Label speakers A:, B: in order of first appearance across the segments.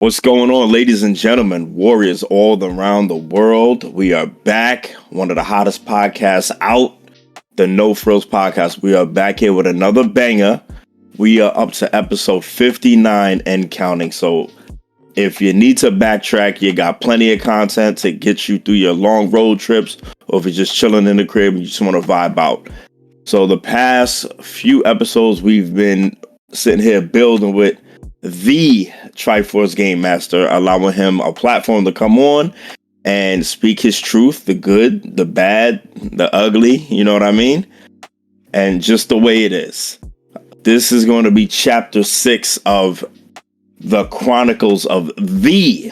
A: What's going on, ladies and gentlemen, warriors all around the world? We are back. One of the hottest podcasts out, the No Frillz podcast. We are back here with another banger. We are up to episode 59 and counting. So if you need to backtrack, you got plenty of content to get you through your long road trips, or if you're just chilling in the crib and you just want to vibe out. So the past few episodes, we've been sitting here building with the Triforce Game Master, allowing him a platform to come on and speak his truth, the good, the bad, the ugly, you know what I mean? And just the way it is. This is going to be chapter 6 of the Chronicles of the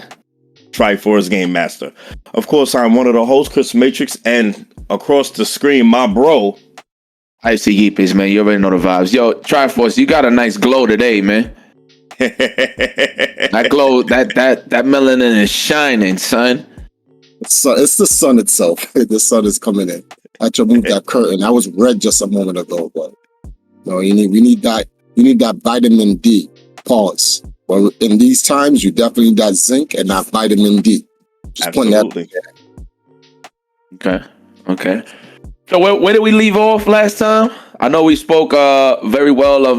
A: Triforce Game Master. Of course, I'm one of the hosts, Chris Matrix, and across the screen, my bro.
B: IFCYipeS, man. You already know the vibes. Yo, Triforce, you got a nice glow today, man. That glow, that melanin is shining, son.
C: So it's the sun itself. The sun is coming in. I had to move that curtain. I was red just a moment ago, but no, we need that vitamin D. Pause. Well, in these times, you definitely need that zinc and that vitamin D. Just
A: Absolutely.
B: Okay. So where did we leave off last time? I know we spoke very well of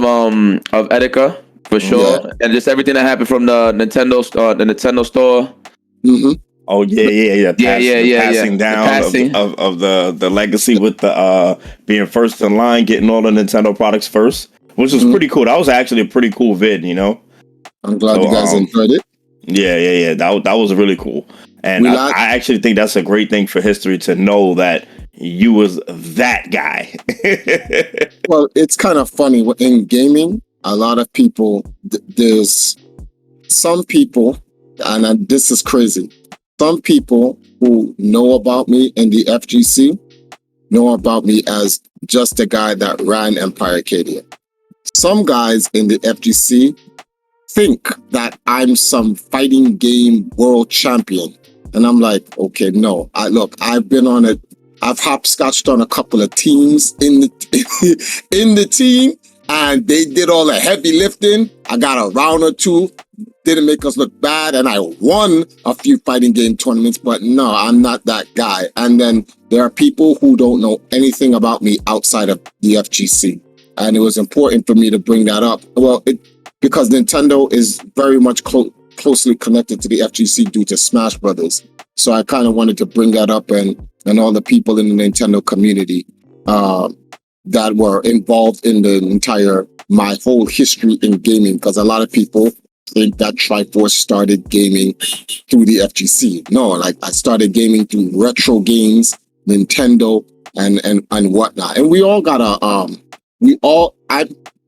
B: Etika. For sure, yeah. And just everything that happened from the Nintendo store.
C: Mm-hmm.
A: Oh yeah. Passing down of the legacy with the being first in line, getting all the Nintendo products first, which was pretty cool. That was actually a pretty cool vid, you know.
C: I'm glad you guys enjoyed it.
A: Yeah. That was really cool, and I actually think that's a great thing for history to know that you was that guy.
C: Well, it's kind of funny in gaming. A lot of people, there's some people, and this is crazy, some people who know about me in the FGC know about me as just the guy that ran Empire Arcadia. Some guys in the FGC think that I'm some fighting game world champion. And I'm like, okay, no. I've been on it. I've hopscotched on a couple of teams in the team. And they did all the heavy lifting. I got a round or two, didn't make us look bad, and I won a few fighting game tournaments, but no, I'm not that guy. And then there are people who don't know anything about me outside of the FGC. And it was important for me to bring that up. Well, because Nintendo is very much closely connected to the FGC due to Smash Brothers. So I kind of wanted to bring that up and all the people in the Nintendo community that were involved in my whole history in gaming, because a lot of people think that Triforce started gaming through the FGC. No, like I started gaming through retro games, Nintendo, and whatnot. And we all got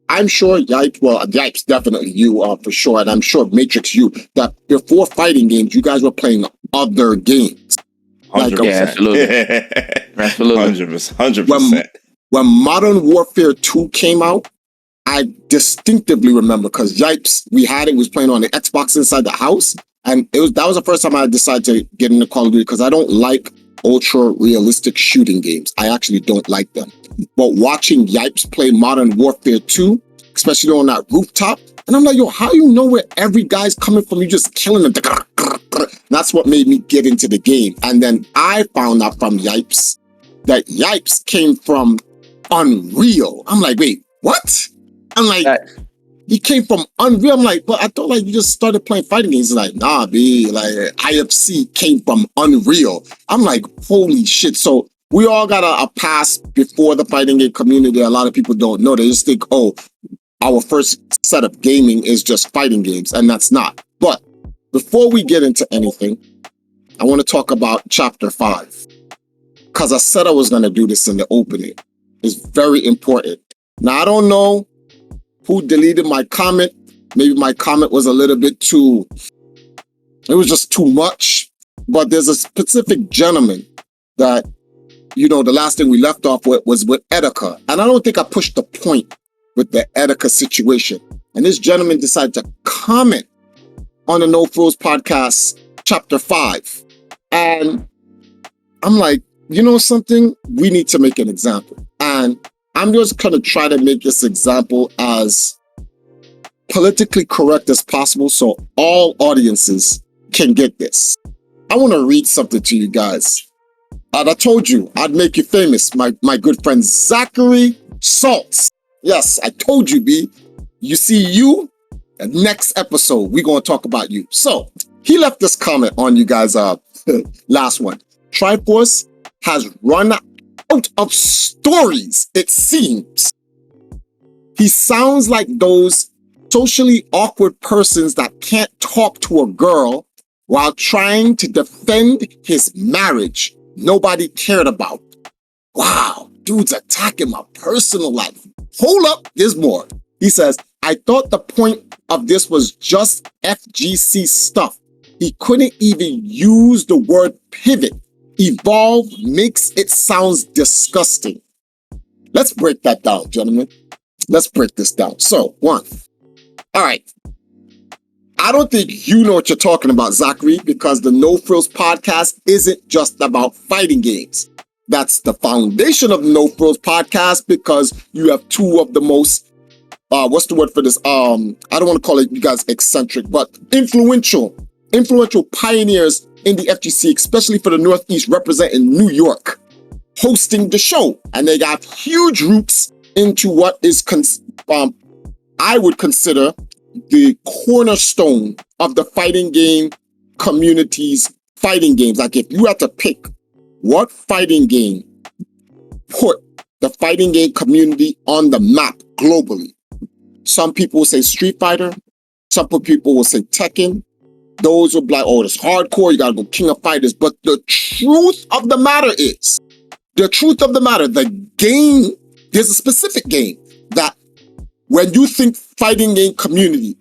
C: I'm sure Yipes definitely you are for sure, and I'm sure Matrix you, that before fighting games, you guys were playing other games.
A: 100%.
B: Absolutely.
A: 100%.
C: When Modern Warfare 2 came out, I distinctively remember, because Yipes, was playing on the Xbox inside the house, and that was the first time I decided to get into Call of Duty, because I don't like ultra realistic shooting games. I actually don't like them. But watching Yipes play Modern Warfare 2, especially on that rooftop, and I'm like, yo, how you know where every guy's coming from? You just killing them. That's what made me get into the game. And then I found out from Yipes that Yipes came from Unreal. I'm like, wait, what? I'm like, he came from Unreal. I'm like, but I thought like you just started playing fighting games. He's like, nah, B, like IFC came from Unreal. I'm like, holy shit. So we all got a past before the fighting game community. A lot of people don't know. They just think, oh, our first set of gaming is just fighting games, and that's not. But before we get into anything, I want to talk about chapter 5. Because I said I was going to do this in the opening. It's very important. Now, I don't know who deleted my comment. Maybe my comment was a little bit it was just too much. But there's a specific gentleman that, the last thing we left off with was with Etika. And I don't think I pushed the point with the Etika situation. And this gentleman decided to comment on the No Frillz podcast, chapter 5. And I'm like, you know something? We need to make an example. And I'm just going to try to make this example as politically correct as possible so all audiences can get this. I want to read something to you guys. And I told you I'd make you famous, my good friend Zachary Saltz. Yes, I told you, B. You see you, and next episode, we're going to talk about you. So, he left this comment on you guys' last one. Triforce has run out of stories, it seems. He sounds like those socially awkward persons that can't talk to a girl while trying to defend his marriage nobody cared about. Wow, dude's attacking my personal life. Hold up, there's more. He says, I thought the point of this was just FGC stuff. He couldn't even use the word pivot. Evolve makes it sounds disgusting. Let's break that down, gentlemen. Let's break this down. So, one. All right. I don't think you know what you're talking about, Zachary, because the No Frills podcast isn't just about fighting games. That's the foundation of the No Frills podcast because you have two of the most, what's the word for this? I don't want to call it you guys eccentric, but influential pioneers in the FGC, especially for the Northeast, representing New York, hosting the show. And they got huge roots into what is, I would consider the cornerstone of the fighting game community's fighting games. Like if you had to pick what fighting game put the fighting game community on the map globally, some people will say Street Fighter, some people will say Tekken. Those will be like, oh, it's hardcore, you gotta go King of Fighters. But the truth of the matter is, the game, there's a specific game that when you think fighting game community,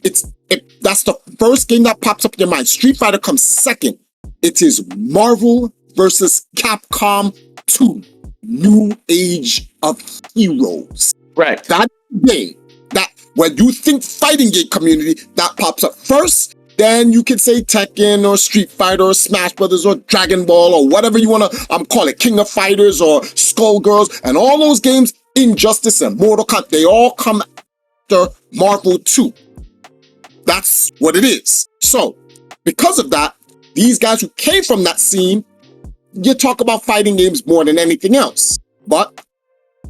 C: that's the first game that pops up in your mind. Street Fighter comes second. It is Marvel versus Capcom 2, New Age of Heroes.
B: Right.
C: That game, that when you think fighting game community, that pops up first. Then you can say Tekken or Street Fighter or Smash Brothers or Dragon Ball or whatever you want to call it, King of Fighters or Skullgirls, and all those games, Injustice and Mortal Kombat, they all come after Marvel 2. That's what it is. So, because of that, these guys who came from that scene, you talk about fighting games more than anything else. But,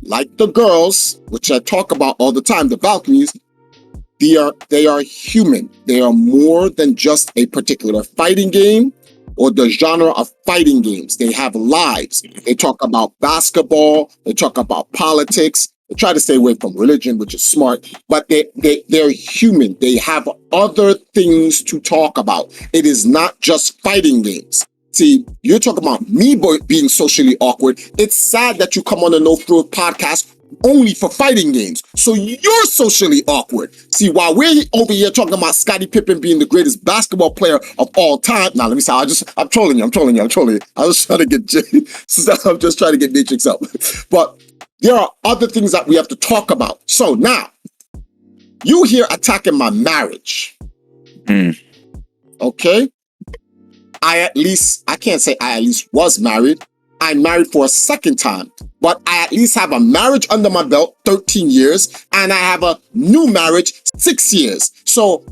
C: like the girls, which I talk about all the time, the Valkyries, they are human. They are more than just a particular fighting game or the genre of fighting games. They have lives. They talk about basketball. They talk about politics. They try to stay away from religion, which is smart, but they're human. They have other things to talk about. It is not just fighting games. See, you're talking about me being socially awkward. It's sad that you come on the No Frills podcast only for fighting games. So you're socially awkward. See, while we're over here talking about Scottie Pippen being the greatest basketball player of all time. Now, let me say, I'm trolling you. I was trying to get, I'm just trying to get Matrix up. But there are other things that we have to talk about. So now, you here attacking my marriage. Okay? I can't say I at least was married. I'm married for a second time, but I at least have a marriage under my belt, 13 years, and I have a new marriage, 6 years. So,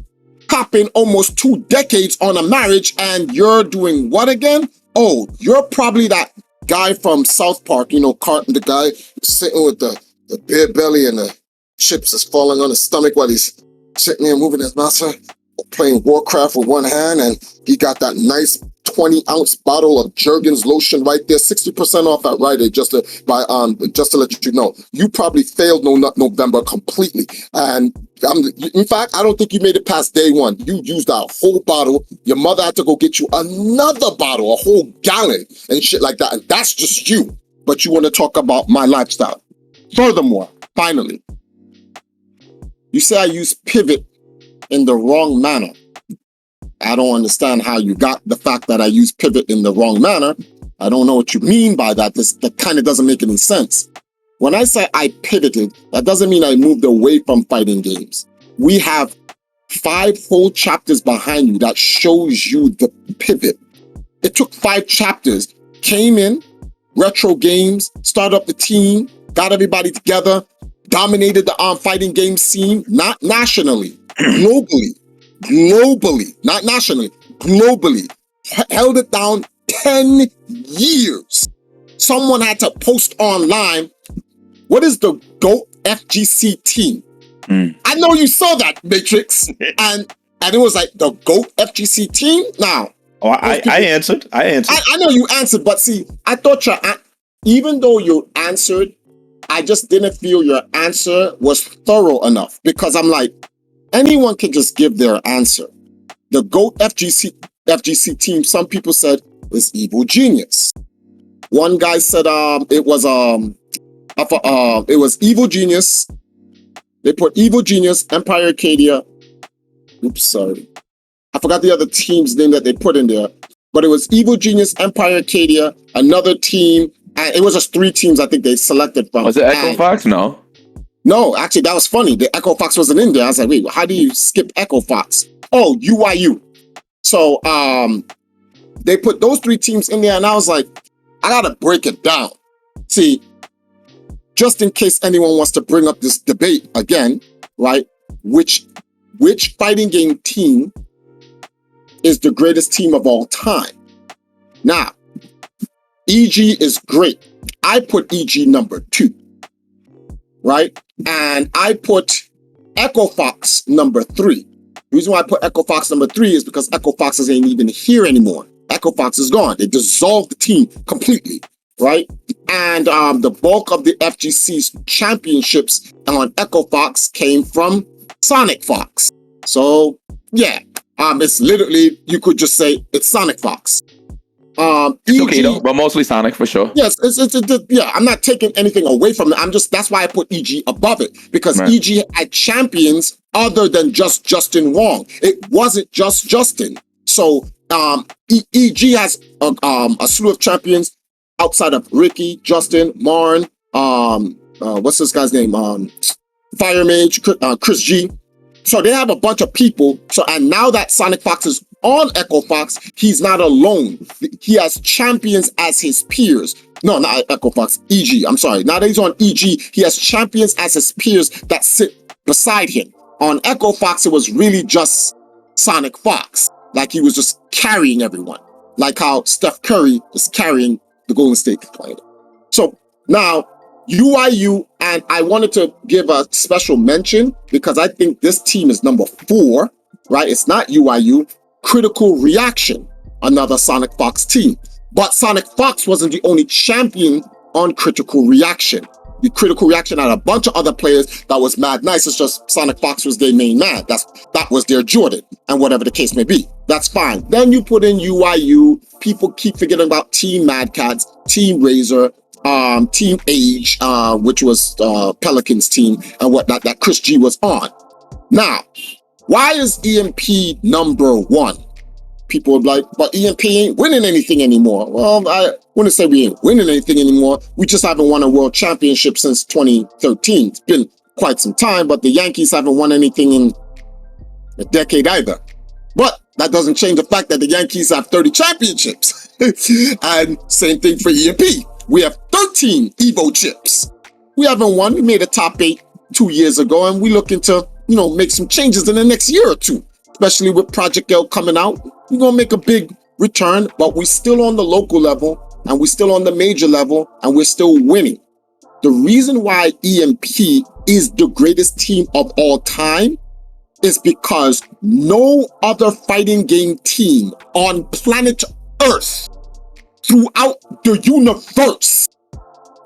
C: copping almost 2 decades on a marriage, and you're doing what again? Oh, you're probably that guy from South Park, you know, Carton, the guy sitting with the bare belly and the chips is falling on his stomach while he's sitting there moving his mouth, playing Warcraft with one hand, and he got that nice 20-ounce bottle of Jergens lotion right there, 60% off at Rite Aid, just to let you know. You probably failed No Nut November completely. And in fact, I don't think you made it past day one. You used a whole bottle. Your mother had to go get you another bottle, a whole gallon and shit like that. And that's just you. But you want to talk about my lifestyle. Furthermore, finally, you say I use pivot in the wrong manner. I don't understand how you got the fact that I use pivot in the wrong manner. I don't know what you mean by that. That kind of doesn't make any sense. When I say I pivoted, that doesn't mean I moved away from fighting games. We have 5 whole chapters behind you that shows you the pivot. It took 5 chapters, came in, retro games, started up the team, got everybody together, dominated the fighting game scene, not nationally, globally, not nationally, globally, held it down 10 years. Someone had to post online, what is the GOAT FGC team? I know you saw that, Matrix, and it was like the GOAT FGC team. Now,
A: I answered.
C: I know you answered, but see, I thought even though you answered, I just didn't feel your answer was thorough enough, because I'm like, anyone can just give their answer. The GOAT FGC team, some people said was Evil Genius. One guy said it was Evil Genius. They put Evil Genius, Empire Arcadia. Oops, sorry. I forgot the other team's name that they put in there. But it was Evil Genius, Empire Arcadia, another team, and it was just 3 teams I think they selected from.
B: Was it Echo Fox? No.
C: No, actually, that was funny. The Echo Fox wasn't in there. I was like, wait, how do you skip Echo Fox? Oh, UYU. So they put those 3 teams in there, and I was like, I gotta break it down. See, just in case anyone wants to bring up this debate again, right? Which fighting game team is the greatest team of all time? Now, EG is great. I put EG number 2, right? And I put Echo Fox number 3. The reason why I put Echo Fox number 3 is because Echo Fox ain't even here anymore. Echo Fox is gone. They dissolved the team completely, right? And the bulk of the FGC's championships on Echo Fox came from Sonic Fox. So yeah, it's literally, you could just say it's Sonic Fox.
B: It's okay though, but mostly Sonic for sure.
C: Yes, yeah. I'm not taking anything away from it. That's why I put EG above it, because
B: Right.
C: EG had champions other than just Justin Wong. It wasn't just Justin. So EG has a slew of champions outside of Ricky, Justin, Marn, what's this guy's name? Fire Mage, Chris G. So they have a bunch of people. So, and now that Sonic Fox is on Echo Fox, he's not alone. He has champions as his peers. No, not Echo Fox, EG. I'm sorry. Now that he's on EG, he has champions as his peers that sit beside him. On Echo Fox, it was really just Sonic Fox. Like he was just carrying everyone. Like how Steph Curry is carrying the Golden State Warriors. So now, UIU, and I wanted to give a special mention because I think this team is number 4, right? It's not UIU. Critical Reaction, another Sonic Fox team. But Sonic Fox wasn't the only champion on Critical Reaction. The Critical Reaction had a bunch of other players that was mad nice. It's just Sonic Fox was their main man. That was their Jordan, and whatever the case may be. That's fine. Then you put in UIU. People keep forgetting about Team Mad Cats, Team Razor, Team Age, which was Pelican's team, and whatnot that Chris G was on. Now, why is EMP number 1? People are like, but EMP ain't winning anything anymore. Well, I wouldn't say we ain't winning anything anymore. We just haven't won a world championship since 2013. It's been quite some time, but the Yankees haven't won anything in a decade either. But that doesn't change the fact that the Yankees have 30 championships. And same thing for EMP. We have 13 Evo chips. We haven't won. We made a top 8 2 years ago, and we're looking to, make some changes in the next year or two, especially with Project L coming out. We're going to make a big return, but we're still on the local level, and we're still on the major level, and we're still winning. The reason why EMP is the greatest team of all time is because no other fighting game team on planet Earth throughout the universe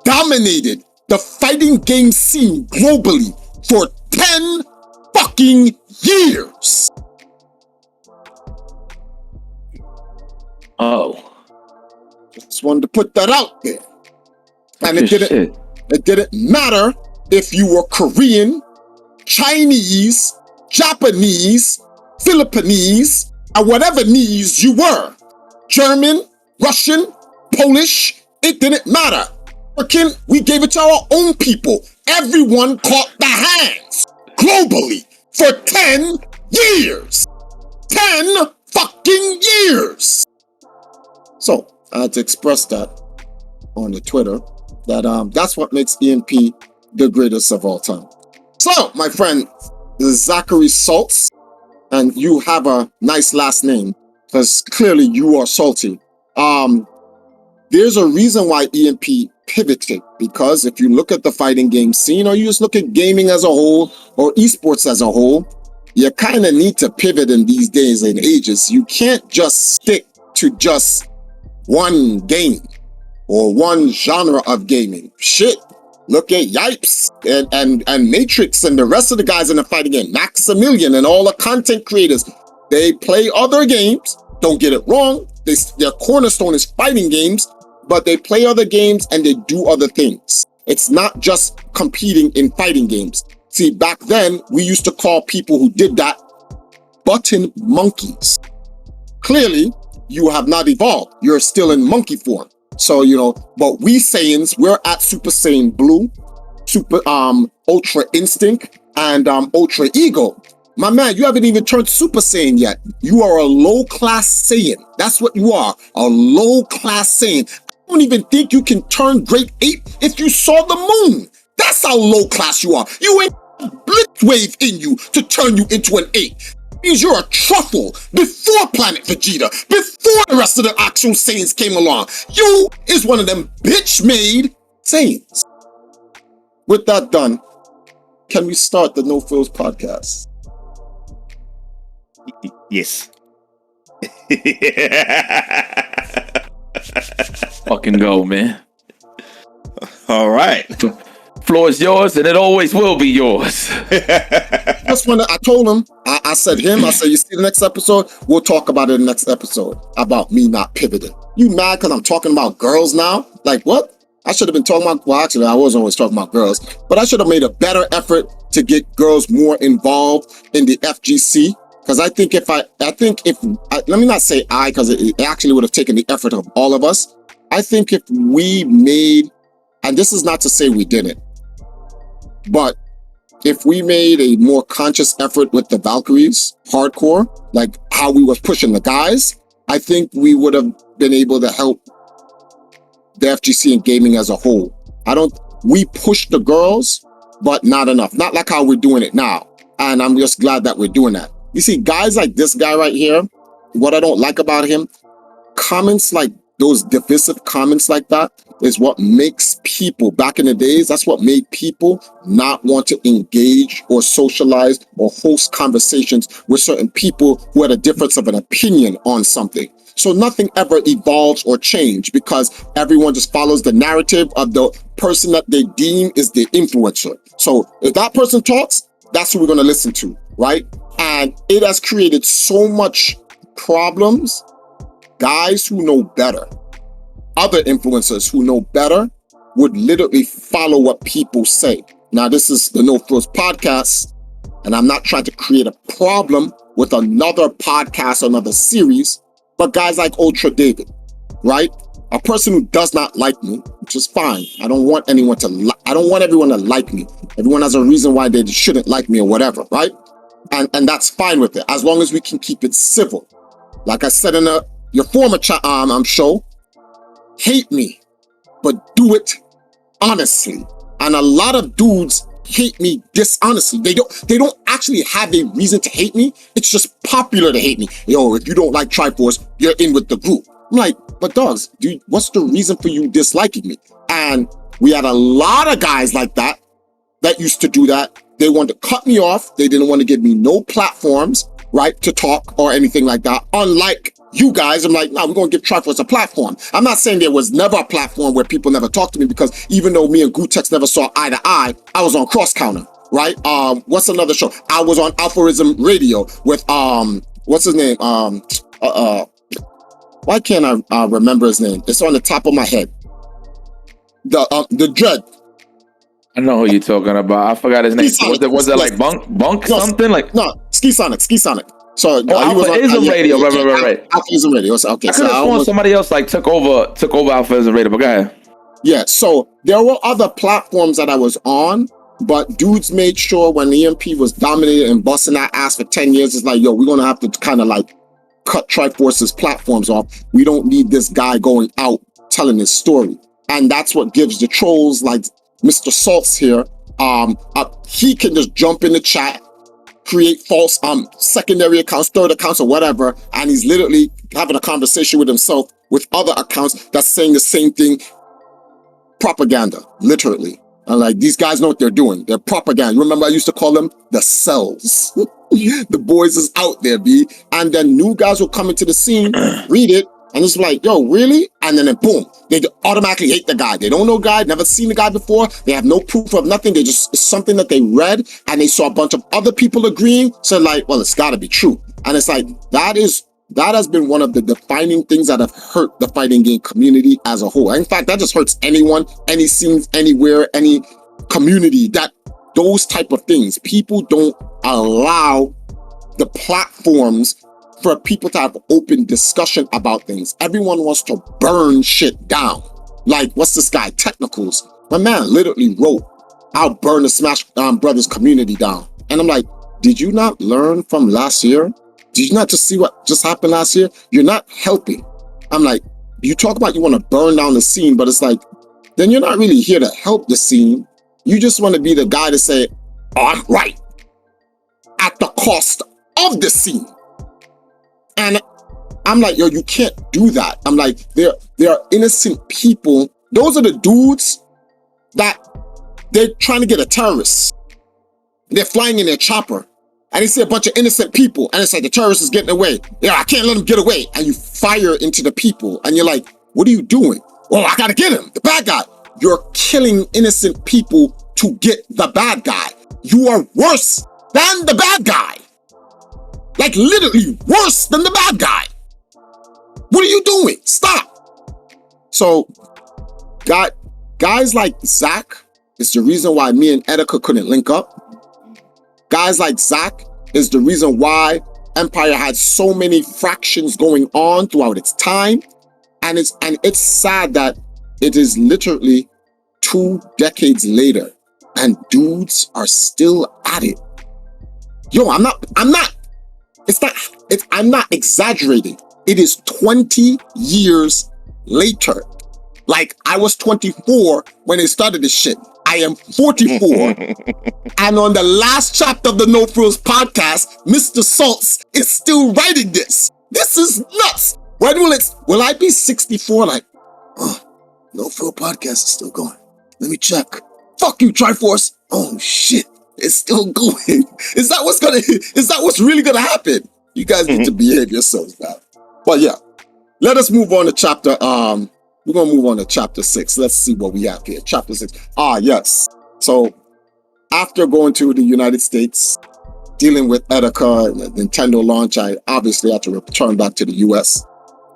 C: dominated the fighting game scene globally for 10 fucking years.
B: Oh.
C: Just wanted to put that out there. And it didn't matter if you were Korean, Chinese, Japanese, Philippines, or whatever knees you were. German, Russian, Polish, it didn't matter. We gave it to our own people. Everyone caught the hands globally for 10 years. 10 fucking years. So I had to express that on the Twitter, that that's what makes EMP the greatest of all time. So, my friend, Zachary Salts, and you have a nice last name because clearly you are salty. There's a reason why EMP pivoted, because if you look at the fighting game scene, or you just look at gaming as a whole, or esports as a whole, you kind of need to pivot in these days and ages. You can't just stick to just one game or one genre of gaming. Shit. Look at Yipes and Matrix and the rest of the guys in the fighting game, Maximilian and all the content creators. They play other games. Don't get it wrong. Their cornerstone is fighting games, but they play other games and they do other things. It's not just competing in fighting games. See, back then, we used to call people who did that button monkeys. Clearly, you have not evolved. You're still in monkey form. So, but we Saiyans, we're at Super Saiyan Blue, Ultra Instinct, and Ultra Ego. My man, you haven't even turned Super Saiyan yet. You are a low-class Saiyan. That's what you are, a low-class Saiyan. I don't even think you can turn Great Ape if you saw the moon. That's how low-class you are. You ain't a blitz wave in you to turn you into an ape. Means you're a truffle before Planet Vegeta, before the rest of the actual Saiyans came along. You is one of them bitch-made Saiyans. With that done, can we start the No Frills podcast?
A: Yes.
B: Fucking go, man.
A: All right.
B: Floor is yours, and it always will be yours.
C: Just when I told him, I said, you see the next episode? We'll talk about it in the next episode, about me not pivoting. You mad because I'm talking about girls now? Like, what? I should have been talking about, well, actually, I was always talking about girls, but I should have made a better effort to get girls more involved in the FGC. Because I think let me not say because it actually would have taken the effort of all of us. I think if we made, and this is not to say we didn't, but if we made a more conscious effort with the Valkyries, hardcore, like how we was pushing the guys, I think we would have been able to help the FGC and gaming as a whole. We push the girls, but not enough. Not like how we're doing it now. And I'm just glad that we're doing that. You see, guys like this guy right here, what I don't like about him, comments like those divisive comments like that is what makes people, back in the days, that's what made people not want to engage or socialize or host conversations with certain people who had a difference of an opinion on something. So nothing ever evolves or changes because everyone just follows the narrative of the person that they deem is the influencer. So if that person talks, that's who we're going to listen to, right? And it has created so much problems. Guys who know better, other influencers who know better, would literally follow what people say. Now, this is the No Frills podcast, and I'm not trying to create a problem with another podcast or another series, but guys like Ultra David, right? A person who does not like me, which is fine. I don't want everyone to like me. Everyone has a reason why they shouldn't like me or whatever, right? And that's fine with it, as long as we can keep it civil. Like I said in your former show, hate me, but do it honestly. And a lot of dudes hate me dishonestly. They don't actually have a reason to hate me. It's just popular to hate me. Yo, if you don't like Triforce, you're in with the group. I'm like, but dogs, dude, what's the reason for you disliking me? And we had a lot of guys like that used to do that. They wanted to cut me off. They didn't want to give me no platforms, right, to talk or anything like that. Unlike you guys, I'm like, no, we're going to give Triforce a platform. I'm not saying there was never a platform where people never talked to me, because even though me and Gutex never saw eye to eye, I was on Cross Counter, right? What's another show? I was on Alpharism Radio with, what's his name? Why can't I remember his name? It's on the top of my head. The Dread.
B: I know who you're talking about. I forgot his name. Was it like Bunk something? Like
C: no, Ski Sonic. So
B: he was on Alphaism Radio. Right.
C: Alphaism Radio. So, okay,
B: I could have sworn somebody else like took over Alphaism Radio. But go ahead.
C: Yeah. So there were other platforms that I was on, but dudes made sure when EMP was dominated and busting that ass for 10 years, it's like, yo, we're gonna have to kind of like cut Triforce's platforms off. We don't need this guy going out telling his story, and that's what gives the trolls like Mr. Salts here, he can just jump in the chat create false secondary accounts, third accounts, or whatever, and he's literally having a conversation with himself with other accounts that's saying the same thing. Propaganda, literally. And like, these guys know what they're doing. They're propaganda. Remember, I used to call them the cells. The boys is out there, B. And then new guys will come into the scene, read it, and it's like, yo, really? And then boom, they automatically hate the guy. They don't know guy, never seen the guy before. They have no proof of nothing. They just, it's something that they read and they saw a bunch of other people agreeing. So like, well, it's gotta be true. And it's like, that has been one of the defining things that have hurt the fighting game community as a whole. In fact, that just hurts anyone, any scenes, anywhere, any community, that those type of things. People don't allow the platforms for people to have open discussion about things. Everyone wants to burn shit down. Like, what's this guy, Technicals? My man literally wrote, I'll burn the Smash Brothers community down. And I'm like, did you not learn from last year? Did you not just see what just happened last year? You're not helping. I'm like, you talk about you want to burn down the scene, but it's like, then you're not really here to help the scene. You just want to be the guy to say, oh, I'm right, at the cost of the scene. And I'm like, yo, you can't do that. I'm like, there are innocent people. Those are the dudes that they're trying to get a terrorist. They're flying in their chopper and they see a bunch of innocent people and it's like the terrorist is getting away. Yeah, I can't let him get away. And you fire into the people and you're like, what are you doing? Well, I gotta get him, the bad guy. You're killing innocent people to get the bad guy. You are worse than the bad guy. Like literally worse than the bad guy. What are you doing? Stop. So, guys like Zach is the reason why me and Etika couldn't link up. Guys like Zach is the reason why Empire had so many fractions going on throughout its time. And it's sad that it is literally 2 decades later and dudes are still at it. Yo, I'm not exaggerating. It is 20 years later. Like, I was 24 when they started this shit. I am 44. And on the last chapter of the No Frillz podcast, Mr. Saltz is still writing this. This is nuts. When will I be 64? Like, oh, No Frillz podcast is still going. Let me check. Fuck you, Triforce. Oh shit, it's still going. Is that what's really gonna happen? You guys need to behave yourselves now. But yeah, let us move on to chapter, we're gonna move on to chapter 6. Let's see what we have here. Chapter 6. Yes. So after going to the United States, dealing with Etika and the Nintendo launch, I obviously had to return back to the US.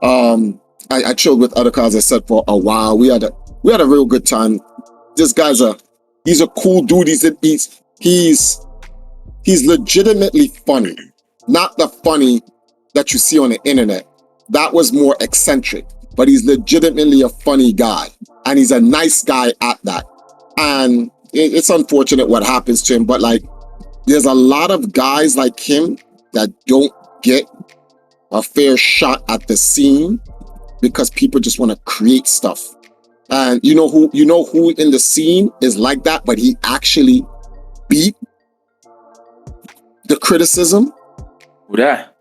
C: I chilled with Etika, as I said, for a while. We had a real good time. This guy's he's a cool dude. He's legitimately funny. Not the funny that you see on the internet. That was more eccentric, but he's legitimately a funny guy. And he's a nice guy at that. And it's unfortunate what happens to him, but like, there's a lot of guys like him that don't get a fair shot at the scene because people just want to create stuff. And you know who in the scene is like that, but he actually beat the criticism?
B: Who that?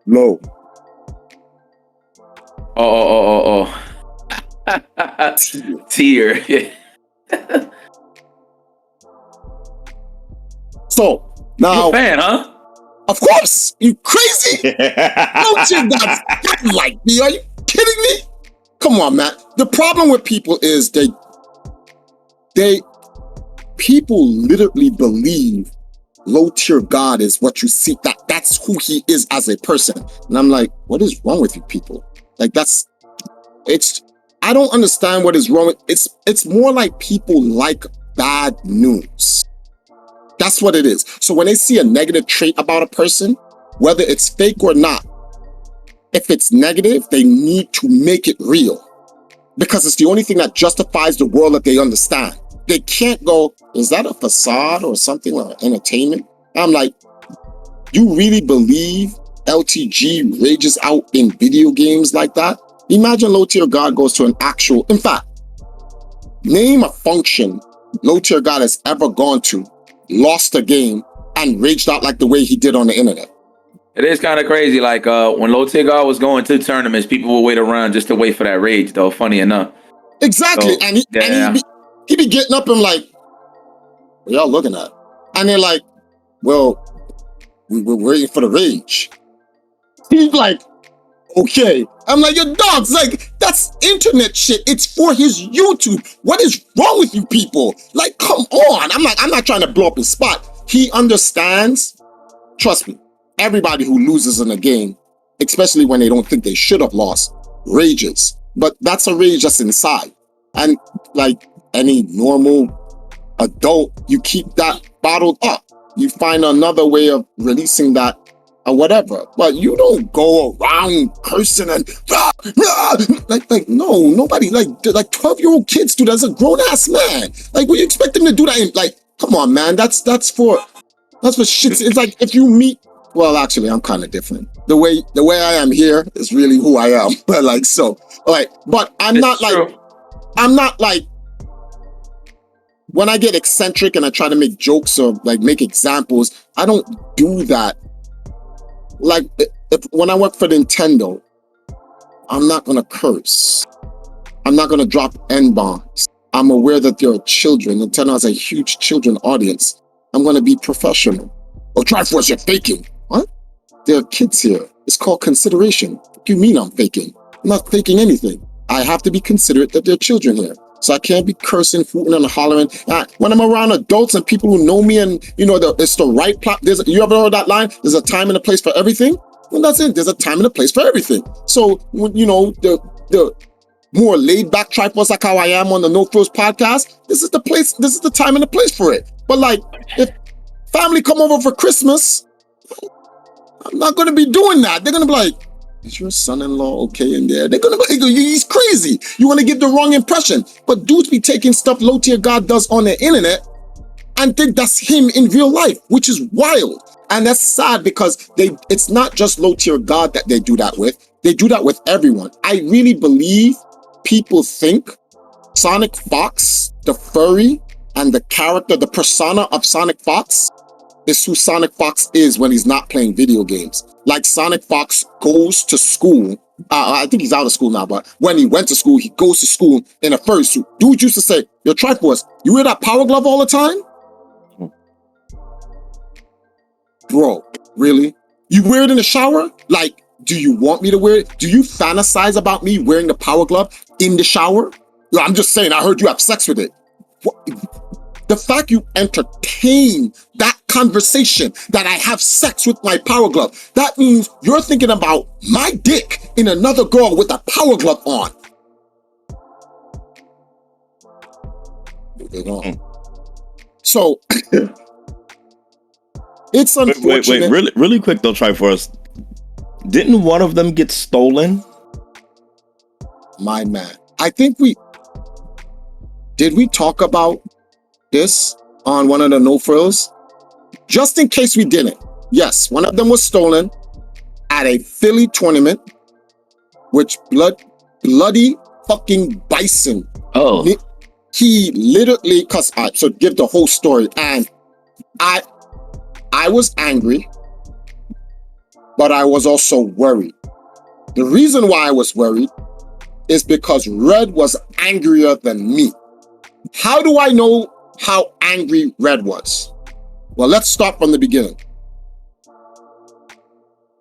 C: Low.
B: Oh. Tier.
C: So now,
B: you a fan, huh?
C: Of course, you crazy? Don't you guys like me? Are you kidding me? Come on, man. The problem with people is people literally believe low tier God is what you see. That's who he is as a person. And I'm like, what is wrong with you people? Like I don't understand what is wrong with it's more like people like bad news. That's what it is. So when they see a negative trait about a person, whether it's fake or not, if it's negative, they need to make it real because it's the only thing that justifies the world that they understand. They can't go, is that a facade or something like entertainment? I'm like, you really believe LTG rages out in video games like that? Imagine low tier God goes to an actual, in fact, name a function low tier God has ever gone to, lost a game, and raged out like the way he did on the internet.
B: It is kind of crazy. Like when Low Tier God was going to tournaments, people would wait around just to wait for that rage, though. Funny enough.
C: Exactly.
B: So,
C: and he'd be getting up and like, what y'all looking at? And they're like, well, we were waiting for the rage. He's like, okay. I'm like, your dog's like, that's internet shit. It's for his YouTube. What is wrong with you people? Like, come on. I'm not trying to blow up his spot. He understands. Trust me. Everybody who loses in a game, especially when they don't think they should have lost, rages. But that's a rage that's inside. And like any normal adult, you keep that bottled up. You find another way of releasing that or whatever. But you don't go around cursing and like no, nobody like 12-year-old kids do that as a grown-ass man. Like, what you expect them to do that in, like, come on, man, that's for shit. It's like if you meet, well, actually, I'm kind of different. The way I am here is really who I am. But like, so, all right. But I'm not like, when I get eccentric and I try to make jokes or like make examples, I don't do that. Like, when I work for Nintendo, I'm not going to curse. I'm not going to drop N-bombs. I'm aware that there are children. Nintendo has a huge children audience. I'm going to be professional. Oh, Triforce, you're faking. What? There are kids here. It's called consideration. What do you mean I'm faking? I'm not faking anything. I have to be considerate that there are children here. So I can't be cursing, hooting, and hollering. When I'm around adults and people who know me and, you know, it's the right plot. You ever heard that line? There's a time and a place for everything? Well, that's it. There's a time and a place for everything. So, when, you know, the more laid back Triforce, like how I am on the No Frillz podcast, this is the place, this is the time and the place for it. But like, if family come over for Christmas, I'm not going to be doing that. They're going to be like, is your son-in-law okay in there? They're going to be like, he's crazy. You want to give the wrong impression. But dudes be taking stuff Low Tier God does on the internet and think that's him in real life, which is wild. And that's sad because it's not just Low Tier God that they do that with. They do that with everyone. I really believe people think Sonic Fox, the furry, and the character, the persona of Sonic Fox is who Sonic Fox is when he's not playing video games. Like Sonic Fox goes to school. I think he's out of school now, but when he went to school, he goes to school in a furry suit. Dude used to say, yo, Triforce, you wear that power glove all the time? Bro, really? You wear it in the shower? Like, do you want me to wear it? Do you fantasize about me wearing the power glove in the shower? No, I'm just saying, I heard you have sex with it. What? The fact you entertain that conversation that I have sex with my power glove, that means you're thinking about my dick in another girl with a power glove on. Moving on. So, it's unfortunate.
A: Wait, really quick though, Triforce. Didn't one of them get stolen?
C: My man. I think did we talk about this on one of the No Frillz? Just in case we didn't. Yes, one of them was stolen at a Philly tournament, which bloody fucking bison.
B: Oh.
C: He literally, so give the whole story. And I was angry, but I was also worried. The reason why I was worried is because Red was angrier than me. How do I know how angry Red was? Well, let's start from the beginning.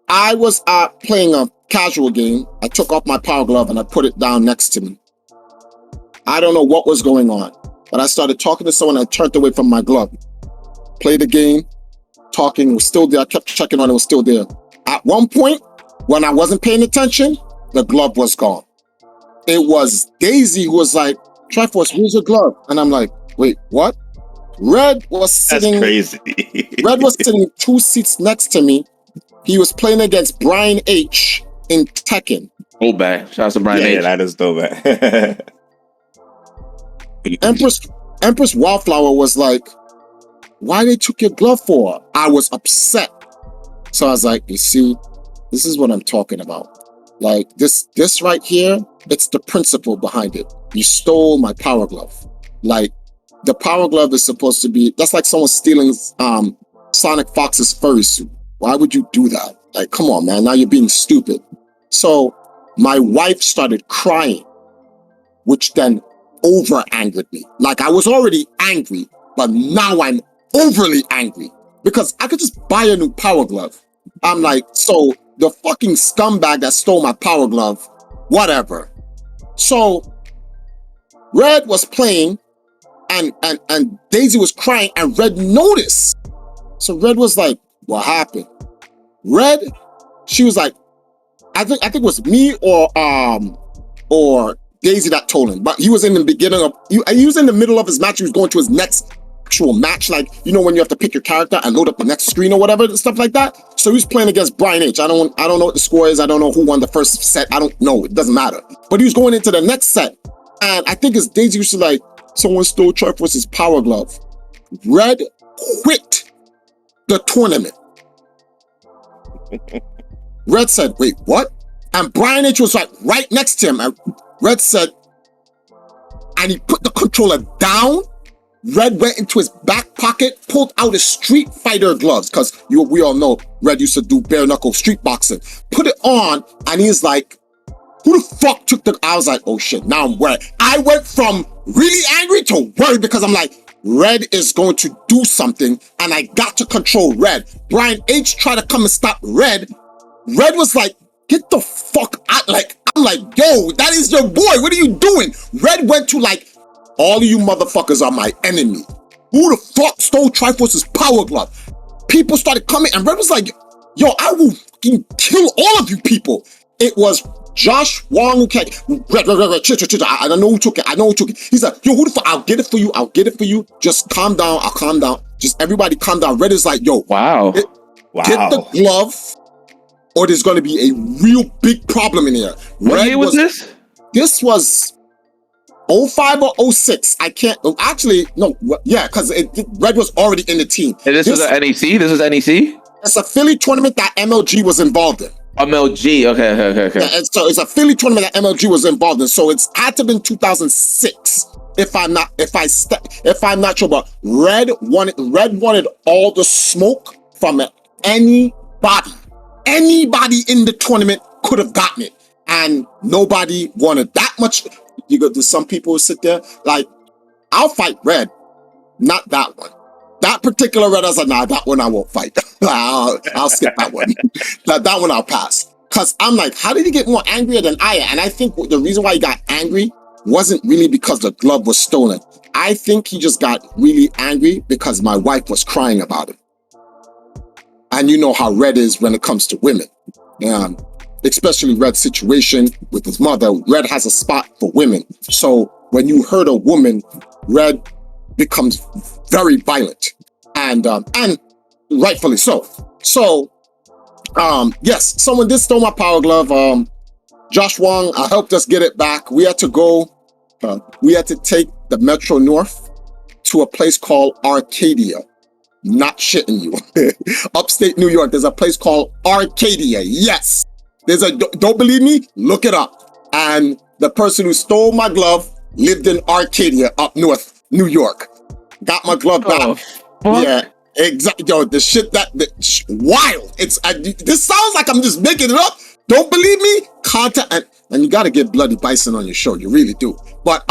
C: I was playing a casual game. I took off my power glove and I put it down next to me. I don't know what was going on, but I started talking to someone. I turned away from my glove. Played the game, talking, was still there. I kept checking on it, was still there. At one point, when I wasn't paying attention, the glove was gone. It was Daisy who was like, Triforce, where's your glove? And I'm like, wait, what? Red was sitting.
A: That's crazy.
C: Red was sitting 2 seats next to me. He was playing against Brian H in Tekken.
B: Oh, bad. Shout out to Brian H.
A: Yeah, that is dope, man.
C: Empress Wildflower was like, why they took your glove for? I was upset. So I was like, you see, this is what I'm talking about. Like this right here, it's the principle behind it. You stole my power glove. Like, the Power Glove is supposed to be, that's like someone stealing Sonic Fox's furry suit. Why would you do that? Like, come on, man. Now you're being stupid. So my wife started crying, which then over-angered me. Like, I was already angry, but now I'm overly angry because I could just buy a new Power Glove. I'm like, so the fucking scumbag that stole my Power Glove, whatever. So Red was playing and Daisy was crying and Red noticed. So Red was like, what happened? Red, she was like, I think it was me or Daisy that told him, but he was in the beginning of, he was in the middle of his match. He was going to his next actual match, like, you know, when you have to pick your character and load up the next screen or whatever, stuff like that. So he was playing against Brian H. I don't know what the score is. I don't know who won the first set. I don't know. It doesn't matter. But he was going into the next set. And I think it's Daisy used to like, someone stole Triforce's Power Glove. Red quit the tournament. Red said, wait, what? And Brian H. was like right next to him. And Red said, and he put the controller down. Red went into his back pocket, pulled out his Street Fighter gloves, because we all know Red used to do bare knuckle street boxing. Put it on, and he's like, who the fuck took the... I was like, oh shit, now I'm worried. I went from really angry to worried because I'm like, Red is going to do something, and I got to control Red. Brian H. tried to come and stop Red. Red was like, get the fuck out. Like, I'm like, yo, that is your boy. What are you doing? Red went to like, all of you motherfuckers are my enemy. Who the fuck stole Triforce's Power Glove? People started coming, and Red was like, yo, I will fucking kill all of you people. It was Josh Wong who came. Red, I don't know who took it. He's like, yo, who the fuck? I'll get it for you. Just calm down. I'll calm down. Just everybody calm down. Red is like, yo,
B: wow.
C: Get the glove, or there's going to be a real big problem in here.
B: What year was this?
C: This was 05 or 06. I can't, actually, no, yeah, because Red was already in the team.
B: And this was an NEC? This was NEC?
C: It's a Philly tournament that MLG was involved in.
B: MLG, okay.
C: Yeah, and so it's a Philly tournament that MLG was involved in. So it's had to have been 2006. If I'm not sure, but Red wanted all the smoke from anybody. Anybody in the tournament could have gotten it, and nobody wanted that much. You go to some people who sit there like, I'll fight Red, not that one. That particular Red, I was like, nah, that one I won't fight. I'll skip that one. that one I'll pass. Cause I'm like, how did he get more angrier than I am? And I think the reason why he got angry wasn't really because the glove was stolen. I think he just got really angry because my wife was crying about it. And you know how Red is when it comes to women. Especially Red's situation with his mother. Red has a spot for women. So when you hurt a woman, Red becomes very violent, and rightfully so. So, yes, someone did steal my Power Glove. Josh Wong helped us get it back. We had to take the Metro North to a place called Arcadia. Not shitting you. Upstate New York, there's a place called Arcadia. Yes. Don't believe me? Look it up. And the person who stole my glove lived in Arcadia up north, New York. Got my glove back.
B: Fuck?
C: Yeah, exactly. Yo, the shit wild. This sounds like I'm just making it up. Don't believe me? Contact, and you gotta get Bloody Bison on your show. You really do. But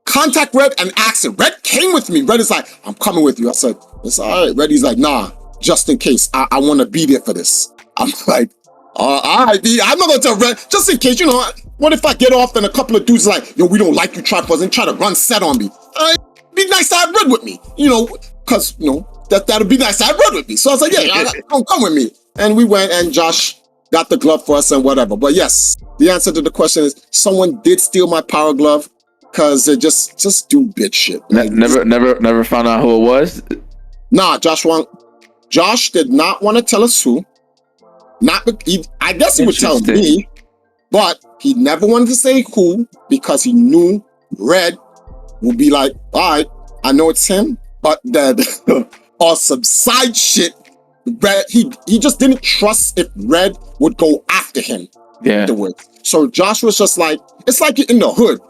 C: contact Red and ask him. Red came with me. Red is like, I'm coming with you. I said, it's all right. Red, he's like, nah, just in case. I want to be there for this. I'm like, all right, I'm not gonna tell Red, just in case, you know, what if I get off and a couple of dudes like, yo, we don't like you, Triforce, and try to run set on me. It'd be nice to have Red with me, you know, because, you know, that'd be nice to have Red with me. So I was like, yeah, don't come with me. And we went, and Josh got the glove for us and whatever. But yes, the answer to the question is someone did steal my Power Glove because they just do bitch shit. Like,
B: never found out who it was?
C: Nah, Josh did not want to tell us who. I guess he would tell me, but he never wanted to say who because he knew Red would be like, all right, I know it's him, but then or some side shit. Red, he just didn't trust if Red would go after him.
B: Yeah.
C: Afterwards. So Josh was just like, it's like you're in the hood.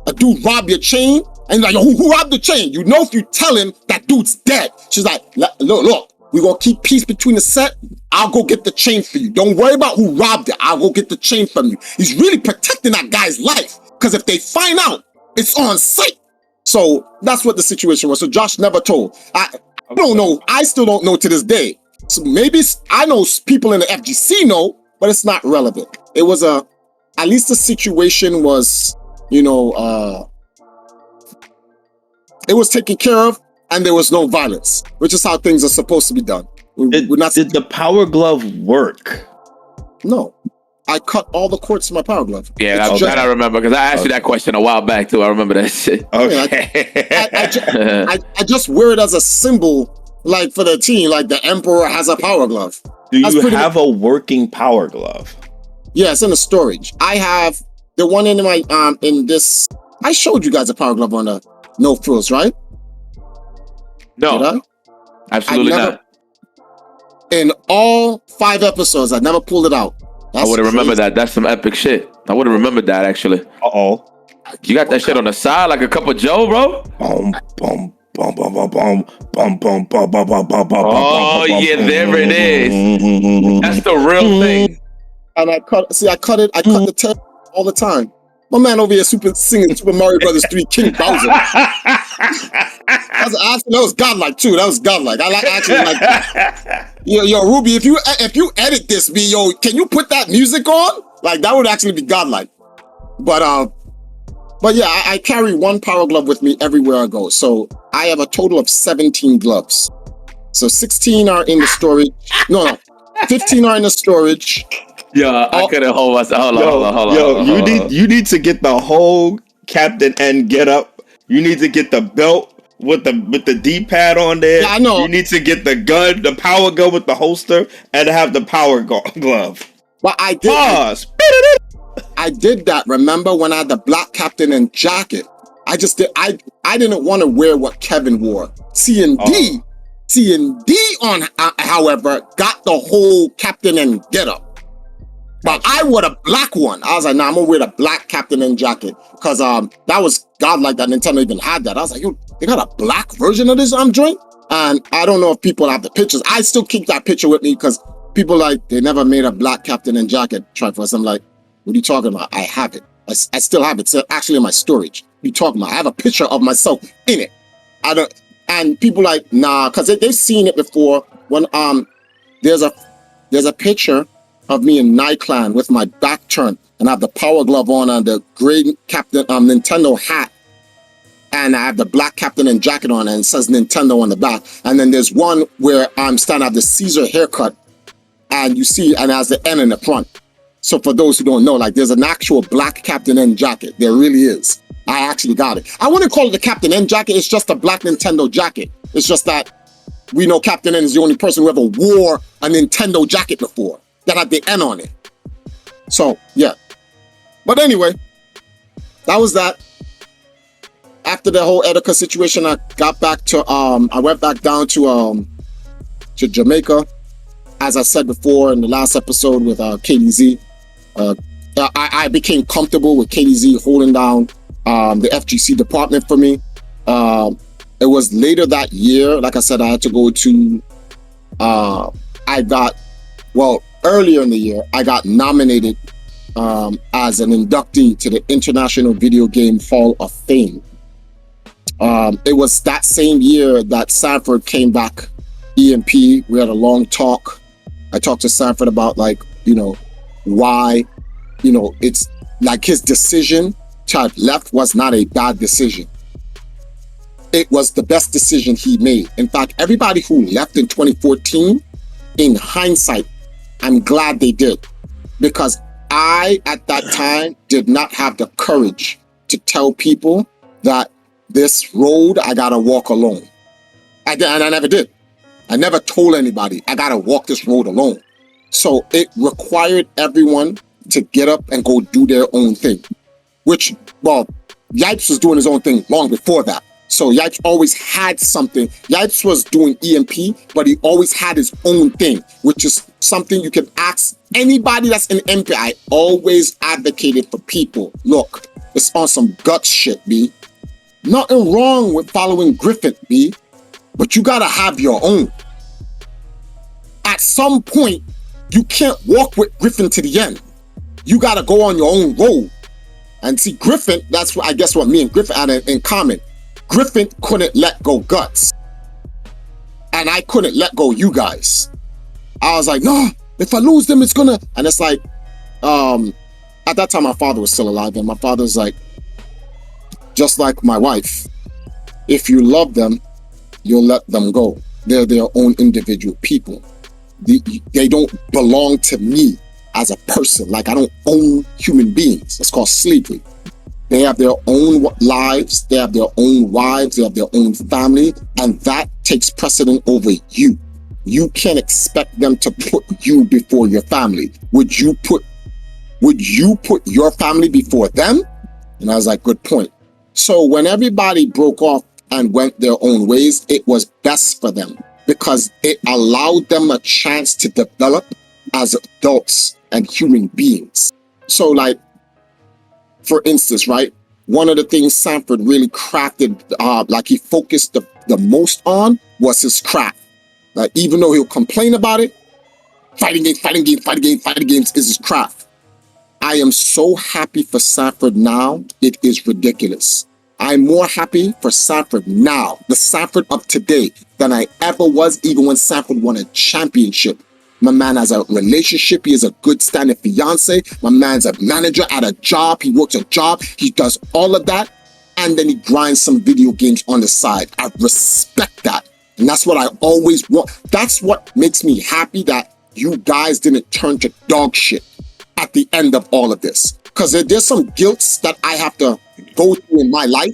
C: A dude rob your chain And like, yo, who robbed the chain? You know, if you tell him that dude's dead. She's like, look, we're gonna keep peace between the set. I'll go get the chain for you. Don't worry about who robbed it. I'll go get the chain from you. He's really protecting that guy's life. Because if they find out, it's on site. So that's what the situation was. So Josh never told. I don't know. I still don't know to this day. So maybe I know people in the FGC know, but it's not relevant. It was at least the situation was, it was taken care of and there was no violence, which is how things are supposed to be done.
A: Did the Power Glove work?
C: No. I cut all the cords to my Power Glove.
B: Yeah, that I remember, because I asked you that question a while back too. I remember that shit.
A: Okay.
C: I just wear it as a symbol, like for the team, like the Emperor has a Power Glove.
A: Do you have a working Power Glove?
C: Yeah, it's in the storage. I have the one in my in this. I showed you guys a Power Glove on the No Frillz, right?
B: No,
C: did I?
B: Absolutely not.
C: In all 5 episodes, I never pulled it out.
B: I would have remembered that. That's some epic shit. I would have remembered that, actually.
A: Uh-oh.
B: You got that shit on the side like a cup of Joe, bro?
A: Oh,
B: yeah, there it is. That's the real thing.
C: And I cut the tape all the time. My man over here singing Super Mario Brothers 3 King Bowser. That was godlike too. That was godlike. I actually like that. Yo, Ruby, if you edit this, can you put that music on? Like that would actually be godlike. But yeah, I carry one Power Glove with me everywhere I go. So I have a total of 17 gloves. So 16 are in the storage. No, 15 are in the storage.
B: Yeah, I couldn't hold myself. Hold on.
A: You need to get the whole Captain N get up. You need to get the belt with the D-pad on there.
C: Yeah, I know.
A: You need to get the gun, the power gun with the holster, and have the Power Glove.
C: Well, I did.
A: Pause.
C: I did that. Remember when I had the black Captain N jacket? I just did. I didn't want to wear what Kevin wore. C&D on, however, got the whole Captain N getup. But I wore the black one. I was like, nah, I'm gonna wear the black Captain N jacket. Because that was godlike that Nintendo even had that. I was like, yo, they got a black version of this joint? And I don't know if people have the pictures. I still keep that picture with me because people like, they never made a black Captain N jacket, Triforce. I'm like, what are you talking about? I have it. I still have it. It's actually in my storage. What are you talking about? I have a picture of myself in it. And people like, nah, because they've seen it before. When there's a picture of me in Nightclan with my back turned and I have the Power Glove on and the gray Captain Nintendo hat, and I have the black Captain N jacket on and it says Nintendo on the back. And then there's one where I'm standing at the Caesar haircut and you see, and it has the N in the front. So for those who don't know, like there's an actual black Captain N jacket. There really is. I actually got it. I wouldn't call it the Captain N jacket. It's just a black Nintendo jacket. It's just that we know Captain N is the only person who ever wore a Nintendo jacket before that had the N on it. So yeah. But anyway, that was that. After the whole Etika situation, I got back to I went back down to Jamaica. As I said before in the last episode with KDZ, I became comfortable with KDZ holding down the FGC department for me. It was later that year, like I said, I had to go to, earlier in the year, I got nominated as an inductee to the International Video Game Hall of Fame. It was that same year that Sanford came back EMP. We had a long talk. I talked to Sanford about why, it's like his decision to have left was not a bad decision. It was the best decision he made. In fact, everybody who left in 2014, in hindsight, I'm glad they did. Because I, at that time, did not have the courage to tell people that this road, I gotta walk alone. And I never did. I never told anybody, I gotta walk this road alone. So it required everyone to get up and go do their own thing. Which, Yipes was doing his own thing long before that. So Yipes always had something. Yipes was doing EMP, but he always had his own thing, which is something you can ask anybody that's in MP. I always advocated for people. Look, it's on some gut shit, B. Nothing wrong with following Griffin, B, but you gotta have your own. At some point, you can't walk with Griffin to the end. You gotta go on your own road. And see, Griffin, that's what I guess what me and Griffin had in common. Griffin couldn't let go Guts. And I couldn't let go you guys. I was like, no, if I lose them, it's gonna... And it's like, at that time, my father was still alive. And my father's like, just like my wife, if you love them, you'll let them go. They're their own individual people. They don't belong to me as a person. Like, I don't own human beings. It's called slavery. They have their own lives. They have their own wives. They have their own family. And that takes precedent over you. You can't expect them to put you before your family. Would you put your family before them? And I was like, good point. So when everybody broke off and went their own ways, it was best for them because it allowed them a chance to develop as adults and human beings. So like, for instance, right, one of the things Sanford really crafted, like he focused the most on was his craft. Like, even though he'll complain about it, fighting games is his craft. I am so happy for Sanford now, it is ridiculous. I'm more happy for Sanford now, the Sanford of today, than I ever was even when Sanford won a championship. My man has a relationship. He has a good standing fiance. My man's a manager at a job. He works a job. He does all of that. And then he grinds some video games on the side. I respect that. And that's what I always want. That's what makes me happy that you guys didn't turn to dog shit at the end of all of this. Because there's some guilts that I have to go through in my life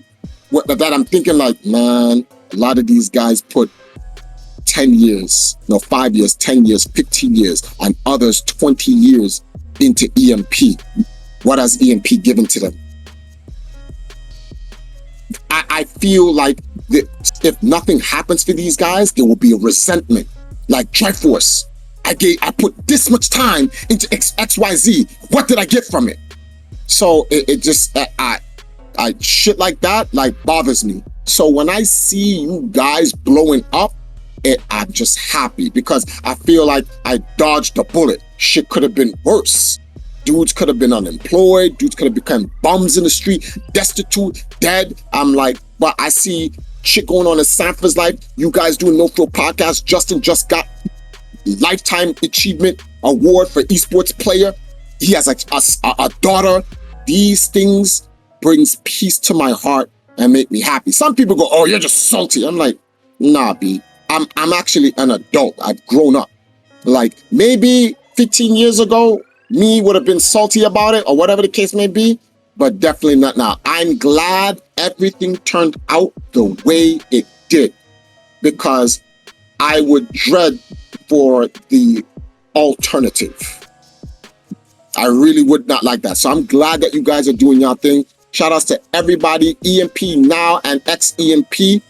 C: that I'm thinking like, man, a lot of these guys put 10 years, no, 5 years, 10 years, 15 years, and others 20 years into EMP. What has EMP given to them? I feel like if nothing happens for these guys, there will be a resentment. Like Triforce, I put this much time into XYZ. What did I get from it? So it just, I shit like that, like, bothers me. So when I see you guys blowing up, I'm just happy because I feel like I dodged a bullet. Shit could have been worse. Dudes could have been unemployed. Dudes could have become bums in the street, destitute, dead. I'm like, but I see shit going on in Sanford's life. You guys doing No Flow podcast. Justin just got Lifetime Achievement Award for esports player. He has a daughter. These things brings peace to my heart and make me happy. Some people go, oh, you're just salty. I'm like, nah, B. I'm actually an adult. I've grown up. Like, maybe 15 years ago, me would have been salty about it or whatever the case may be, but definitely not now. I'm glad everything turned out the way it did because I would dread for the alternative. I really would not like that. So I'm glad that you guys are doing your thing. Shout outs to everybody, EMP now and ex-EMP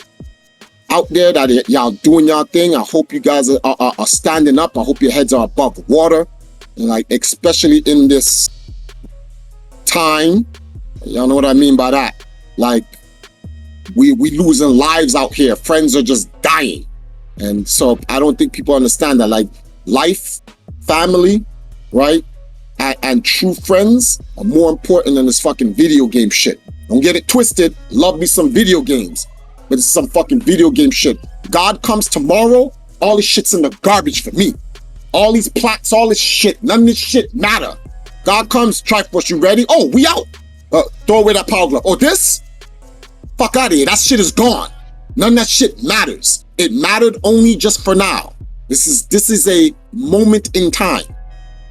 C: out there that y'all doing y'all thing. I hope you guys are standing up. I hope your heads are above water. And like, especially in this time, y'all know what I mean by that. Like, we losing lives out here. Friends are just dying. And so I don't think people understand that. Like, life, family, right? And true friends are more important than this fucking video game shit. Don't get it twisted. Love me some video games. But it's some fucking video game shit. God comes tomorrow, all this shit's in the garbage for me. All these plots, all this shit, none of this shit matter. God comes, Triforce, you ready? Oh, we out. Throw away that power glove. Oh, this? Fuck out of here. That shit is gone. None of that shit matters. It mattered only just for now. This is a moment in time.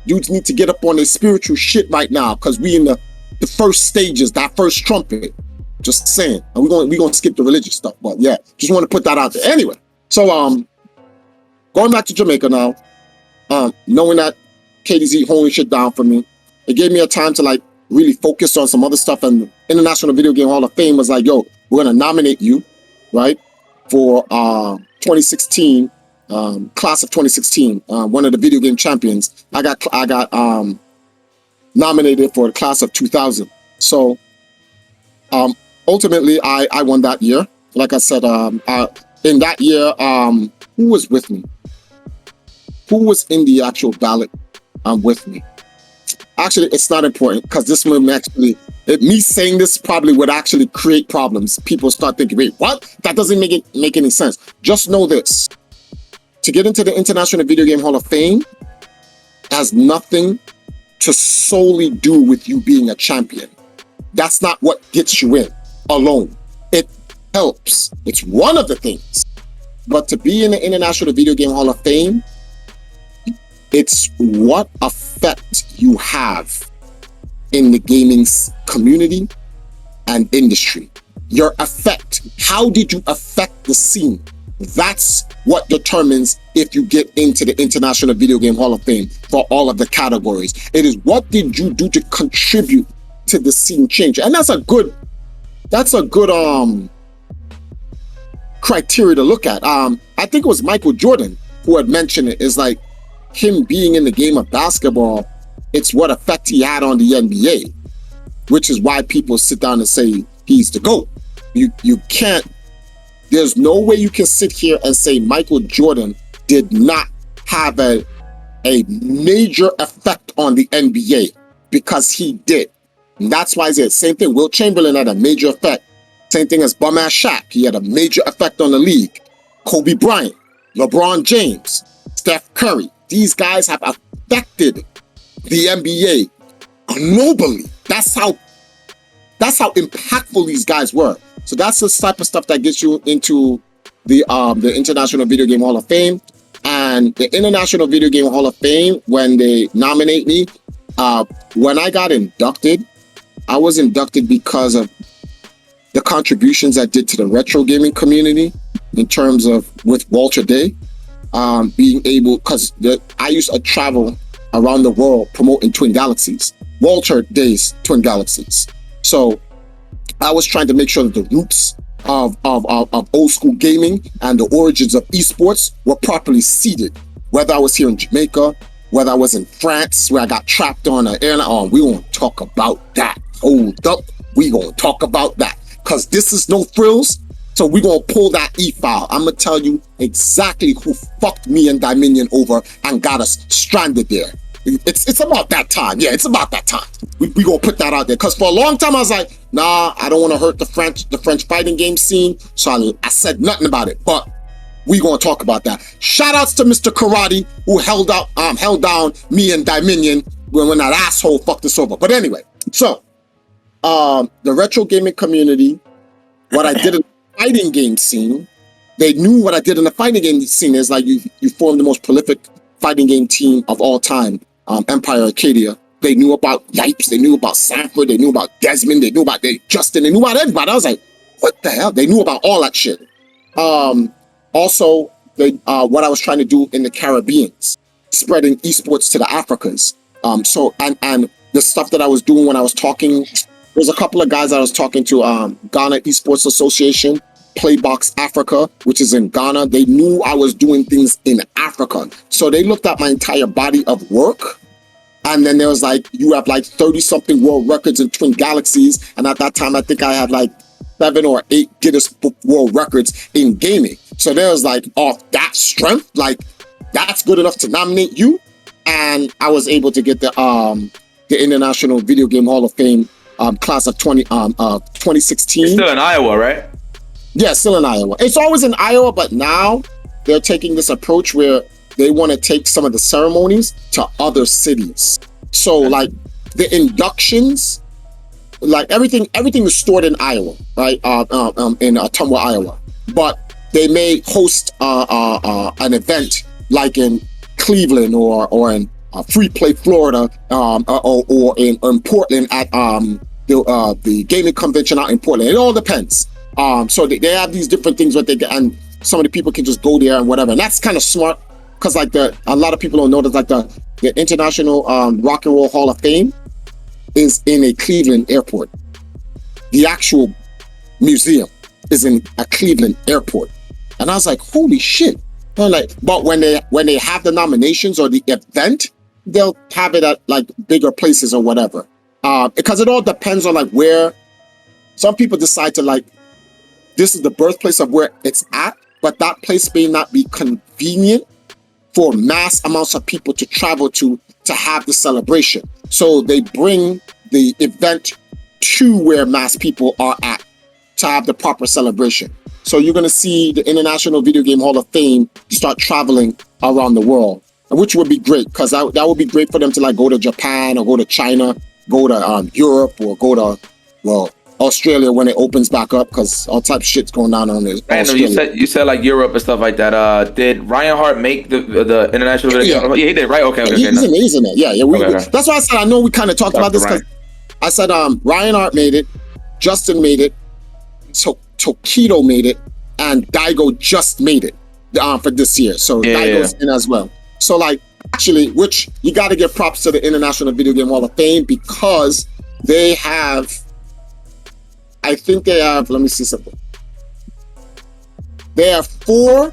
C: Dudes need to get up on their spiritual shit right now because we in the first stages, that first trumpet. Just saying. And we're gonna skip the religious stuff, but yeah, just want to put that out there. Anyway, so going back to Jamaica now, knowing that KDZ holding shit down for me, it gave me a time to like really focus on some other stuff. And the International Video Game Hall of Fame was like, yo, we're gonna nominate you, right, for 2016. Class of 2016, one of the video game champions. I got nominated for the class of 2000. So ultimately, I won that year. Like I said, in that year, who was with me? Who was in the actual ballot with me? Actually, it's not important because this will actually, me saying this probably would actually create problems. People start thinking, wait, what? That doesn't make any sense. Just know this. To get into the International Video Game Hall of Fame has nothing to solely do with you being a champion. That's not what gets you in alone. It helps. It's one of the things. But to be in the International Video Game Hall of Fame, it's what effect you have in the gaming community and industry. Your effect. How did you affect the scene? That's what determines if you get into the International Video Game Hall of Fame for all of the categories. It is what did you do to contribute to the scene change. And that's a good criteria to look at. I think it was Michael Jordan who had mentioned it. Is like him being in the game of basketball, it's what effect he had on the NBA, which is why people sit down and say he's the GOAT. You can't, there's no way you can sit here and say Michael Jordan did not have a major effect on the NBA, because he did. And that's why I said same thing. Wilt Chamberlain had a major effect. Same thing as bum-ass Shaq. He had a major effect on the league. Kobe Bryant, LeBron James, Steph Curry. These guys have affected the NBA globally. That's how impactful these guys were. So that's the type of stuff that gets you into the International Video Game Hall of Fame. And the International Video Game Hall of Fame, when they nominate me, when I got inducted, I was inducted because of the contributions I did to the retro gaming community in terms of with Walter Day. Being able, because I used to travel around the world promoting Twin Galaxies, Walter Day's Twin Galaxies. So I was trying to make sure that the roots of old school gaming and the origins of esports were properly seeded. Whether I was here in Jamaica, whether I was in France, where I got trapped on an airline, we won't talk about that. Hold up, we gonna talk about that. Because this is no Frillz. So we're going to pull that e-file. I'm going to tell you exactly who fucked me and Dominion over and got us stranded there. It's about that time. Yeah, it's about that time. We going to put that out there. Because for a long time, I was like, nah, I don't want to hurt the French fighting game scene. So I said nothing about it. But we going to talk about that. Shout outs to Mr. Karate, who held down me and Dominion when that asshole fucked us over. But anyway, so the retro gaming community, what I did in fighting game scene, they knew what I did in the fighting game scene is like you formed the most prolific fighting game team of all time, Empire Arcadia. They knew about Yipes, they knew about Sanford, they knew about Desmond, they knew about Justin, they knew about everybody. I was like, what the hell? They knew about all that shit. Also, what I was trying to do in the Caribbean, spreading esports to the Africans. So the stuff that I was doing when I was talking, there's a couple of guys I was talking to, Ghana Esports Association, Playbox Africa, which is in Ghana. They knew I was doing things in Africa. So they looked at my entire body of work. And then there was like, you have like 30 something world records in Twin Galaxies. And at that time, I think I had like 7 or 8 Guinness Book World Records in gaming. So there was like, off that strength, like that's good enough to nominate you. And I was able to get the International Video Game Hall of Fame class of 2016.
B: You're still in Iowa, right?
C: Yeah, still in Iowa. It's always in Iowa, but now they're taking this approach where they want to take some of the ceremonies to other cities. So like the inductions, like everything is stored in Iowa, right? In Ottumwa, Iowa. But they may host an event like in Cleveland or in Free Play, Florida, or in Portland at the gaming convention out in Portland. It all depends. So they have these different things that they get, and some of the people can just go there and whatever. And that's kind of smart because like a lot of people don't know that like the International Rock and Roll Hall of Fame is in a Cleveland airport. The actual museum is in a Cleveland airport. And I was like, holy shit. And like, but when they have the nominations or the event, they'll have it at like bigger places or whatever. Because it all depends on like where some people decide to like, this is the birthplace of where it's at, but that place may not be convenient for mass amounts of people to travel to have the celebration. So they bring the event to where mass people are at to have the proper celebration. So you're going to see the International Video Game Hall of Fame start traveling around the world, which would be great, because that would be great for them to like go to Japan or go to China, go to Europe, or go to, well, Australia when it opens back up, because all type of shit's going on there.
B: Random, you said like Europe and stuff like that. Did Ryan Hart make the international video? Yeah, he did, right? Okay,
C: he's amazing. Yeah. That's why I said I know we kind of talked about this, because I said Ryan Hart made it, Justin made it, Tokido made it, and Daigo just made it for this year. So Daigo's in as well. So like, actually, which you got to give props to the International Video Game Hall of Fame, because they have, I think they have, let me see something. They have four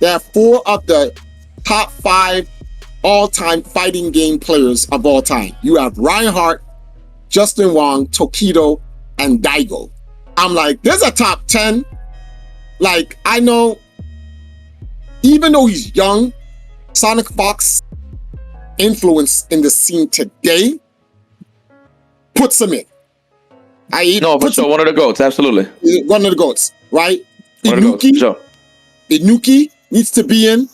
C: of the top 5 all-time fighting game players of all time. You have Ryan Hart, Justin Wong, Tokido, and Daigo. I'm like, there's a top 10. Like, I know, even though he's young, Sonic Fox influence in the scene today puts him in.
B: For sure, one of the GOATs, absolutely.
C: One of the GOATs, right?
B: Sure.
C: Inuki needs to be in.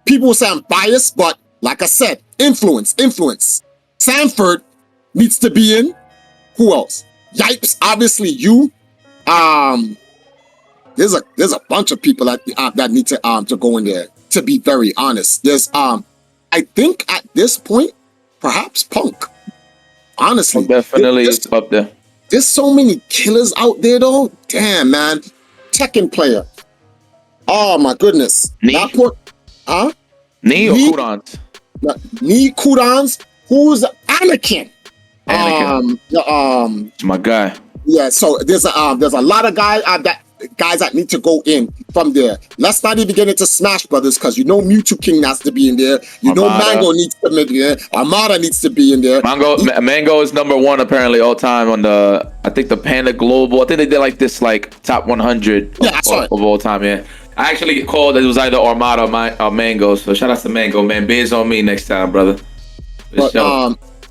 C: People will say I'm biased, but like I said, influence. Sanford needs to be in. Who else? Yipes, obviously you. There's a bunch of people that need to go in there, to be very honest. There's I think at this point, perhaps Punk. Honestly,
B: definitely up there.
C: There's so many killers out there, though. Damn, man. Tekken player. Oh my goodness.
B: Knee or Kudans?
C: Knee Kudans. Who's Anakin?
B: It's my guy.
C: Yeah. So there's a lot of guys that need to go in from there. Let's not even get into Smash Brothers, because you know Mewtwo King has to be in there. You know Mango needs to be in there. Armada needs to be in there.
B: Mango is number 1 apparently all time on I think the Panda Global. I think they did like this like top 100 of all time. Yeah, I actually called it was either Armada or Mango. So shout out to Mango, man. Biz on me next time, brother.
C: But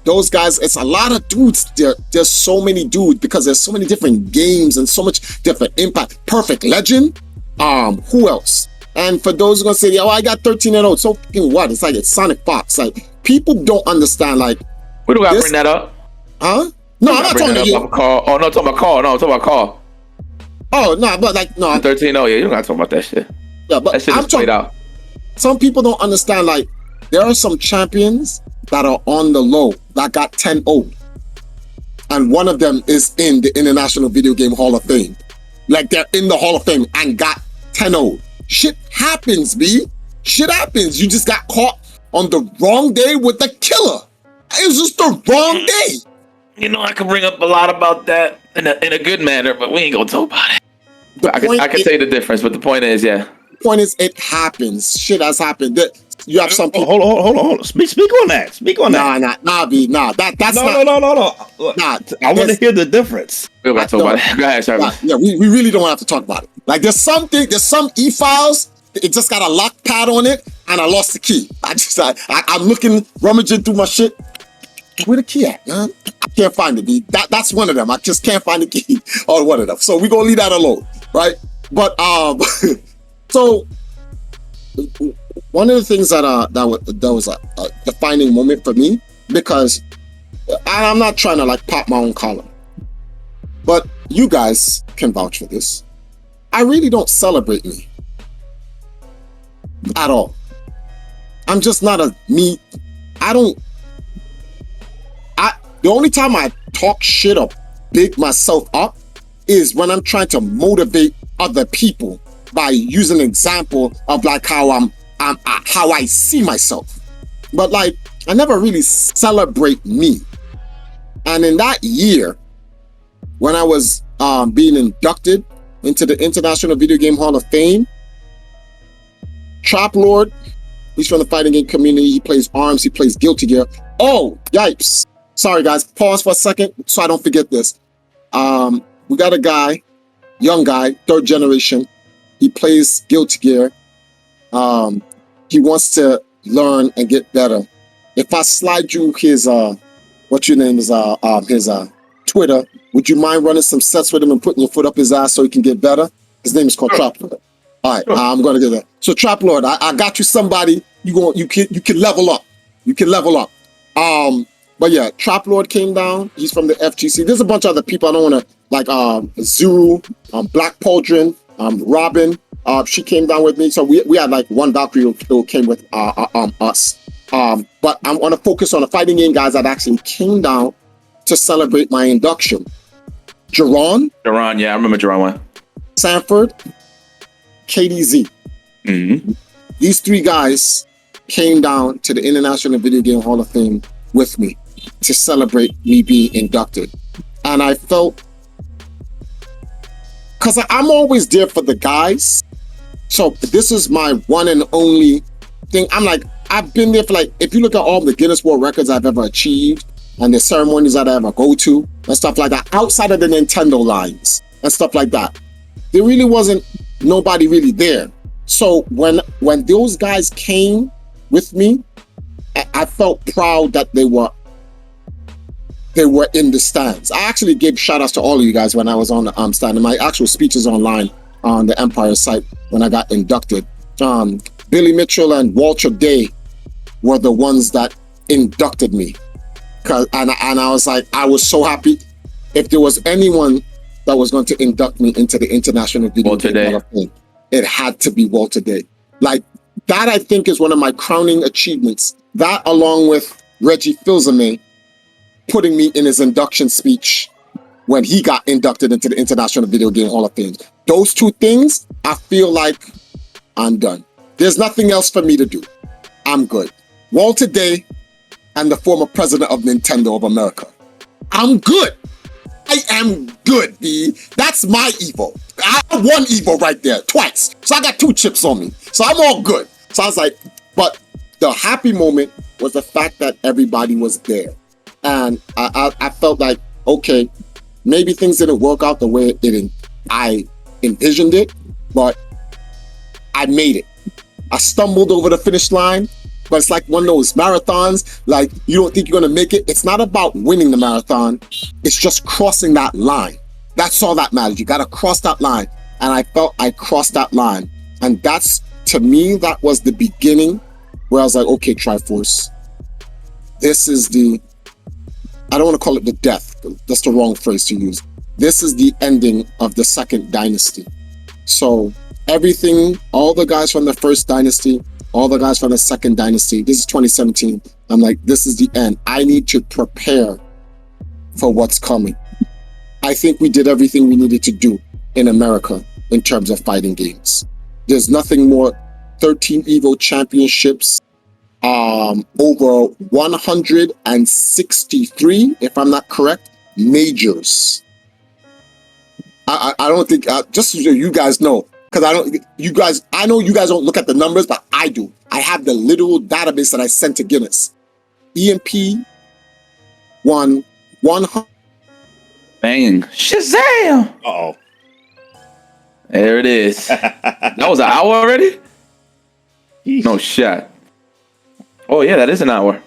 C: those guys, it's a lot of dudes. There's so many dudes, because there's so many different games and so much different impact. Perfect Legend. Who else? And for those who are gonna say, I got 13-0. So fucking what? It's like it's Sonic Fox. Like, people don't understand. Like,
B: we don't gotta bring that up.
C: Huh? No, I'm not talking to you.
B: Oh no, talking about Carl. No, I'm talking about Carl.
C: Oh no, but like no.
B: 13-0. Yeah, you don't gotta talk about that shit.
C: Yeah, but
B: that shit is played out.
C: Some people don't understand. Like, there are some champions that are on the low that got 10-0, and one of them is in the International Video Game Hall of Fame. Like, they're in the Hall of Fame and got 10-0. Shit happens, B. Shit happens. You just got caught on the wrong day with the killer. It was just the wrong day.
B: You know, I can bring up a lot about that in a good manner, but we ain't gonna talk about it. I can say the difference, but the point is, The
C: point is, it happens. Shit has happened. You have some people.
A: Hold on. Speak on that.
C: Nah, B. Nah, that's
A: no. Nah, I want to hear the difference.
B: We're gonna talk about it. Go ahead, sorry.
C: Yeah, we really don't have to talk about it. Like, there's some e-files. It just got a lock pad on it, and I lost the key. I'm looking, rummaging through my shit. Where the key at, man? I can't find it, B. That's one of them. I just can't find the key on one of them. So we're gonna leave that alone, right? But so one of the things that was a defining moment for me, because I'm not trying to like pop my own collar, but you guys can vouch for this. I really don't celebrate me at all. I'm just not a me. The only time I talk shit or big myself up is when I'm trying to motivate other people by using an example of like how how I see myself. But like, I never really celebrate me. And in that year, when I was being inducted into the International Video Game Hall of Fame, Chap Lord, he's from the fighting game community. He plays ARMS, he plays Guilty Gear. Oh, Yipes. Sorry, guys. Pause for a second so I don't forget this. We got a guy, young guy, third generation. He plays Guilty Gear. He wants to learn and get better. If I slide you his his Twitter, would you mind running some sets with him and putting your foot up his ass so he can get better? His name is called Trap Lord. All right, I'm gonna get that. So Trap Lord, I got you somebody. You can level up. You can level up. But yeah, Trap Lord came down. He's from the FGC. There's a bunch of other people. I don't want to Zuru, Black Pauldron, Robin. She came down with me. So we had like one Valkyrie who came with us. But I want to focus on the fighting game guys that actually came down to celebrate my induction. Jerron,
B: yeah, I remember Jerron one.
C: Sanford, KDZ.
B: Mm-hmm.
C: These three guys came down to the International Video Game Hall of Fame with me to celebrate me being inducted. And I felt, because I'm always there for the guys. So this is my one and only thing. I'm like, I've been there for like, if you look at all the Guinness World Records I've ever achieved and the ceremonies that I ever go to and stuff like that, outside of the Nintendo lines and stuff like that, there really wasn't nobody really there. So when those guys came with me, I felt proud that they were in the stands. I actually gave shout outs to all of you guys when I was on the stand, and my actual speech is online on the Empire site when I got inducted. Billy Mitchell and Walter Day were the ones that inducted me. And I was like, I was so happy. If there was anyone that was going to induct me into the International Video Game Hall of Fame, it had to be Walter Day. Like, that I think is one of my crowning achievements. That along with Reggie Fils-Aimé putting me in his induction speech when he got inducted into the International Video Game Hall of Fame. Those two things, I feel like I'm done. There's nothing else for me to do. I'm good. Walter Day and the former president of Nintendo of America. I'm good. I am good, B. That's my Evo. I have one Evo right there, twice. So I got 2 chips on me. So I'm all good. So I was like, but the happy moment was the fact that everybody was there. And I felt like, okay, maybe things didn't work out the way I envisioned it, but I made it. I stumbled over the finish line, but it's like one of those marathons, like you don't think you're gonna make it. It's not about winning the marathon, it's just crossing that line. That's all that matters. You gotta cross that line. And I felt I crossed that line. And that's, to me, that was the beginning where I was like, okay, Triforce, this is I don't want to call it the death. That's the wrong phrase to use. This is the ending of the second dynasty. So everything, all the guys from the first dynasty, all the guys from the second dynasty, this is 2017. I'm like, this is the end. I need to prepare for what's coming. I think we did everything we needed to do in America in terms of fighting games. There's nothing more. 13 Evo championships, over 163, if I'm not correct, majors. I don't think, just so you guys know, because I know you guys don't look at the numbers, but I do. I have the literal database that I sent to Guinness. EMP won 100.
B: Bang. Shazam!
A: Uh-oh.
B: There it is. That was an hour already? No shot. Oh yeah, that is an hour.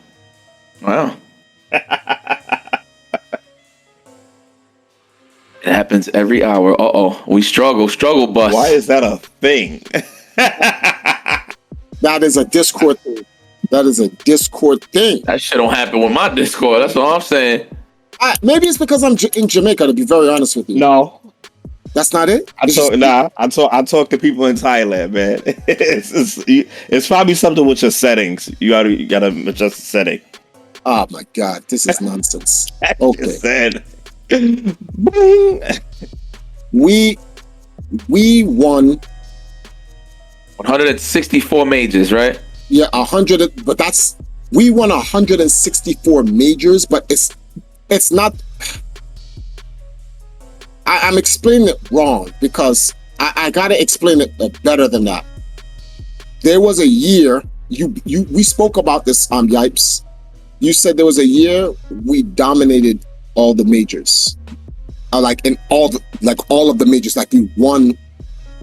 B: Wow. It happens every hour. Uh-oh. We struggle bus.
A: Why is that a thing?
C: That is a Discord thing. That is a Discord thing.
B: That shit don't happen with my Discord. That's what I'm saying.
C: Maybe it's because I'm in Jamaica, to be very honest with you.
A: No.
C: That's not it?
A: I talk to people in Thailand, man. It's probably something with your settings. You gotta adjust the setting.
C: Oh my God, this is nonsense. Okay. We won
B: 164 majors, right?
C: Yeah, 100, but we won 164 majors, but it's not. I'm explaining it wrong because I gotta explain it better than that. There was a year we spoke about this Yipes. you said there was a year we dominated all the majors. Like all of the majors, like we won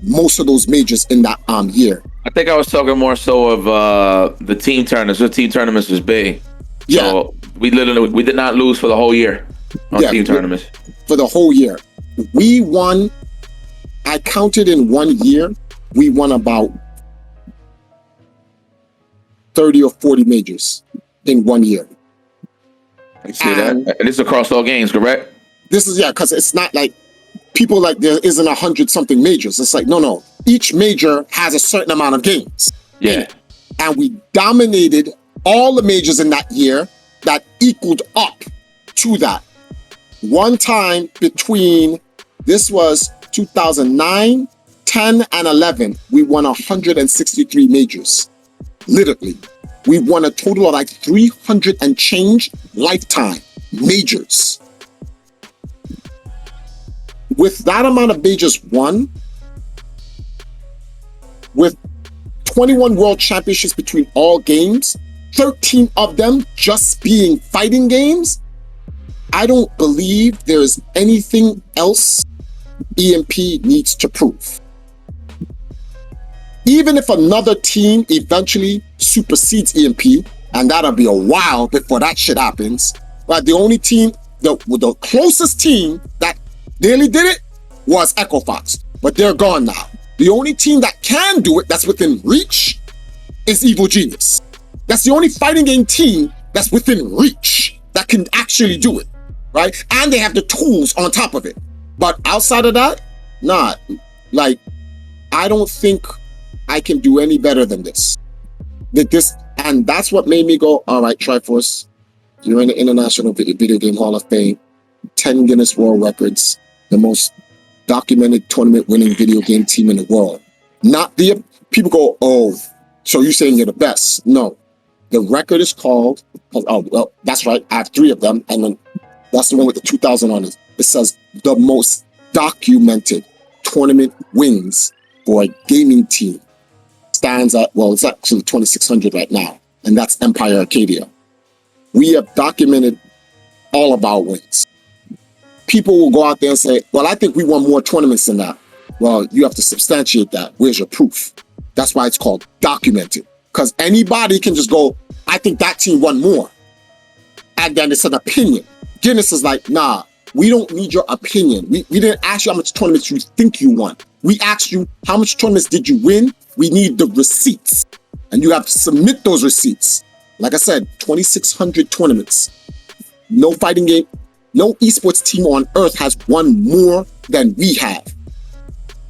C: most of those majors in that year.
B: I think I was talking more so of the team tournaments. The team tournaments was big.
C: Yeah.
B: So we did not lose for the whole year on team tournaments.
C: For the whole year. We won, I counted in 1 year, we won about 30 or 40 majors in 1 year.
B: I see that. And this is across all games, correct?
C: This is, because it's not like people like there isn't 100 something majors. It's like, no. Each major has a certain amount of games.
B: Yeah.
C: And we dominated all the majors in that year that equaled up to that. One time between, this was 2009, 10, and 11, we won 163 majors. Literally. We won a total of like 300 and change lifetime majors. With that amount of majors won, with 21 world championships between all games, 13 of them just being fighting games, I don't believe there's anything else EMP needs to prove. Even if another team eventually supersedes EMP, and that'll be a while before that shit happens, but the only team, the closest team that nearly did it was Echo Fox, but they're gone now. The only team that can do it, that's within reach, is Evil Genius. That's the only fighting game team that's within reach that can actually do it, right? And they have the tools on top of it. But outside of that, nah, like, I don't think I can do any better than this. And that's what made me go, all right, Triforce, you're in the International Video Game Hall of Fame, 10 Guinness World Records, the most documented tournament winning video game team in the world. Not the people go, oh, so you're saying you're the best. No, the record is called, oh, well, that's right, I have 3 of them, and then that's the one with the 2000 on it. It says the most documented tournament wins for a gaming team stands at, well, it's actually 2,600 right now, and that's Empire Arcadia. We have documented all of our wins. People will go out there and say, well, I think we won more tournaments than that. Well, you have to substantiate that. Where's your proof? That's why it's called documented. Because anybody can just go, I think that team won more. And then it's an opinion. Guinness is like, nah, we don't need your opinion. We didn't ask you how much tournaments you think you won. We asked you, how much tournaments did you win? We need the receipts. And you have to submit those receipts. Like I said, 2,600 tournaments. No fighting game, no esports team on earth has won more than we have.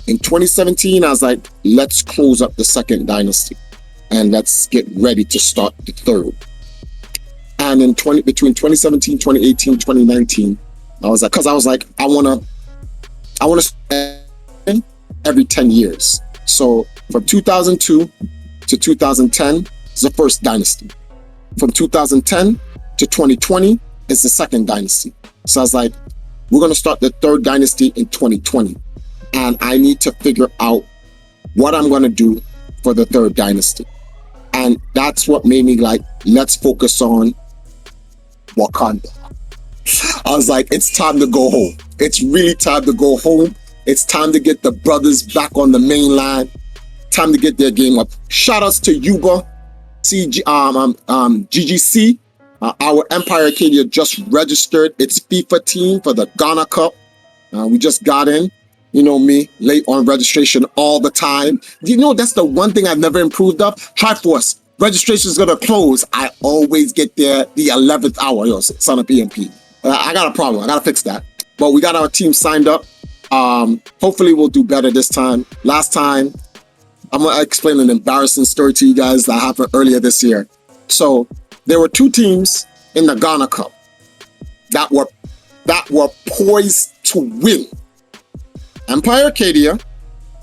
C: In 2017, I was like, let's close up the second dynasty and let's get ready to start the third. And in between 2017, 2018, 2019, I was like, I want to every 10 years. So from 2002 to 2010 is the first dynasty. From 2010 to 2020 is the second dynasty. So I was like, we're going to start the third dynasty in 2020. And I need to figure out what I'm going to do for the third dynasty. And that's what made me like, let's focus on Wakanda. I was like, it's time to go home. It's really time to go home. It's time to get the brothers back on the main line. Time to get their game up. Shout outs to Yuba, GGC. Our Empire Arcadia just registered its FIFA team for the Ghana Cup. We just got in. You know me, late on registration all the time. You know, that's the one thing I've never improved of. Triforce, registration is going to close. I always get there the 11th hour. Yo, son of EMP. I got a problem. I got to fix that. But we got our team signed up. Hopefully we'll do better this time. Last time, I'm going to explain an embarrassing story to you guys that happened earlier this year. So there were 2 teams in the Ghana Cup that were poised to win. Empire Arcadia,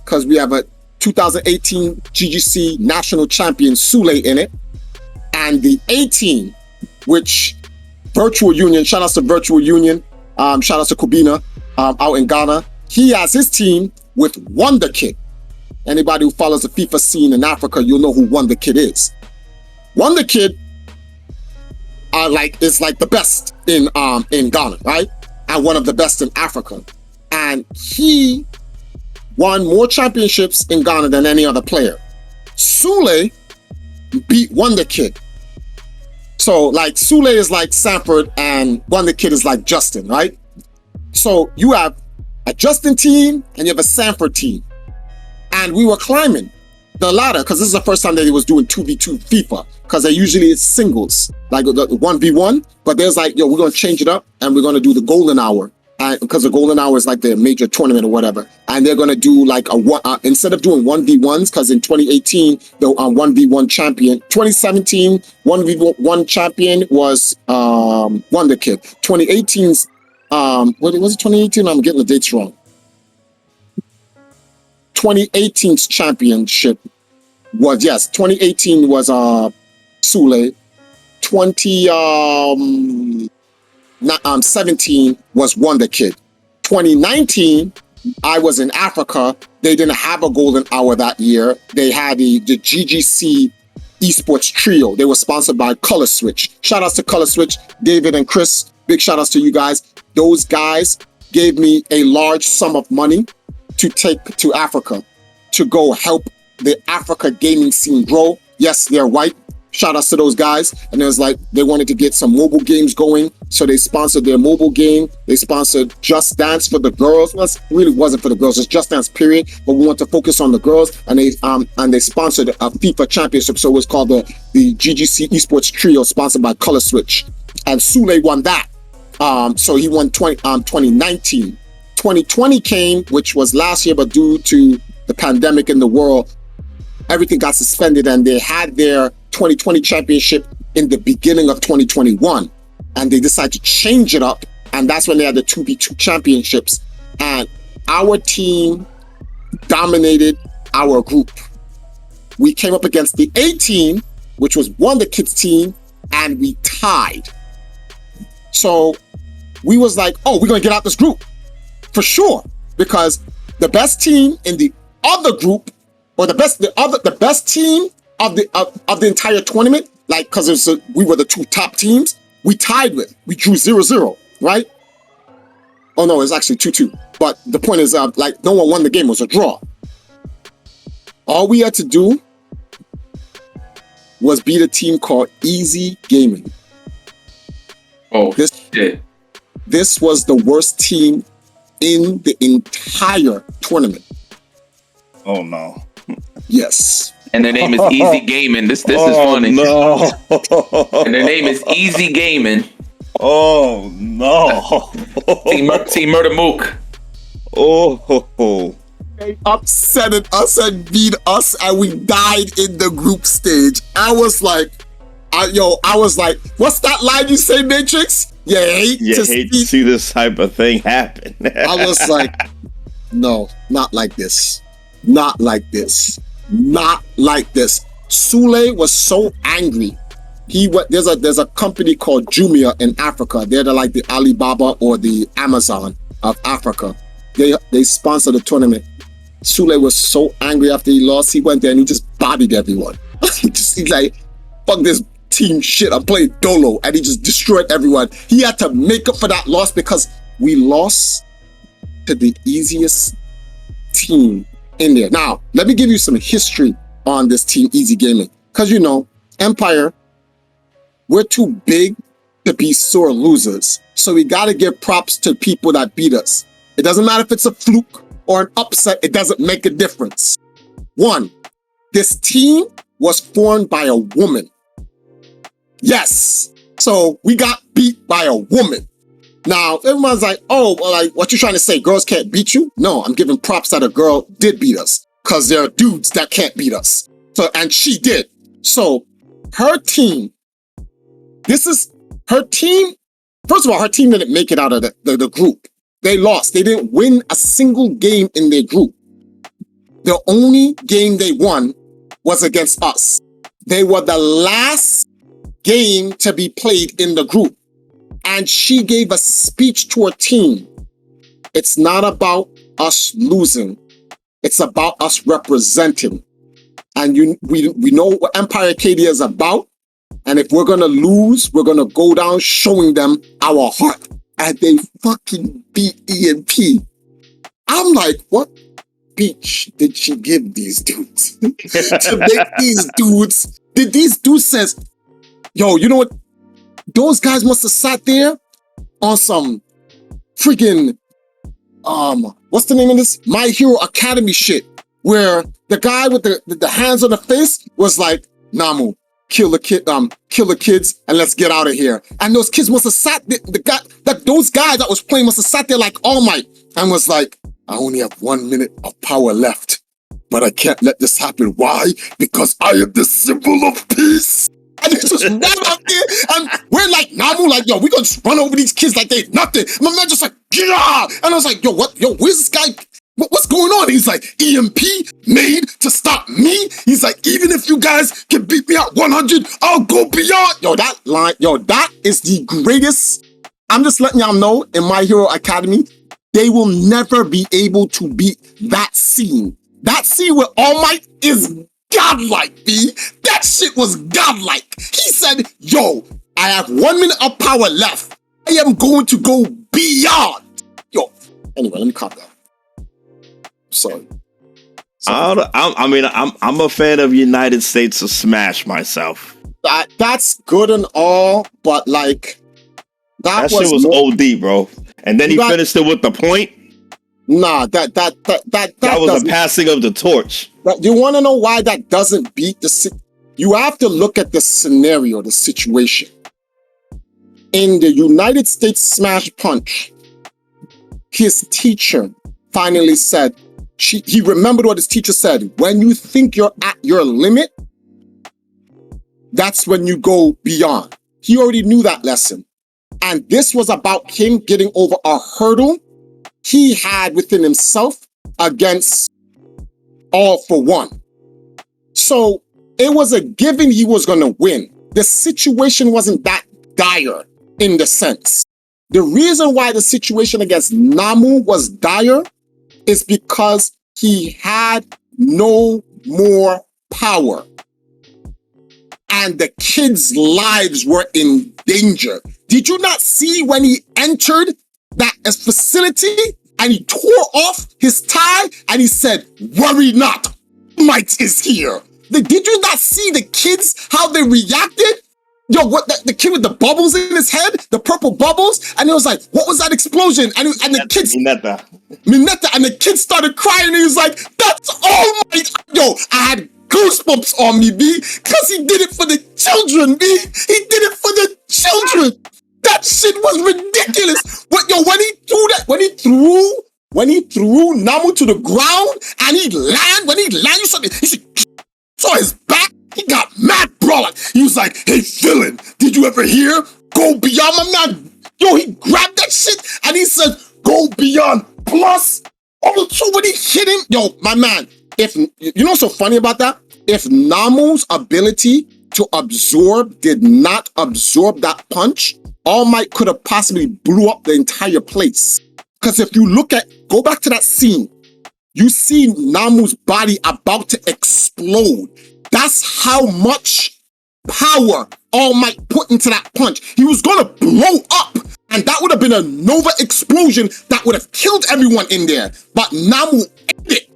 C: because we have a 2018 GGC national champion Sule in it, and the A team, which Virtual Union, shout out to Virtual Union, shout out to Kubina out in Ghana. He has his team with Wonder Kid. Anybody who follows the FIFA scene in Africa, you'll know who Wonder Kid is. Wonder Kid is like the best in Ghana, right? And one of the best in Africa. And he won more championships in Ghana than any other player. Sule beat Wonder Kid. So like Sule is like Sanford and Wonder Kid is like Justin, right? So you have a Justin team and you have a Sanford team. And we were climbing the ladder because this is the first time that he was doing 2v2 FIFA, because they usually it's singles, like the 1v1, but there's like, yo, we're going to change it up and we're going to do the golden hour. And because the golden hour is like the major tournament or whatever, and they're going to do like instead of doing 1v1s, because in 2018 the 1v1 champion, 2017 1v1 champion was Wonder Kid. 2018's what was it, 2018? I'm getting the dates wrong. 2018's championship was, 2018 was Sule. 2017 was Wonder Kid. 2019, I was in Africa. They didn't have a golden hour that year. They had the GGC esports trio. They were sponsored by Color Switch. Shout outs to Color Switch, David and Chris. Big shout outs to you guys. Those guys gave me a large sum of money to take to Africa to go help the Africa gaming scene grow. Yes, they're white. Shout outs to those guys. And it was like, they wanted to get some mobile games going. So they sponsored their mobile game. They sponsored Just Dance for the girls. Well, it really wasn't for the girls. It's Just Dance period. But we want to focus on the girls. And they sponsored a FIFA championship. So it was called the GGC Esports Trio, sponsored by Color Switch. And Sule won that. So he won 2019. 2020 came, which was last year, but due to the pandemic in the world, everything got suspended, and they had their 2020 championship in the beginning of 2021, and they decided to change it up, and that's when they had the 2v2 championships, and our team dominated our group. We came up against the A team, which was Wonder Kid's team, and we tied. So we was like, oh, we're gonna get out this group for sure, because the best team in the other group, or the best team of the entire tournament, like, because we were the two top teams, we tied with. We drew 0-0, right? Oh no, it's actually 2-2. But the point is, like, no one won the game. It was a draw. All we had to do was beat a team called Easy Gaming.
B: Oh, shit.
C: This was the worst team in the entire tournament.
A: Oh no.
C: Yes.
B: And their name is Easy Gaming. This is funny.
A: No.
B: And their name is Easy Gaming.
A: Oh no.
B: Team Murder Mook.
A: Oh.
C: They upset us and beat us, and we died in the group stage. I was like, what's that line you say, Matrix? You hate to see
A: this type of thing happen.
C: I was like, no, not like this. Not like this. Not like this. Sule was so angry. There's a company called Jumia in Africa. They're like the Alibaba or the Amazon of Africa. They sponsor the tournament. Sule was so angry after he lost. He went there and he just bodied everyone. He's like, fuck this team shit. I'm playing Dolo, and he just destroyed everyone. He had to make up for that loss because we lost to the easiest team in there. Now, let me give you some history on this team, Easy Gaming. Because, you know, Empire, we're too big to be sore losers. So we got to give props to people that beat us. It doesn't matter if it's a fluke or an upset. It doesn't make a difference. One, this team was formed by a woman. Yes. So we got beat by a woman. Now, everyone's like, oh, well, like, what you trying to say? Girls can't beat you? No, I'm giving props that a girl did beat us, because there are dudes that can't beat us. So, and she did. So her team, first of all, her team didn't make it out of the group. They lost. They didn't win a single game in their group. The only game they won was against us. They were the last game to be played in the group. And she gave a speech to her team. It's not about us losing. It's about us representing. And we know what Empire Acadia is about. And if we're gonna lose, we're gonna go down showing them our heart. And they fucking beat EMP. I'm like, what speech did she give these dudes? To make these dudes, did these dudes says, yo, you know what? Those guys must have sat there on some freaking, what's the name of this? My Hero Academy shit, where the guy with the hands on the face was like, Namu, kill the kids and let's get out of here. And those kids must have sat there, those guys that was playing must have sat there like All Might and was like, I only have 1 minute of power left, but I can't let this happen. Why? Because I am the symbol of peace. And it's just right out there, and we're like, Namu, like, yo, we gonna just run over these kids like they nothing. My man just like, yeah. And I was like, yo, what? Yo, where's this guy? What's going on? He's like, EMP made to stop me. He's like, even if you guys can beat me at 100, I'll go beyond. Yo, that line, yo, that is the greatest. I'm just letting y'all know, in My Hero Academy, they will never be able to beat that scene. That scene where All Might is godlike, B. That shit was godlike. He said, yo, I have 1 minute of power left. I am going to go beyond. Yo, anyway, let me cop that. Sorry.
A: I'm a fan of United States of Smash myself.
C: That's good and all, but like
A: that shit was OD, bro. And then he finished it with the point.
C: Nah, that
A: was a passing of the torch.
C: You want to know why that doesn't beat the? You have to look at the scenario, the situation. In the United States Smash Punch, his teacher finally said, he remembered what his teacher said. When you think you're at your limit, that's when you go beyond. He already knew that lesson. And this was about him getting over a hurdle he had within himself against All For One. So it was a given he was going to win. The situation wasn't that dire in the sense. The reason why the situation against Namu was dire is because he had no more power. And the kids' lives were in danger. Did you not see when he entered that facility and he tore off his tie and he said, worry not, Might is here. Did you not see the kids, how they reacted? Yo, what the kid with the bubbles in his head, the purple bubbles, and it was like, what was that explosion? And the kids, Mineta, and the kids started crying, and he was like, that's All Might. Yo, I had goosebumps on me, B, because he did it for the children, B. He did it for the children. That shit was ridiculous. When he threw Namu to the ground, and when he landed, you saw his back. He got mad brawling. He was like, hey, villain, did you ever hear? Go beyond, my man. Yo, he grabbed that shit and he said, go beyond. Plus, also when he hit him, yo, my man, you know what's so funny about that? If Namu's ability to absorb did not absorb that punch, All Might could have possibly blew up the entire place. Because if you go back to that scene, you see Namu's body about to explode. That's how much power All Might put into that punch. He was gonna blow up, and that would have been a Nova explosion that would have killed everyone in there. But Namu ate it,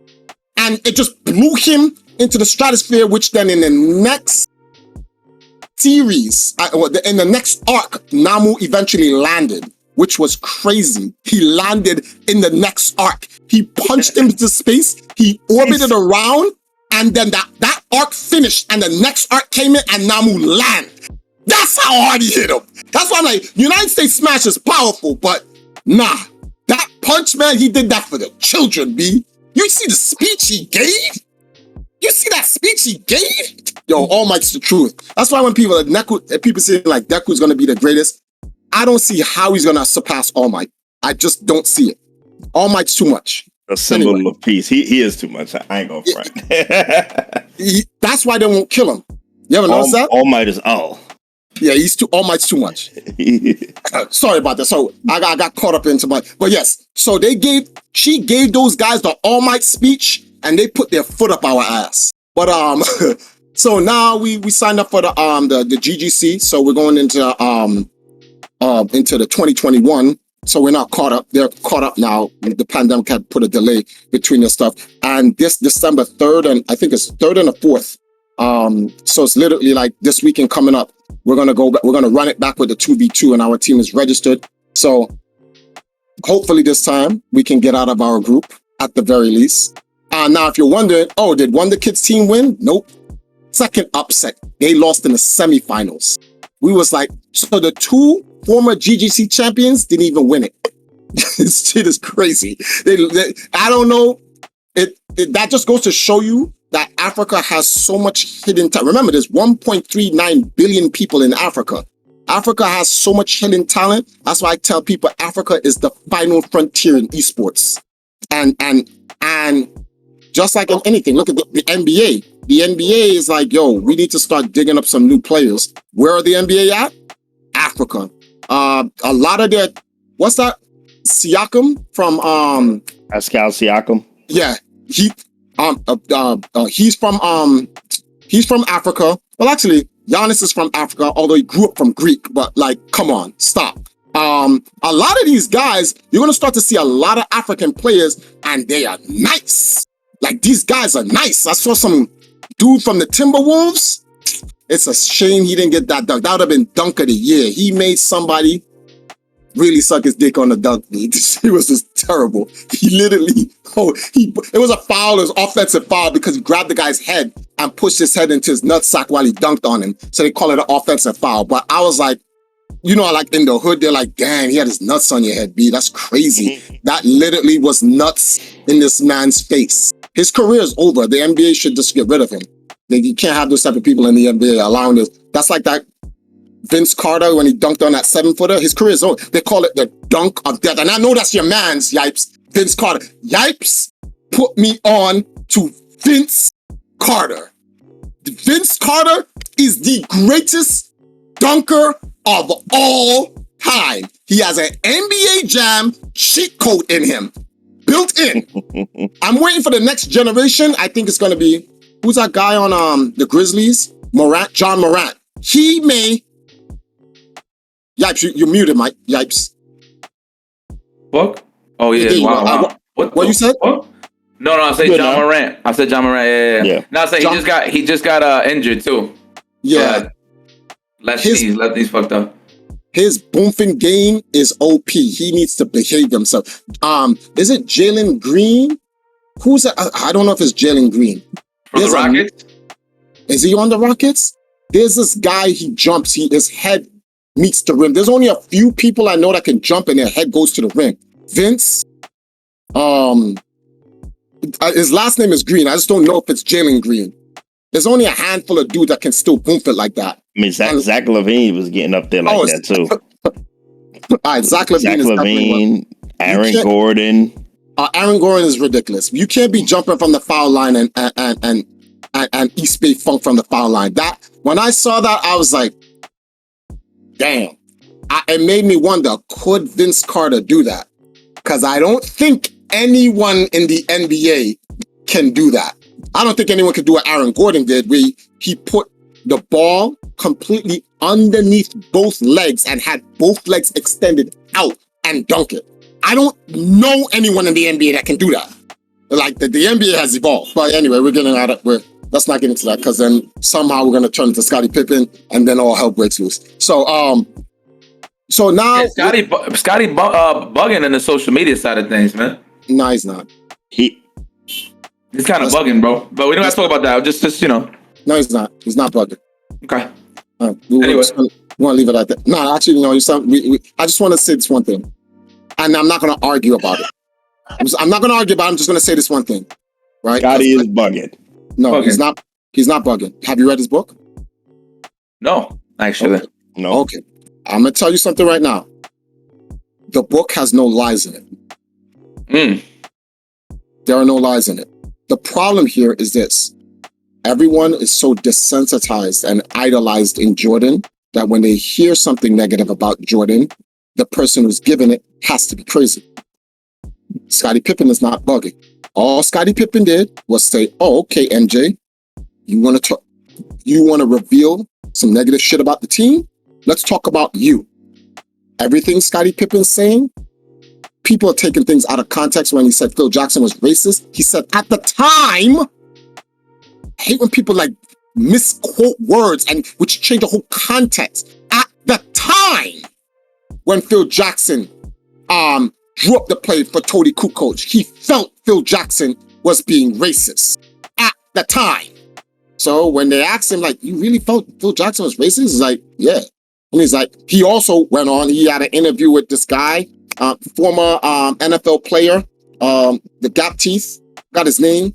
C: and it just blew him into the stratosphere, which then in the next series, in the next arc, Namu eventually landed, which was crazy. He landed in the next arc. He punched him into space, he orbited around, and then that arc finished, and the next arc came in, and Namu landed. That's how hard he hit him. That's why I'm like, United States Smash is powerful, but nah. That punch, man, he did that for the children, B. You see the speech he gave? You see that speech he gave? Yo, All Might's the truth. That's why when people say like Deku's gonna be the greatest, I don't see how he's gonna surpass All Might. I just don't see it. All Might's too much.
A: A symbol of peace. He is too much. I ain't gonna front.
C: That's why they won't kill him. You ever notice that?
A: All Might is all.
C: Yeah, All Might's too much. Sorry about that. So I got caught up into my. But yes, so she gave those guys the All Might speech, and they put their foot up our ass. But So now we signed up for the GGC. So we're going into the 2021. So we're not caught up. They're caught up now. The pandemic had put a delay between the stuff. And this December 3rd, and I think it's 3rd and the 4th. So it's literally like this weekend coming up. We're gonna go back, we're gonna run it back with the 2v2, and our team is registered. So hopefully this time we can get out of our group at the very least. Now if you're wondering, oh, did Wonder Kids team win? Nope. Second upset. They lost in the semifinals. We was like, so the two former GGC champions didn't even win it. This shit is crazy. I don't know. That just goes to show you that Africa has so much hidden talent. Remember, there's 1.39 billion people in Africa. Africa has so much hidden talent. That's why I tell people Africa is the final frontier in esports. And just like in anything, look at the NBA. The NBA is like, yo, we need to start digging up some new players. Where are the NBA at? Africa. A lot of their, what's that? Siakam from
A: Pascal Siakam.
C: Yeah, he's from Africa. Well, actually, Giannis is from Africa, although he grew up from Greek. But like, come on, stop. A lot of these guys, you're gonna start to see a lot of African players, and they are nice. Like, these guys are nice. I saw some dude from the Timberwolves. It's a shame he didn't get that dunk. That would have been dunk of the year. He made somebody really suck his dick on the dunk. It was just terrible. He literally, it was a foul. It was offensive foul because he grabbed the guy's head and pushed his head into his nutsack while he dunked on him. So they call it an offensive foul. But I was like, you know, like in the hood, they're like, damn, he had his nuts on your head, B. That's crazy. That literally was nuts in this man's face. His career is over. The NBA should just get rid of him. You can't have those type of people in the NBA allowing this. That's like that Vince Carter when he dunked on that 7-footer. His career is over. They call it the dunk of death. And I know that's your man's, Yipes. Vince Carter. Yipes put me on to Vince Carter. Vince Carter is the greatest dunker of all time. He has an NBA Jam cheat code in him. Built in. I'm waiting for the next generation. I think it's going to be, who's that guy on the Grizzlies? John Morant. He may... Yipes, you're muted, Mike. Yipes.
B: Fuck? Oh, yeah. Wow.
C: What you said?
B: What? No, I said John Morant. I said John Morant. Yeah. No, I said he just got injured, too.
C: Yeah.
B: Lefty's fucked up.
C: His boomfing game is OP. He needs to behave himself. Is it Jalen Green? Who's that? I don't know if it's Jalen Green.
B: From the Rockets?
C: Is he on the Rockets? There's this guy, he jumps, his head meets the rim. There's only a few people I know that can jump and their head goes to the rim. Vince, his last name is Green. I just don't know if it's Jalen Green. There's only a handful of dudes that can still boom it like that.
A: I mean, Zach LaVine was getting up there like that too.
C: All right, Zach LaVine,
A: Aaron Gordon.
C: Aaron Gordon is ridiculous. You can't be jumping from the foul line and East Bay Funk from the foul line. That when I saw that, I was like, damn. It made me wonder, could Vince Carter do that? Because I don't think anyone in the NBA can do that. I don't think anyone could do what Aaron Gordon did, where he put the ball completely underneath both legs and had both legs extended out and dunk it. I don't know anyone in the NBA that can do that. Like, the NBA has evolved. But anyway, we're getting out of it. Let's not get into that, because then somehow we're going to turn into Scottie Pippen, and then all hell breaks loose. So now...
B: Yeah, Scottie bugging in the social media side of things, man.
C: No, he's not.
B: He's kind of bugging, bro. But we don't have to talk about that. Just, you know.
C: No, he's not. He's not bugging.
B: Okay.
C: We want to leave it at that. No, actually, no. I just want to say this one thing. And I'm not going to argue about it. I'm not going to argue about it. I'm just going to say this one thing. Right?
A: Scottie is bugging.
C: No, bugging. He's not bugging. Have you read his book?
B: No, actually.
C: Okay. No. Okay. I'm going to tell you something right now. The book has no lies in it. There are no lies in it. The problem here is this. Everyone is so desensitized and idolized in Jordan that when they hear something negative about Jordan, the person who's given it has to be crazy. Scottie Pippen is not bugging. All Scottie Pippen did was say, oh, okay, MJ, you want to talk. you want to reveal some negative shit about the team, let's talk about you. Everything Scottie Pippen's saying, people are taking things out of context. When he said Phil Jackson was racist, he said at the time, I hate when people like misquote words and which change the whole context. At the time when Phil Jackson drew up the play for Tony Kukoc, he felt Phil Jackson was being racist at the time. So when they asked him, like, you really felt Phil Jackson was racist? He's like, yeah. And he's like, he also went on, he had an interview with this guy, former NFL player, the Gap Teeth, got his name.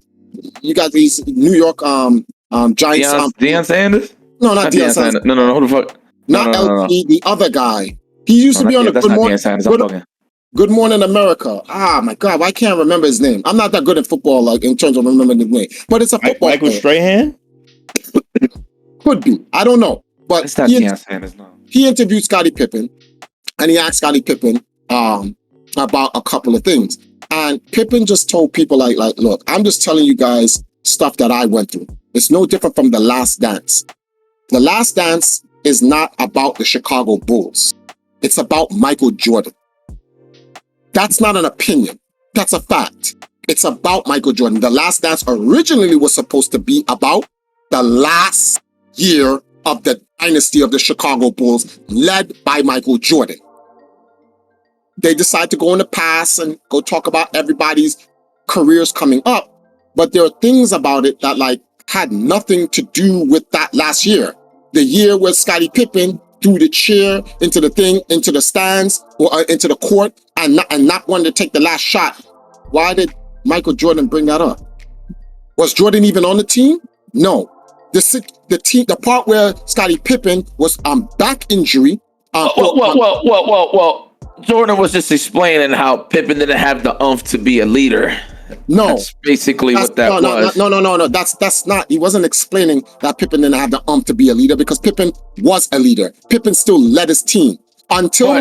C: You got these New York Giants.
B: Deion Sanders?
C: No, not Deion Sanders.
B: No, who the fuck?
C: Not LP, the other guy. He used to be on the Good Morning America. Ah, my God, why can't I remember his name? I'm not that good at football, like in terms of remembering his name. But it's a football
A: Michael
C: player.
A: Strahan?
C: Could be. I don't know. But
B: It's not Deion Sanders, no.
C: he interviewed Scottie Pippen, and he asked Scottie Pippen about a couple of things. And Pippen just told people like, look, I'm just telling you guys stuff that I went through. It's no different from The Last Dance. The Last Dance is not about the Chicago Bulls. It's about Michael Jordan. That's not an opinion. That's a fact. It's about Michael Jordan. The Last Dance originally was supposed to be about the last year of the dynasty of the Chicago Bulls, led by Michael Jordan. They decide to go in the past and go talk about everybody's careers coming up, but there are things about it that like had nothing to do with that last year. The year where Scottie Pippen threw the chair into the thing, into the stands, or into the court, and not wanting to take the last shot. Why did Michael Jordan bring that up? Was Jordan even on the team? No. The part where Scottie Pippen was back injury.
B: Well, Jordan was just explaining how Pippen didn't have the oomph to be a leader.
C: No,
B: that's basically what that was.
C: No. That's not. He wasn't explaining that Pippen didn't have the to be a leader, because Pippen was a leader. Pippen still led his team until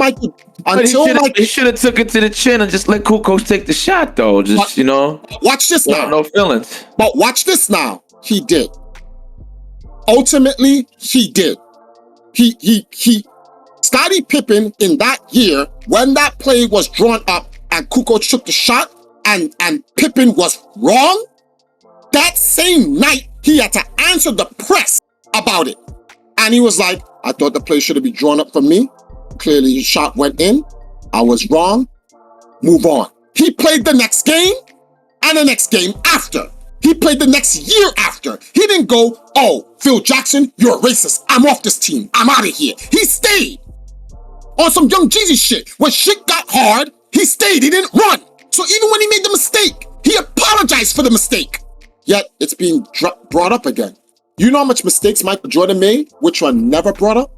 B: he should have took it to the chin and just let Kukoc take the shot, though. Just
C: watch this now.
B: No feelings.
C: But watch this now. He did. Ultimately, he did. He. Scottie Pippen in that year, when that play was drawn up and Kukoc took the shot, and Pippen was wrong, that same night, he had to answer the press about it. And he was like, I thought the play should have been drawn up for me. Clearly, his shot went in. I was wrong. Move on. He played the next game and the next game after. He played the next year after. He didn't go, oh, Phil Jackson, you're a racist. I'm off this team. I'm out of here. He stayed on some Young Jeezy shit. When shit got hard, he stayed. He didn't run. So even when he made the mistake, he apologized for the mistake. Yet it's being brought up again. You know how much mistakes Michael Jordan made, which were never brought up?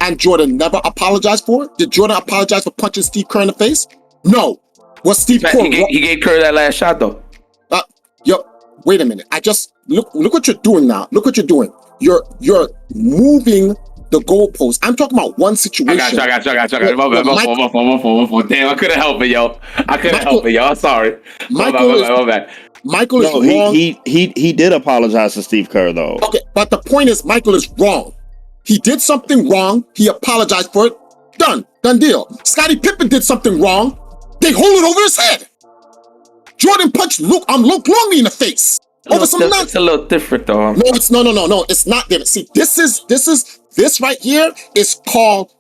C: And Jordan never apologized for it? Did Jordan apologize for punching Steve Kerr in the face? No. Was Steve Kerr...
B: He gave Kerr that last shot, though.
C: Wait a minute. I just... Look what you're doing now. Look what you're doing. You're moving the goalpost. I'm talking about one situation.
B: I got you. My bad. Damn, I couldn't help it, yo. I'm sorry. My bad.
C: Michael is wrong.
A: He did apologize to Steve Kerr, though.
C: Okay, but the point is, Michael is wrong. He did something wrong. He apologized for it. Done deal. Scottie Pippen did something wrong. They hold it over his head. Jordan punched Luke Longley in the face. Over some nonsense.
B: It's a little different, though.
C: No, it's no. It's not different. See, this right here is called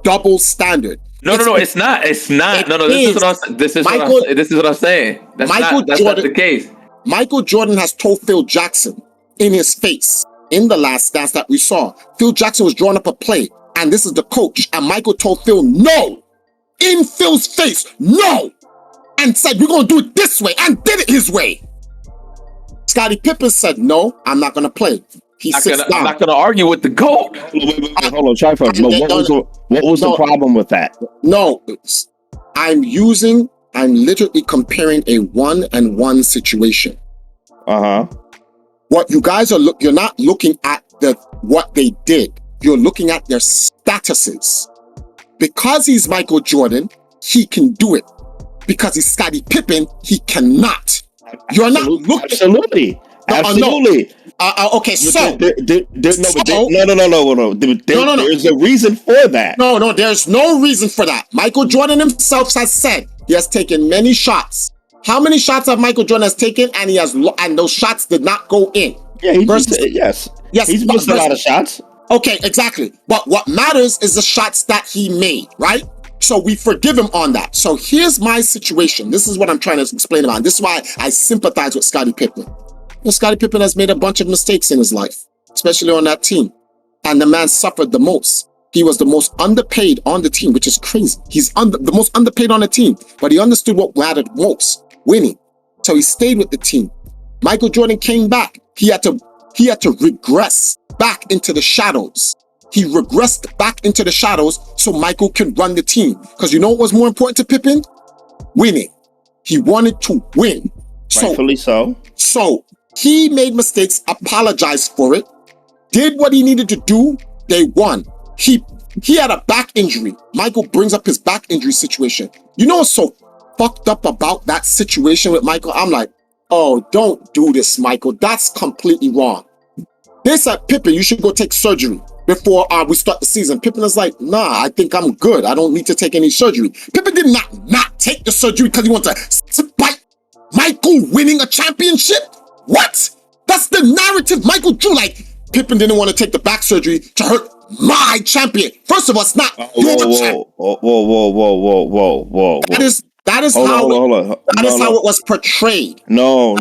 C: double standard.
B: No, it's not. It's not. No, this is what I'm saying. That's not the case.
C: Michael Jordan has told Phil Jackson in his face in the last dance that we saw. Phil Jackson was drawing up a play, and this is the coach, and Michael told Phil no, in Phil's face, no, and said we're gonna do it this way, and did it his way. Scottie Pippen said no, I'm not gonna play.
B: I'm not gonna argue with the GOAT.
A: Hold on, Triforce. What was the problem with that?
C: No, I'm literally comparing a 1-on-1 situation. What you guys you're not looking at what they did. You're looking at their statuses. Because he's Michael Jordan, he can do it. Because he's Scottie Pippen, he cannot. You're not looking.
A: Absolutely.
C: Okay, so
A: there's a reason for that.
C: No, there's no reason for that. Michael Jordan himself has said he has taken many shots. How many shots have Michael Jordan has taken, and those shots did not go in?
A: Yeah, yes, he's missed a lot of shots.
C: Okay, exactly. But what matters is the shots that he made, right? So we forgive him on that. So here's my situation. This is what I'm trying to explain about. This is why I sympathize with Scottie Pippen. Scottie Pippen has made a bunch of mistakes in his life, especially on that team. And the man suffered the most. He was the most underpaid on the team, which is crazy. He's the most underpaid on the team, but he understood what mattered most, winning. So he stayed with the team. Michael Jordan came back. He had to regress back into the shadows. He regressed back into the shadows so Michael can run the team. Because you know what was more important to Pippen? Winning. He wanted to win.
A: Rightfully so.
C: So he made mistakes, apologized for it, did what he needed to do. They won. He had a back injury. Michael brings up his back injury situation. You know what's so fucked up about that situation with Michael? I'm like, oh, don't do this, Michael. That's completely wrong. They said, Pippen, you should go take surgery before we start the season. Pippen is like, nah, I think I'm good. I don't need to take any surgery. Pippen did not take the surgery because he wanted to spite Michael winning a championship. What? That's the narrative Michael drew. Like, Pippen didn't want to take the back surgery to hurt my champion. First of all, it's not your champion.
A: Whoa.
C: That is how it was portrayed.
A: No.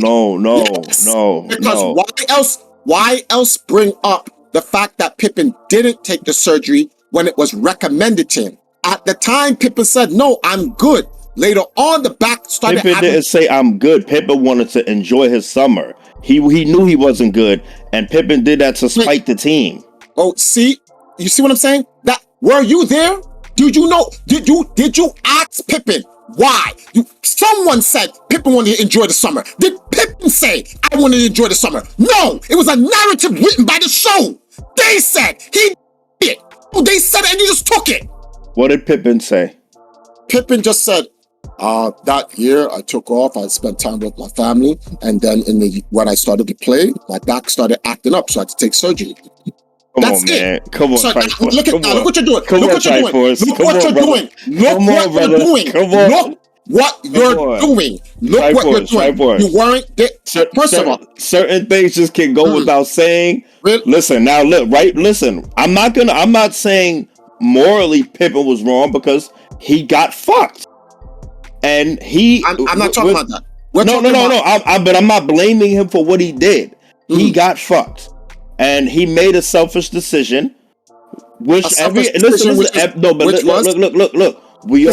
C: Because why else bring up the fact that Pippen didn't take the surgery when it was recommended to him? At the time, Pippen said, no, I'm good. Later on, the back started
A: Pippen didn't say I'm good. Pippen wanted to enjoy his summer. He knew he wasn't good, and Pippen did that to spite the team.
C: Oh, see? You see what I'm saying? Were you there? Did you know? Did you ask Pippen why? Someone said Pippen wanted to enjoy the summer. Did Pippen say I wanted to enjoy the summer? No, it was a narrative written by the show. They said he did. They said it and you just took it.
A: What did Pippen say?
C: Pippen just said, that year I took off, I spent time with my family, and then when I started to play, my back started acting up, so I had to take surgery. That's it. Man.
A: Come on,
C: so,
A: Triforce.
C: Look what you're doing.
A: Look what you're doing.
C: Look what you're doing. Look what you're doing. Look what you're doing. Look what you're doing. You weren't there. First of all,
A: certain things just can go without saying.
C: Really?
A: Listen, now look, right? Listen, I'm not saying morally Pippen was wrong because he got fucked. And
C: I'm not talking about that.
A: No. But I'm not blaming him for what he did. He got fucked. And he made a selfish decision, look. We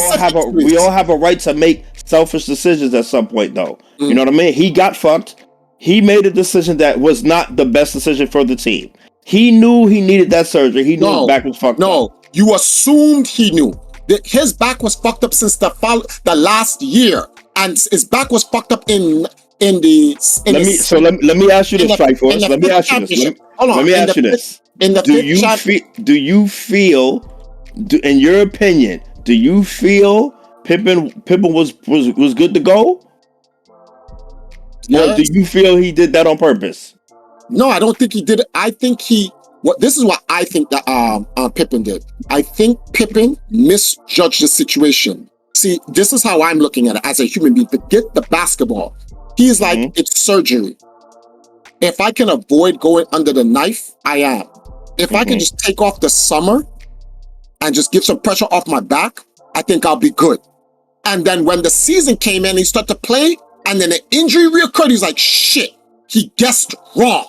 A: all have a right to make selfish decisions at some point, though. You know what I mean? He got fucked. He made a decision that was not the best decision for the team. He knew he needed that surgery. He knew his back was fucked up.
C: No, you assumed he knew. His back was fucked up since the last year, and his back was fucked up let me ask you this, Triforce. Let me ask you this. Let me ask you this. Do you feel, in your opinion, do you feel Pippen was good to go? Yes. Or do you feel he did that on purpose? No, I don't think he did it. I think this is what I think that Pippen did. I think Pippen misjudged the situation. See, this is how I'm looking at it as a human being. Forget the basketball. He's like, it's surgery. If I can avoid going under the knife, I am. If I can just take off the summer and just give some pressure off my back, I think I'll be good. And then when the season came in, he started to play, and then the injury reoccurred, he's like, shit, he guessed wrong.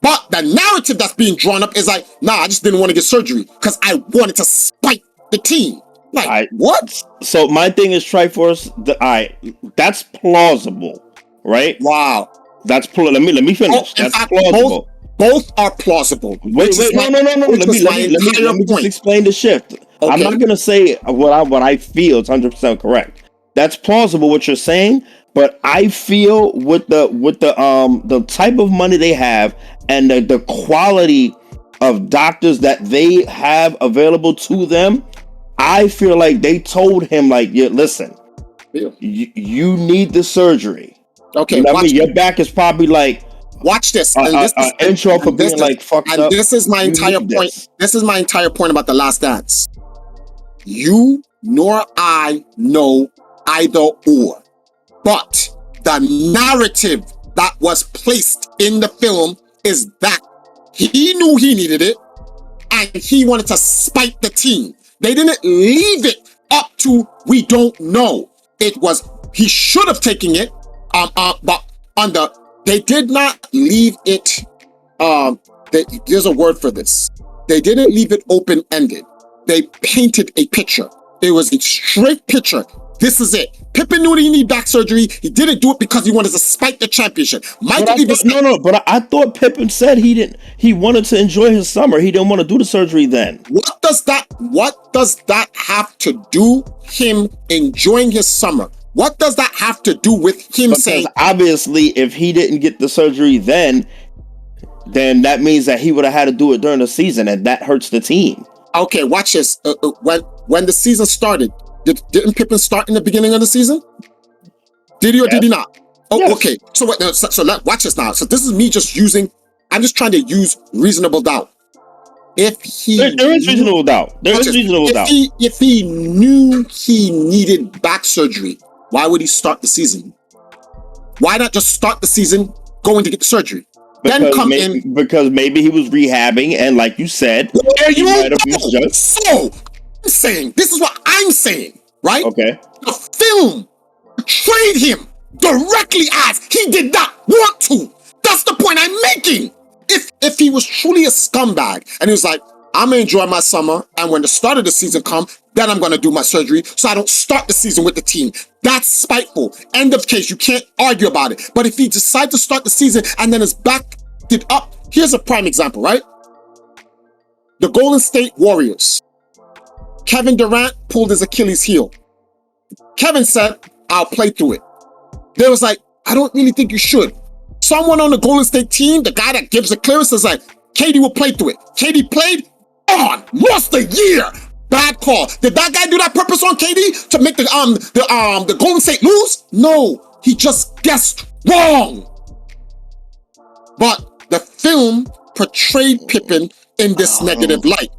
C: But the narrative that's being drawn up is like, nah, I just didn't want to get surgery because I wanted to spite the team. Like, what?
A: So my thing is, Triforce, that's plausible, right?
C: Wow.
A: That's let me finish. That's plausible.
C: Both are plausible.
A: Wait, no. Let me just explain the shift. Okay. I'm not gonna say what I feel is 100% correct. That's plausible what you're saying, but I feel with the type of money they have and the quality of doctors that they have available to them, I feel like they told him, like, yeah, listen, you need the surgery.
C: Okay,
A: you know what I mean? Your back is probably like
C: Watch this. And this is,
A: intro for being like fucked
C: and
A: up.
C: this is my entire point. This is my entire point about The Last Dance. You nor I know either or. But the narrative that was placed in the film is that he knew he needed it and he wanted to spite the team. They didn't leave it up to we don't know. It was he should have taken it, but they did not leave it. There's a word for this. They didn't leave it open-ended. They painted a picture. It was a straight picture. This is it. Pippen knew that he needed back surgery. He didn't do it because he wanted to spike the championship. But
A: I thought Pippen said he wanted to enjoy his summer. He didn't want to do the surgery then.
C: What does that have to do him enjoying his summer? What does that have to do with him saying?
A: Obviously, if he didn't get the surgery then that means that he would have had to do it during the season, and that hurts the team.
C: Okay, watch this. When the season started, didn't Pippen start in the beginning of the season? Did he or did he not? Oh, yes. Okay. So watch this now. So this is me I'm just trying to use reasonable doubt. There is reasonable doubt. If he knew he needed back surgery, why would he start the season? Why not just start the season going to get the surgery?
A: Because maybe he was rehabbing, and like you said, he might have misjudged.
C: So I'm saying, this is what I'm saying, right?
A: Okay.
C: The film portrayed him directly as he did not want to. That's the point I'm making. If he was truly a scumbag and he was like, I'm gonna enjoy my summer, and when the start of the season comes, then I'm gonna do my surgery so I don't start the season with the team. That's spiteful. End of case. You can't argue about it. But if he decides to start the season and then his back did up, here's a prime example, right? The Golden State Warriors. Kevin Durant pulled his Achilles heel. Kevin said, I'll play through it. They was like, I don't really think you should. Someone on the Golden State team, the guy that gives the clearance, is like, KD will play through it. KD played, lost a year. Bad call. Did that guy do that purpose on KD to make the Golden State lose? No, he just guessed wrong. But the film portrayed Pippen in this negative light.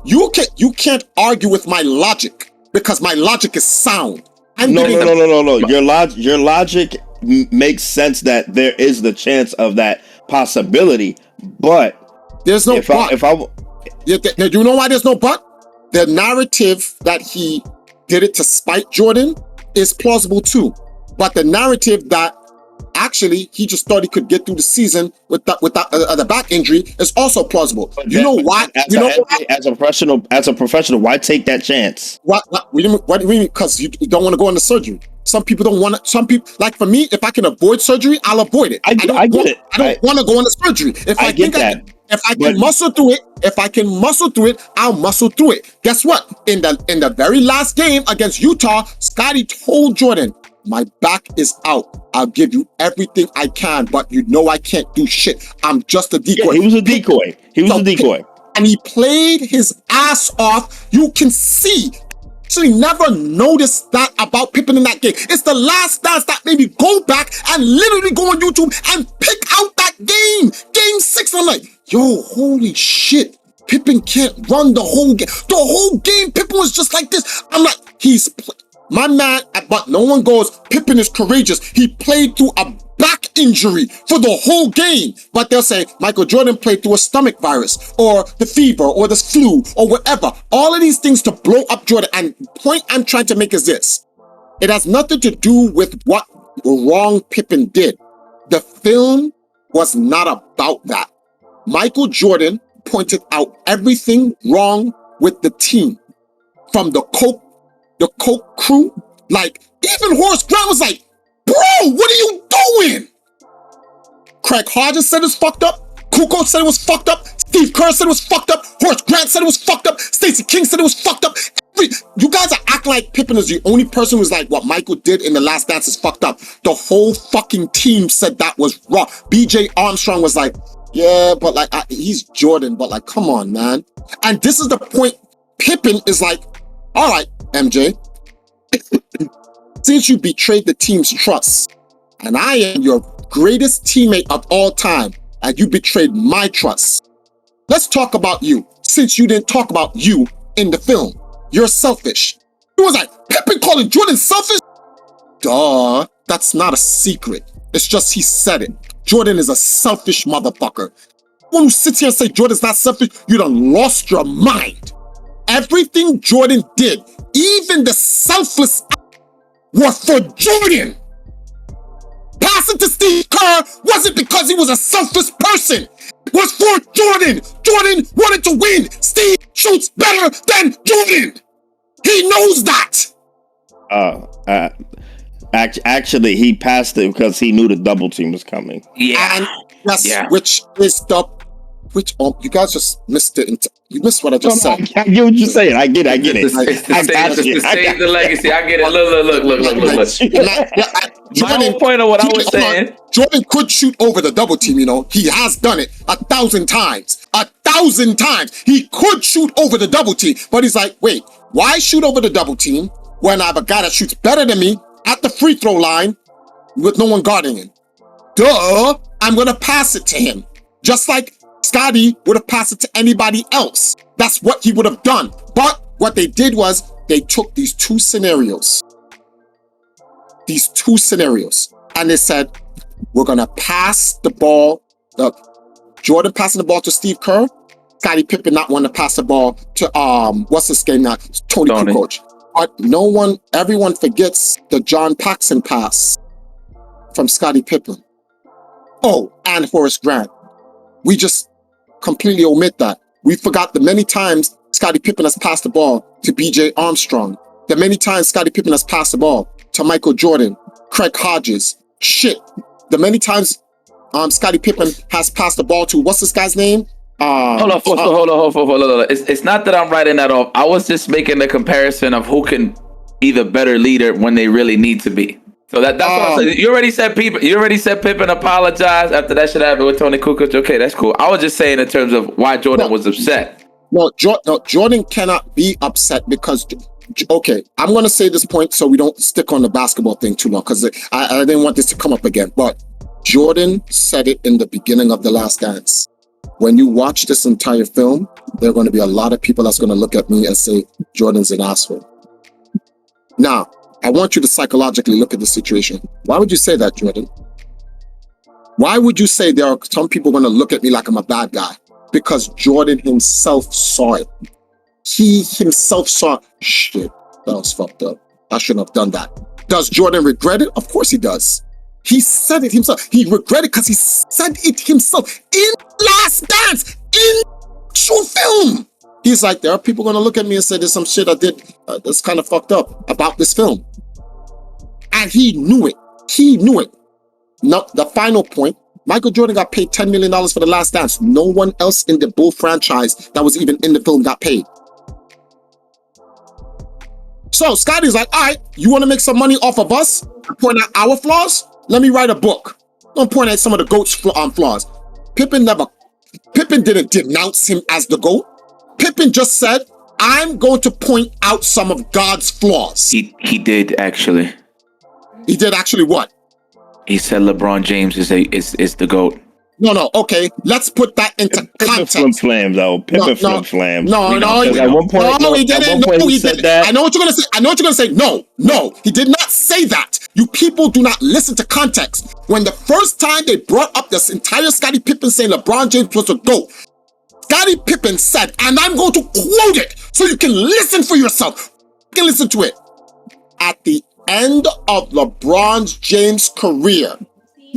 C: You can't argue with my logic because my logic is sound.
A: No. Your logic makes sense that there is the chance of that possibility, but
C: there's no but. You know why there's no but? The narrative that he did it to spite Jordan is plausible too. But the narrative that actually he just thought he could get through the season with the back injury is also plausible. You know why?
A: As a professional, why take that chance?
C: What do you mean? Because you don't want to go into surgery. Some people don't want to. Some people, like for me, if I can avoid surgery, I'll avoid it. I don't want to go into surgery. If I can muscle through it, I'll muscle through it. Guess what? In the very last game against Utah, Scottie told Jordan, my back is out. I'll give you everything I can, but you know I can't do shit. I'm just a decoy.
A: Yeah, he was a decoy.
C: And he played his ass off. You can see. Actually never noticed that about Pippen in that game. It's The Last Dance that made me go back and literally go on YouTube and pick out that game. Game 6. I'm like, yo, holy shit. Pippen can't run the whole game. The whole game, Pippen was just like this. I'm like, my man, but no one goes, Pippen is courageous. He played through a back injury for the whole game. But they'll say, Michael Jordan played through a stomach virus or the fever or the flu or whatever. All of these things to blow up Jordan. And the point I'm trying to make is this. It has nothing to do with what wrong Pippen did. The film was not about that. Michael Jordan pointed out everything wrong with the team. From the Coke crew, like even Horace Grant was like, bro, what are you doing? Craig Hodges said it's fucked up. Kukoc said it was fucked up. Steve Kerr said it was fucked up. Horace Grant said it was fucked up. Stacey King said it was fucked up. You guys are acting like Pippen is the only person who's like, what Michael did in The Last Dance is fucked up. The whole fucking team said that was wrong. BJ Armstrong was like, yeah, but like, he's Jordan, but like, come on, man. And this is the point. Pippen is like, all right, MJ, since you betrayed the team's trust, and I am your greatest teammate of all time, and you betrayed my trust. Let's talk about you, since you didn't talk about you in the film. You're selfish. He was like, Pippen calling Jordan selfish? Duh, that's not a secret. It's just he said it. Jordan is a selfish motherfucker. When you sit here and say Jordan's not selfish, you done lost your mind. Everything Jordan did, even the selfless was for Jordan. Passing to Steve Kerr wasn't because he was a selfless person. It was for Jordan. Jordan wanted to win. Steve shoots better than Jordan. He knows that.
A: Actually, he passed it because he knew the double team was coming.
B: Yeah.
C: And yes, which is the you guys just missed it. You missed what I just said.
A: I get what you're saying. I get it.
B: It's to save the legacy. I get it. Look. My whole point of what I was saying.
C: Jordan could shoot over the double team, you know. He has done it 1,000 times. 1,000 times. He could shoot over the double team. But he's like, wait, why shoot over the double team when I have a guy that shoots better than me at the free throw line with no one guarding him? Duh, I'm going to pass it to him. Just like Scottie would have passed it to anybody else. That's what he would have done. But what they did was they took these two scenarios, and they said, we're going to pass the ball. Jordan passing the ball to Steve Kerr, Scottie Pippen not wanting to pass the ball to, what's his name now? Tony Kukoc. But everyone forgets the John Paxson pass from Scottie Pippen. Oh, and Horace Grant. We just completely omit that. We forgot the many times Scottie Pippen has passed the ball to B.J. Armstrong. The many times Scottie Pippen has passed the ball to Michael Jordan, Craig Hodges. The many times Scottie Pippen has passed the ball to, what's this guy's name?
B: Hold on. It's not that I'm writing that off. I was just making the comparison of who can be the better leader when they really need to be. So that's what I'm saying. You already said Pippen apologized after that shit happened with Tony Kukoc. Okay, that's cool. I was just saying in terms of why Jordan was upset.
C: No, Jordan cannot be upset because, okay, I'm going to say this point so we don't stick on the basketball thing too long because I didn't want this to come up again. But Jordan said it in the beginning of The Last Dance. When you watch this entire film, there are going to be a lot of people that's going to look at me and say, Jordan's an asshole. Now, I want you to psychologically look at the situation. Why would you say that, Jordan? Why would you say there are some people going to look at me like I'm a bad guy? Because Jordan himself saw it. He himself saw, shit, that was fucked up. I shouldn't have done that. Does Jordan regret it? Of course he does. He said it himself. He regretted because he said it himself in Last Dance, in true film. He's like, there are people going to look at me and say there's some shit I did that's kind of fucked up about this film. And he knew it. Now, the final point, Michael Jordan got paid $10 million for The Last Dance. No one else in the Bull franchise that was even in the film got paid. So Scottie's like, all right, you want to make some money off of us and point out our flaws? Let me write a book. Don't point out some of the GOAT's flaws. Pippen didn't denounce him as the GOAT. Pippen just said, I'm going to point out some of God's flaws.
B: He did actually.
C: He did actually what?
B: He said LeBron James is the GOAT.
C: No. Okay, let's put that into context.
A: Pippen flam though. Pippen flam.
C: No, he didn't. I know what you're gonna say. No, he did not say that. You people do not listen to context. When the first time they brought up this entire Scottie Pippen saying LeBron James was a GOAT, Scottie Pippen said, and I'm going to quote it so you can listen for yourself. You can listen to it. At the end of LeBron James' career,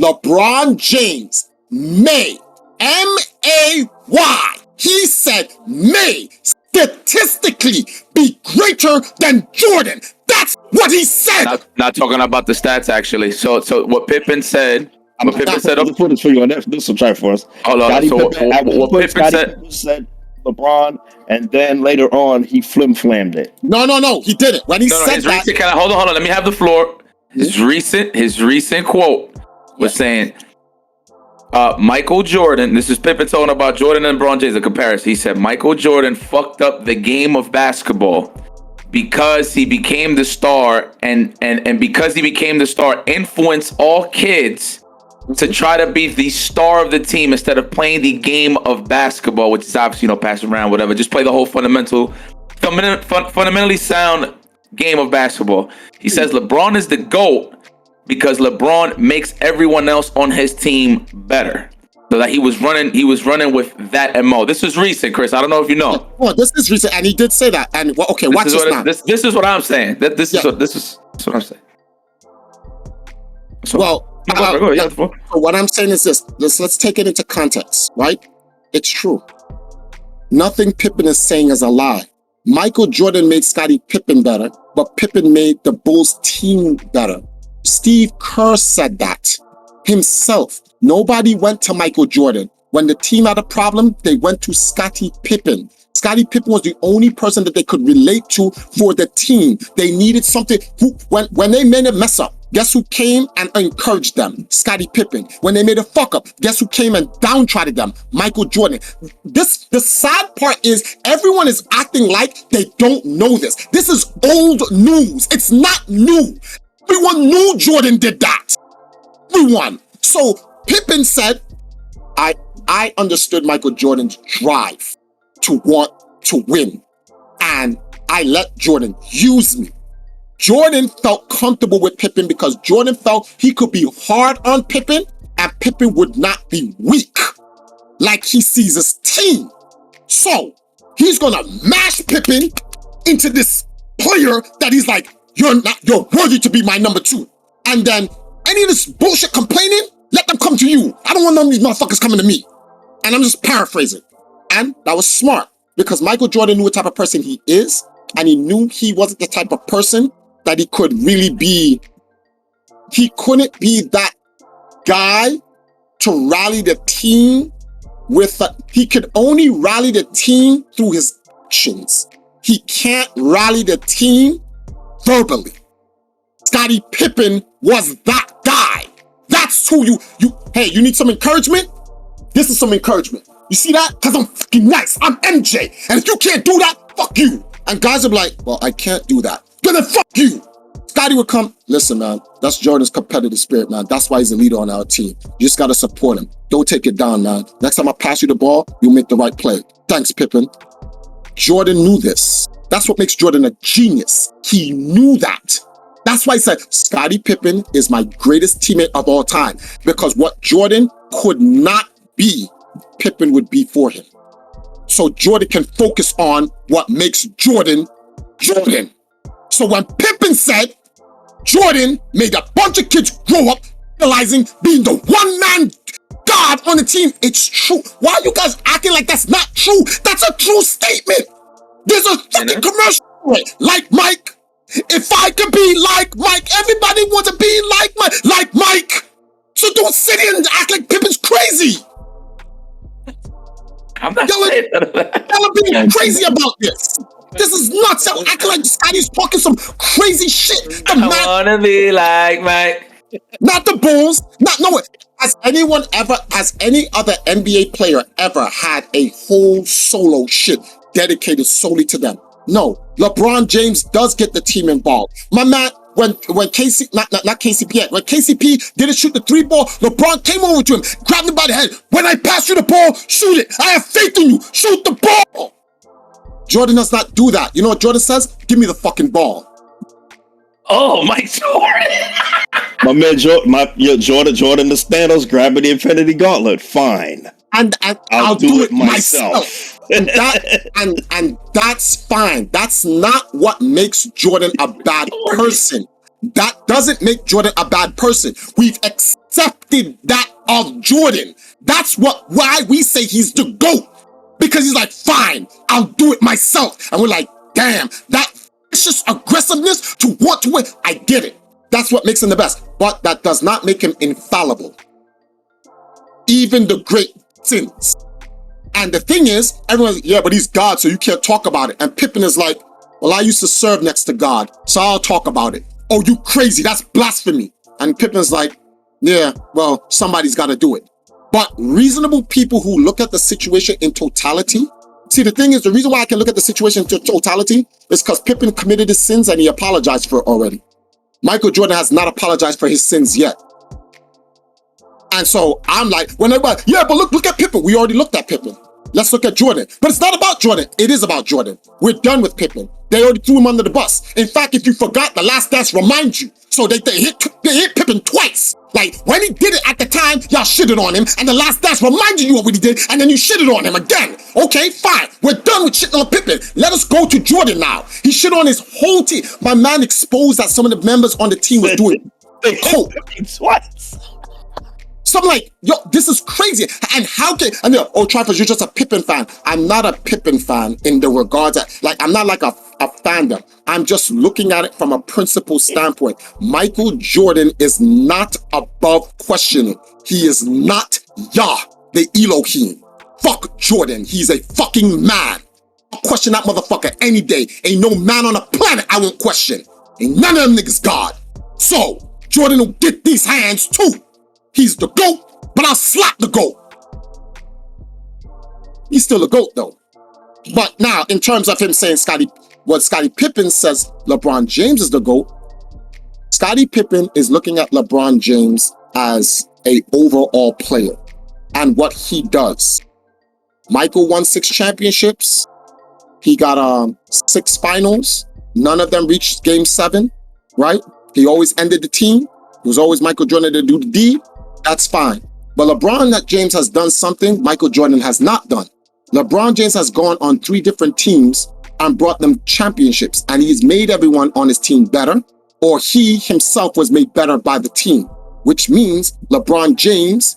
C: LeBron James may, M-A-Y, he said may statistically be greater than Jordan. That's what he said.
B: Not talking about the stats, actually. So what Pippen said...
A: I'm going to put the footage for you on this will try for us.
B: Hold on. What Pippen
A: said LeBron, and then later on he flammed it.
C: No, he didn't. When he said that,
B: hold on. Let me have the floor. His recent quote was saying, Michael Jordan. This is Pippen talking about Jordan and LeBron James. A comparison. He said Michael Jordan fucked up the game of basketball because he became the star, and because he became the star, influenced all kids to try to be the star of the team instead of playing the game of basketball, which is obviously, pass around, whatever. Just play the whole fundamentally sound game of basketball. He says LeBron is the GOAT because LeBron makes everyone else on his team better. So that he was running with that MO. This is recent, Chris. I don't know if you know.
C: Oh, this is recent, and he did say that. And okay, watch this now.
B: This is what I'm saying. This is what I'm saying. So,
C: what I'm saying is this. Let's take it into context, right? It's true. Nothing Pippen is saying is a lie. Michael Jordan made Scottie Pippen better, but Pippen made the Bulls team better. Steve Kerr said that himself. Nobody went to Michael Jordan. When the team had a problem, they went to Scottie Pippen. Scottie Pippen was the only person that they could relate to for the team. They needed something. When they made a mess up, guess who came and encouraged them? Scottie Pippen. When they made a fuck up, guess who came and downtrodden them? Michael Jordan. The sad part is everyone is acting like they don't know this. This is old news. It's not new. Everyone knew Jordan did that. Everyone. So Pippen said, I understood Michael Jordan's drive to want to win, and I let Jordan use me. Jordan felt comfortable with Pippen because Jordan felt he could be hard on Pippen and Pippen would not be weak like he sees his team. So he's gonna mash Pippen into this player that he's like, you're worthy to be my number 2. And then any of this bullshit complaining, let them come to you. I don't want none of these motherfuckers coming to me. And I'm just paraphrasing. And that was smart because Michael Jordan knew what type of person he is, and he knew he wasn't the type of person that he could really be. He couldn't be that guy to rally the team he could only rally the team through his actions. He can't rally the team verbally. Scottie Pippen was that guy. That's who hey, you need some encouragement? This is some encouragement. You see that? Because I'm fucking nice. I'm MJ. And if you can't do that, fuck you. And guys are like, well, I can't do that. Then fuck you. Scottie would come, listen, man, that's Jordan's competitive spirit, man. That's why he's the leader on our team. You just got to support him. Don't take it down, man. Next time I pass you the ball, you'll make the right play. Thanks, Pippen. Jordan knew this. That's what makes Jordan a genius. He knew that. That's why he said, Scottie Pippen is my greatest teammate of all time. Because what Jordan could not be, Pippen would be for him. So Jordan can focus on what makes Jordan, Jordan. So when Pippen said, Jordan made a bunch of kids grow up realizing being the one-man god on the team, it's true. Why are you guys acting like that's not true? That's a true statement. There's a fucking commercial like Mike. If I could be like Mike, everybody wants to be like Mike. So don't sit here and act like Pippen's crazy.
B: I'm not saying that.
C: Y'all are being crazy about this. This is nuts. Y'all acting like Scottie's talking some crazy shit.
B: I wanna be like Mike.
C: Not the Bulls. Has any other NBA player ever had a whole solo shit dedicated solely to them? No. LeBron James does get the team involved. My man, when KCP yet, when KCP didn't shoot the 3-ball, LeBron came over to him, grabbed him by the head. When I pass you the ball, shoot it. I have faith in you. Shoot the ball. Jordan does not do that. You know what Jordan says? Give me the fucking ball.
B: Oh, Mike Jordan.
A: My man Jordan the Thanos grabbing the Infinity Gauntlet. Fine.
C: And I'll do it myself. And that's fine. That's not what makes Jordan a bad person. That doesn't make Jordan a bad person. We've accepted that of Jordan. That's why we say he's the GOAT. Because he's like, fine, I'll do it myself. And we're like, damn, that vicious aggressiveness to want to win. I get it. That's what makes him the best. But that does not make him infallible. Even the great sins. And the thing is, everyone's like, yeah, but he's God, so you can't talk about it. And Pippen is like, well, I used to serve next to God, so I'll talk about it. Oh, you crazy, that's blasphemy. And Pippen's like, yeah, well, somebody's got to do it. But reasonable people who look at the situation in totality, see, the thing is, the reason why I can look at the situation in totality is because Pippen committed his sins and he apologized for it already. Michael Jordan has not apologized for his sins yet. And so I'm like, when everybody, yeah, but look at Pippen. We already looked at Pippen. Let's look at Jordan. But it's not about Jordan. It is about Jordan. We're done with Pippen. They already threw him under the bus. In fact, if you forgot, the last dance reminds you. So they hit Pippen twice. Like, when he did it at the time, y'all shitted on him, and the last dance reminded you of what he did, and then you shitted on him again. Okay, fine. We're done with shitting on Pippen. Let us go to Jordan now. He shit on his whole team. My man exposed that some of the members on the team were doing coke.
A: Twice.
C: So I'm like, yo, this is crazy. And how can, and they're, oh, Triforce, you're just a Pippen fan. I'm not a Pippen fan in the regards that, like, I'm not like a fandom. I'm just looking at it from a principle standpoint. Michael Jordan is not above questioning. He is not Yah, the Elohim. Fuck Jordan. He's a fucking man. I'll question that motherfucker any day. Ain't no man on the planet I won't question. Ain't none of them niggas God. So, Jordan will get these hands too. He's the GOAT, but I'll slap the GOAT. He's still a GOAT though. But now, in terms of him saying what Scottie Pippen says LeBron James is the GOAT, Scottie Pippen is looking at LeBron James as an overall player and what he does. Michael won 6 championships. He got 6 finals. None of them reached game 7, right? He always ended the team. It was always Michael Jordan to do the deed. That's fine. But LeBron James has done something Michael Jordan has not done. LeBron James has gone on 3 different teams and brought them championships, and he's made everyone on his team better, or he himself was made better by the team, which means LeBron James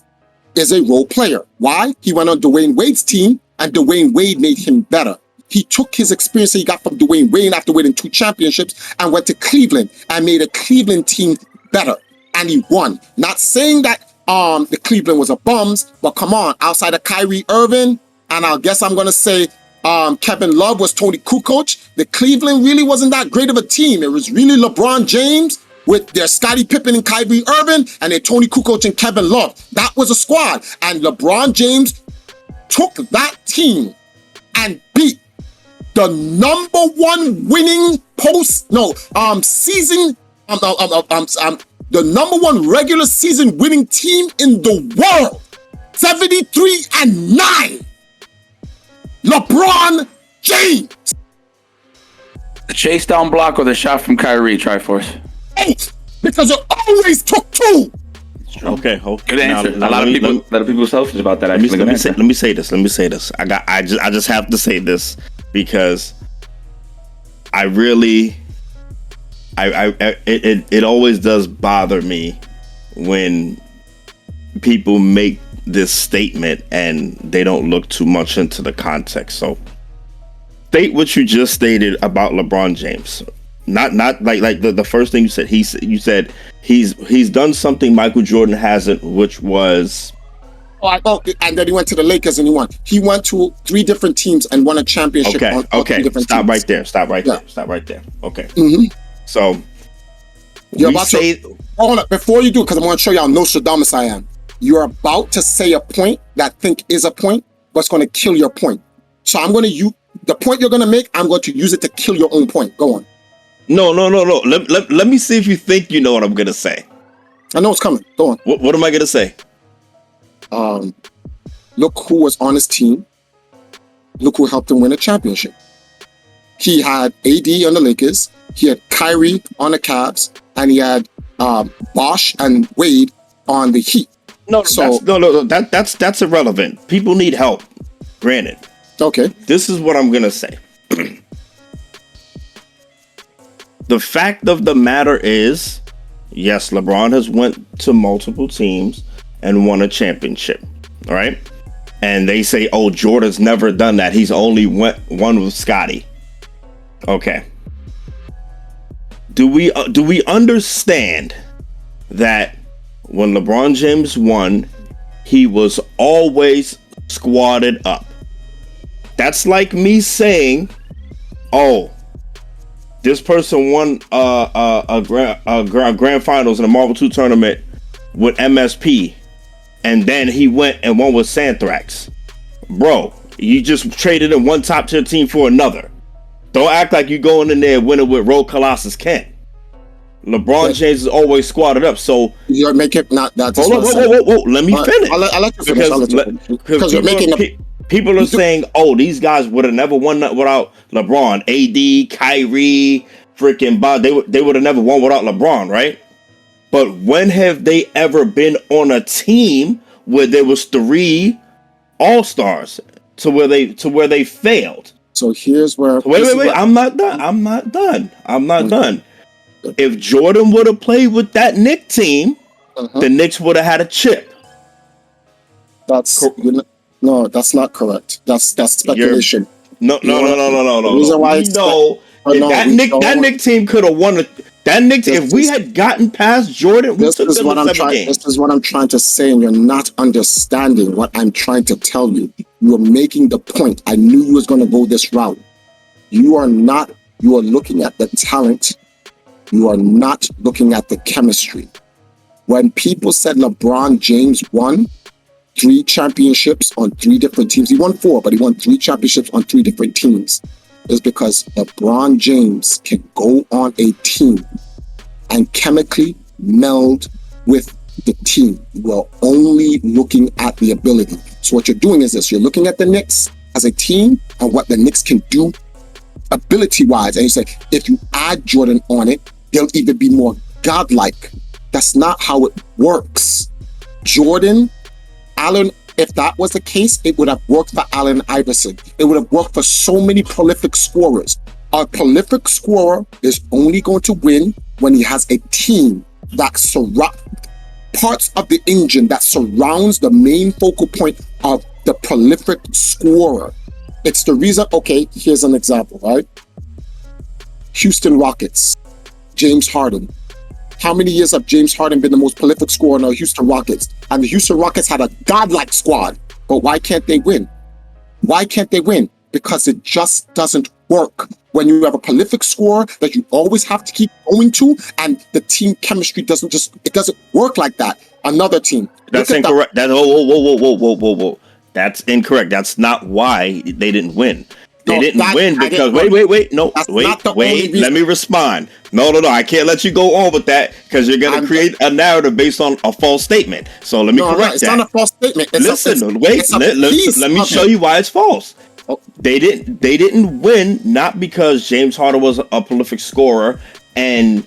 C: is a role player. Why? He went on Dwayne Wade's team, and Dwayne Wade made him better. He took his experience that he got from Dwayne Wade after winning 2 championships and went to Cleveland and made a Cleveland team better. And he won. Not saying that the Cleveland was a bums, but come on, outside of Kyrie Irving, and I guess I'm gonna say Kevin Love was Tony Kukoc, the Cleveland really wasn't that great of a team. It was really LeBron James with their Scottie Pippen and Kyrie Irving and their Tony Kukoc and Kevin Love. That was a squad. And LeBron James took that team and beat the #1 winning the #1 regular season winning team in the world. 73-9. LeBron James.
B: The chase down block or the shot from Kyrie, Triforce?
C: 8, because it always took 2.
A: Okay,
B: good answer. A lot of people are selfish about that.
A: Let me say this. I just have to say this because it always does bother me when people make this statement and they don't look too much into the context. So state what you just stated about LeBron James. Not like the first thing you said. You said he's done something Michael Jordan hasn't, which was
C: and then he went to the Lakers and he won. He went to 3 different teams and won a championship.
A: Okay.
C: 3 different
A: Stop
C: teams.
A: right there. Stop right there. Okay.
C: Mm-hmm.
A: So
C: hold up before you do, because I'm going to show you how Nostradamus I am. You're about to say a point that I think is a point, but it's going to kill your point. So I'm going to use the point you're going to make. I'm going to use it to kill your own point. Go on.
A: No. Let me see if you think you know what I'm going to say.
C: I know it's coming. Go on.
A: What am I going to say?
C: Look who was on his team. Look who helped him win a championship. He had AD on the Lakers. He had Kyrie on the Cavs, and he had Bosh and Wade on the Heat. That's
A: irrelevant. People need help. Granted.
C: Okay.
A: This is what I'm gonna say. The fact of the matter is, yes, LeBron has went to multiple teams and won a championship. All right. And they say, oh, Jordan's never done that. He's only won with Scottie. Okay. Do we understand that when LeBron James won, he was always squatted up? That's like me saying, oh, this person won a grand finals in the Marvel 2 tournament with MSP, and then he went and won with Santhrax. Bro, you just traded in one top tier team for another. Don't act like you're going in there winning with Road Colossus Ken. LeBron James is always squatted up. So
C: you're making not that.
A: Whoa. Let me finish.
C: I'll let you finish. Because you're making
A: people are saying, "Oh, these guys would have never won that without LeBron, AD, Kyrie, freaking Bob. They would have never won without LeBron, right?" But when have they ever been on a team where there was 3 All-Stars to where they failed?
C: So here's where
A: wait. I'm not done. If Jordan would have played with that Knicks team, the Knicks would have had a chip.
C: No, that's not correct. That's speculation.
A: No.
C: The reason why
A: that Knicks team could have won. That Knicks, if we had gotten past Jordan, we took them to 7 games.
C: This is what I'm trying to say, and you're not understanding what I'm trying to tell you. You're making the point. I knew you was going to go this route. You are not. You are looking at the talent. You are not looking at the chemistry. When people said LeBron James won 3 championships on 3 different teams, he won 4, but he won 3 championships on 3 different teams, is because LeBron James can go on a team and chemically meld with the team. You are only looking at the ability. So what you're doing is this. You're looking at the Knicks as a team and what the Knicks can do ability-wise. And you say, if you add Jordan on it, they'll even be more godlike. That's not how it works. Jordan, Allen, if that was the case, it would have worked for Allen Iverson. It would have worked for so many prolific scorers. A prolific scorer is only going to win when he has a team that parts of the engine that surrounds the main focal point of the prolific scorer. It's the reason, okay, here's an example, right? Houston Rockets, James Harden. How many years have James Harden been the most prolific scorer in the Houston Rockets? And the Houston Rockets had a godlike squad. But why can't they win? Why can't they win? Because it just doesn't work. When you have a prolific scorer that you always have to keep going to, and the team chemistry doesn't work like that. Another team.
A: That's incorrect. Whoa. That's incorrect. That's not why they didn't win. They didn't win because wait. No, wait. Let me respond. No. I can't let you go on with that because you're going to create a narrative based on a false statement. So let me correct that.
C: It's not a false statement.
A: Let me show you why it's false. Oh. They didn't win not because James Harden was a prolific scorer and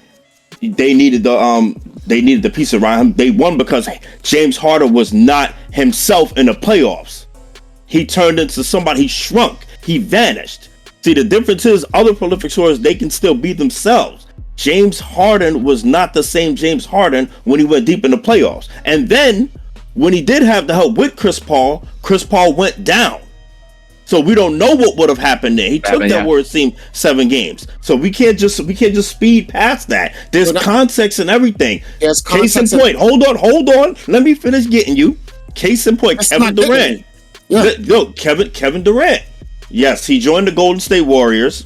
A: they needed the piece around him. They won because James Harden was not himself in the playoffs. He turned into somebody. He shrunk. He vanished. See, the difference is other prolific scorers, they can still be themselves. James Harden was not the same James Harden when he went deep in the playoffs. And then when he did have the help with Chris Paul went down. So we don't know what would have happened there. He took that Warriors team 7 games. So we can't just speed past that. There's context and everything. Case in point. Hold on. Let me finish getting you. Case in point, Kevin Durant. Kevin Durant. Yes, he joined the Golden State Warriors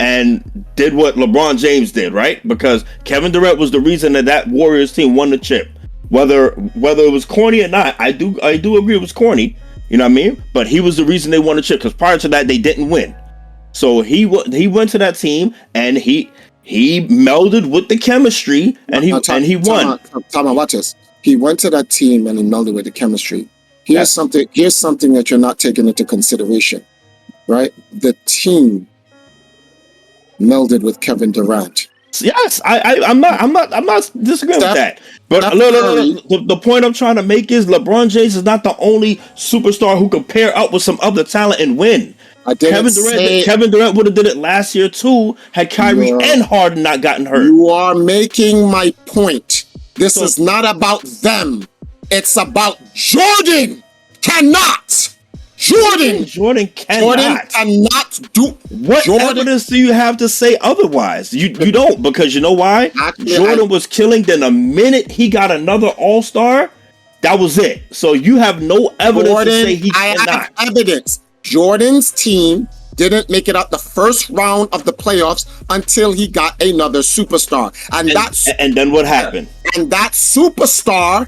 A: and did what LeBron James did, right? Because Kevin Durant was the reason that Warriors team won the chip. Whether it was corny or not, I do agree it was corny. You know what I mean? But he was the reason they won the chip because prior to that they didn't win. So he went to that team and he melded with the chemistry and he won.
C: Tom, watch this. He went to that team and he melded with the chemistry. Here's something that you're not taking into consideration. Right? The team melded with Kevin Durant.
A: Yes, I'm not disagreeing with that. But the point I'm trying to make is LeBron James is not the only superstar who can pair up with some other talent and win. Kevin Durant would have did it last year too had Kyrie and Harden not gotten hurt.
C: You are making my point. This is not about them. It's about Jordan cannot. Jordan cannot do.
A: What evidence do you have to say otherwise? You don't, because you know why? Jordan was killing. Then the minute he got another All-Star, that was it. So you have no evidence to say he cannot.
C: I have evidence. Jordan's team didn't make it out the first round of the playoffs until he got another superstar,
A: and then what happened?
C: And that superstar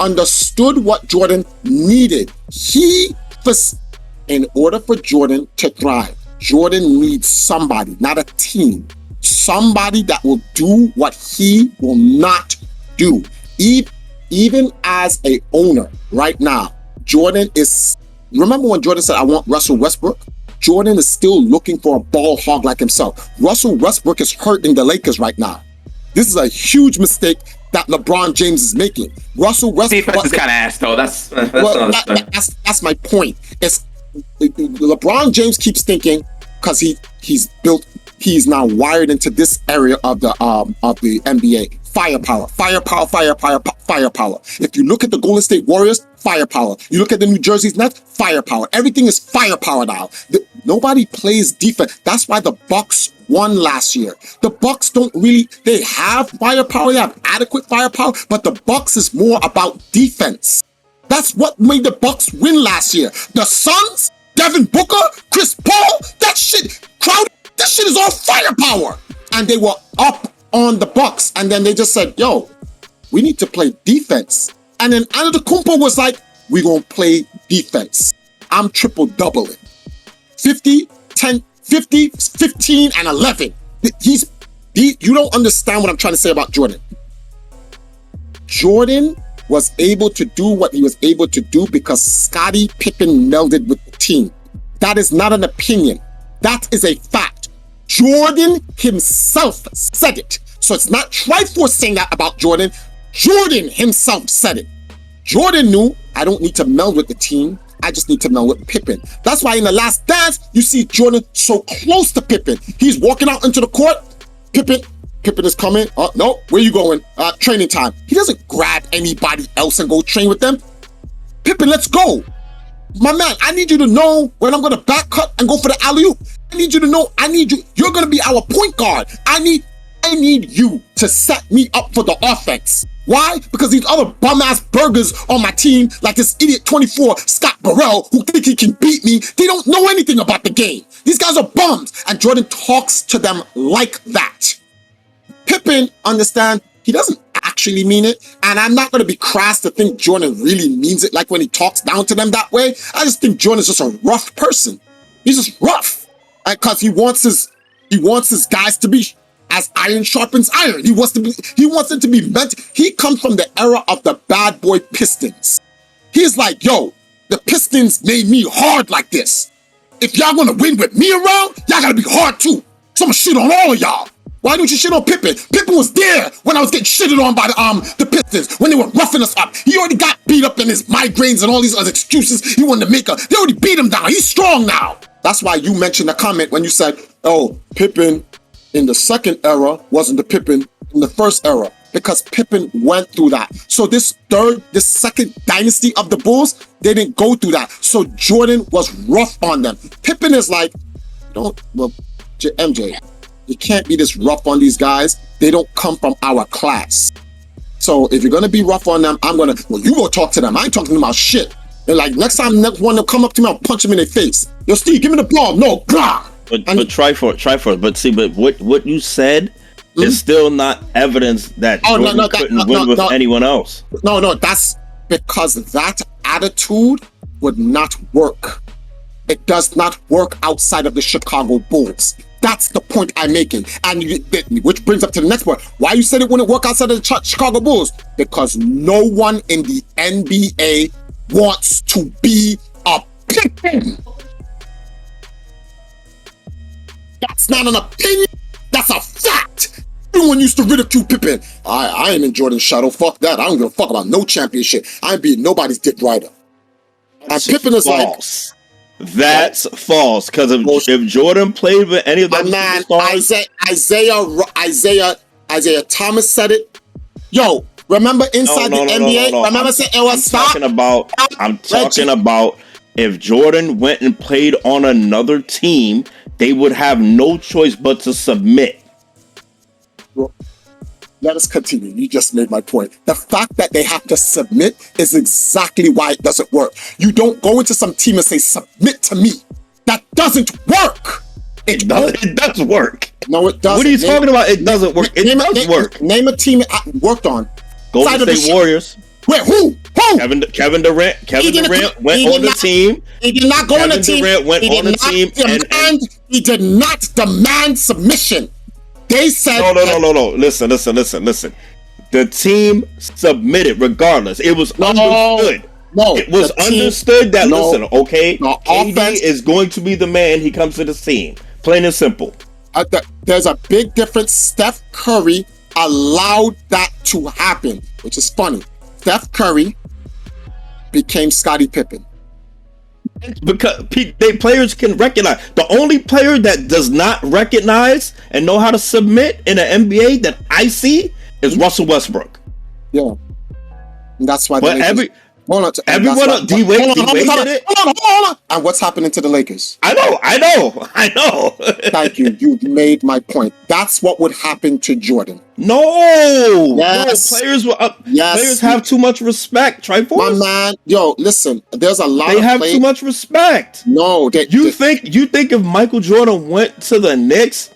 C: understood what Jordan needed. In order for Jordan to thrive, Jordan needs somebody, not a team. somebody that will do what he will not do. Even as a owner right now, Jordan is, remember when Jordan said, I want Russell Westbrook? Jordan is still looking for a ball hog like himself. Russell Westbrook is hurting the Lakers right now. This is a huge mistake that LeBron James is making. Russell Westbrook
B: defense is kind of ass though. That's
C: my point. It's LeBron James keeps thinking, because he's now wired into this area of the NBA. Firepower. If you look at the Golden State Warriors, firepower. You look at the New Jersey Nets, firepower. Everything is firepower now. Nobody plays defense. That's why the Bucks won last year. The Bucks they have firepower, they have adequate firepower, but the Bucks is more about defense. That's what made the Bucks win last year. The Suns, Devin Booker, Chris Paul, that shit is all firepower. And they were up on the Bucks, and then they just said, yo, we need to play defense. And then Antetokounmpo was like, we gonna play defense. I'm triple doubling. 50, 10, 50, 15, and 11. You don't understand what I'm trying to say about Jordan. Jordan was able to do what he was able to do because Scottie Pippen melded with the team. That is not an opinion. That is a fact. Jordan himself said it. So it's not Triforce saying that about Jordan. Jordan himself said it. Jordan knew, I don't need to meld with the team. I just need to meld with Pippen. That's why in The Last Dance, you see Jordan so close to Pippen. He's walking out into the court. Pippen is coming. No, where you going? Training time. He doesn't grab anybody else and go train with them. Pippen, let's go. My man, I need you to know when I'm going to back cut and go for the alley-oop. I need you to know, you're going to be our point guard. I need you to set me up for the offense. Why? Because these other bum-ass burgers on my team, like this idiot 24 Scott Burrell, who think he can beat me, they don't know anything about the game. These guys are bums. And Jordan talks to them like that. Pippen, understand, he doesn't actually mean it. And I'm not going to be crass to think Jordan really means it, like when he talks down to them that way. I just think Jordan's just a rough person. He's just rough. Because he wants his guys to be as iron sharpens iron. He wants them to be meant. He comes from the era of the bad boy Pistons. He's like, yo, the Pistons made me hard like this. If y'all gonna win with me around, y'all gotta be hard too. So I'm gonna shit on all of y'all. Why don't you shit on Pippen? Pippen was there when I was getting shitted on by the Pistons, when they were roughing us up. He already got beat up in his migraines and all these other excuses he wanted to make up. They already beat him down. He's strong now. That's why you mentioned the comment when you said, oh, Pippen in the second era wasn't the Pippen in the first era, because Pippen went through that. So this second dynasty of the Bulls, they didn't go through that. So Jordan was rough on them. Pippen is like, MJ, you can't be this rough on these guys. They don't come from our class. So if you're gonna be rough on them, you go talk to them. I ain't talking about shit. And like next one to come up to me, I'll punch him in their face. Yo, Steve, give me the ball. No, blah.
A: But Triforce. But what you said is still not evidence that Jordan couldn't win with anyone else.
C: No, that's because that attitude would not work. It does not work outside of the Chicago Bulls. That's the point I'm making. And which brings up to the next point. Why you said it wouldn't work outside of the Chicago Bulls? Because no one in the NBA wants to be a Pippen. That's not an opinion. That's a fact. Everyone used to ridicule Pippen. I ain't in Jordan's shadow. Fuck that. I don't give a fuck about no championship. I ain't being nobody's dick rider. And Pippen is
A: false. That's false. Because if Jordan played with any of them,
C: man, Isaiah Thomas said it. Yo, remember inside the NBA?
A: No.
C: Remember saying it was stop.
A: I'm talking about if Jordan went and played on another team, they would have no choice but to submit.
C: Let us continue. You just made my point. The fact that they have to submit is exactly why it doesn't work. You don't go into some team and say, submit to me. That doesn't work.
A: It does work.
C: No, it doesn't.
A: What are you talking about? It doesn't work. It does work.
C: Name a team it worked on.
A: Golden State Warriors.
C: Wait, who?
A: Kevin Durant went on the team.
C: He did not go on the team.
A: Kevin Durant went on the team.
C: He did not demand submission. They said
A: no. Listen. The team submitted regardless. It was understood.
C: No,
A: it was understood that listen, okay,
C: no,
A: KD is going to be the man. He comes to the team, plain and simple.
C: There's a big difference. Steph Curry allowed that to happen, which is funny. Steph Curry became Scottie Pippen.
A: Because players can recognize. The only player that does not recognize and know how to submit in an NBA that I see is Russell Westbrook.
C: Yeah, and that's why.
A: But everyone else, D-Wade did it.
C: Hold on. And what's happening to the Lakers?
A: I know.
C: Thank you. You've made my point. That's what would happen to Jordan.
A: No.
C: Yes.
A: No, players have too much respect. Triforce.
C: My man, yo, listen. There's a lot.
A: They have too much respect.
C: No,
A: you think if Michael Jordan went to the Knicks,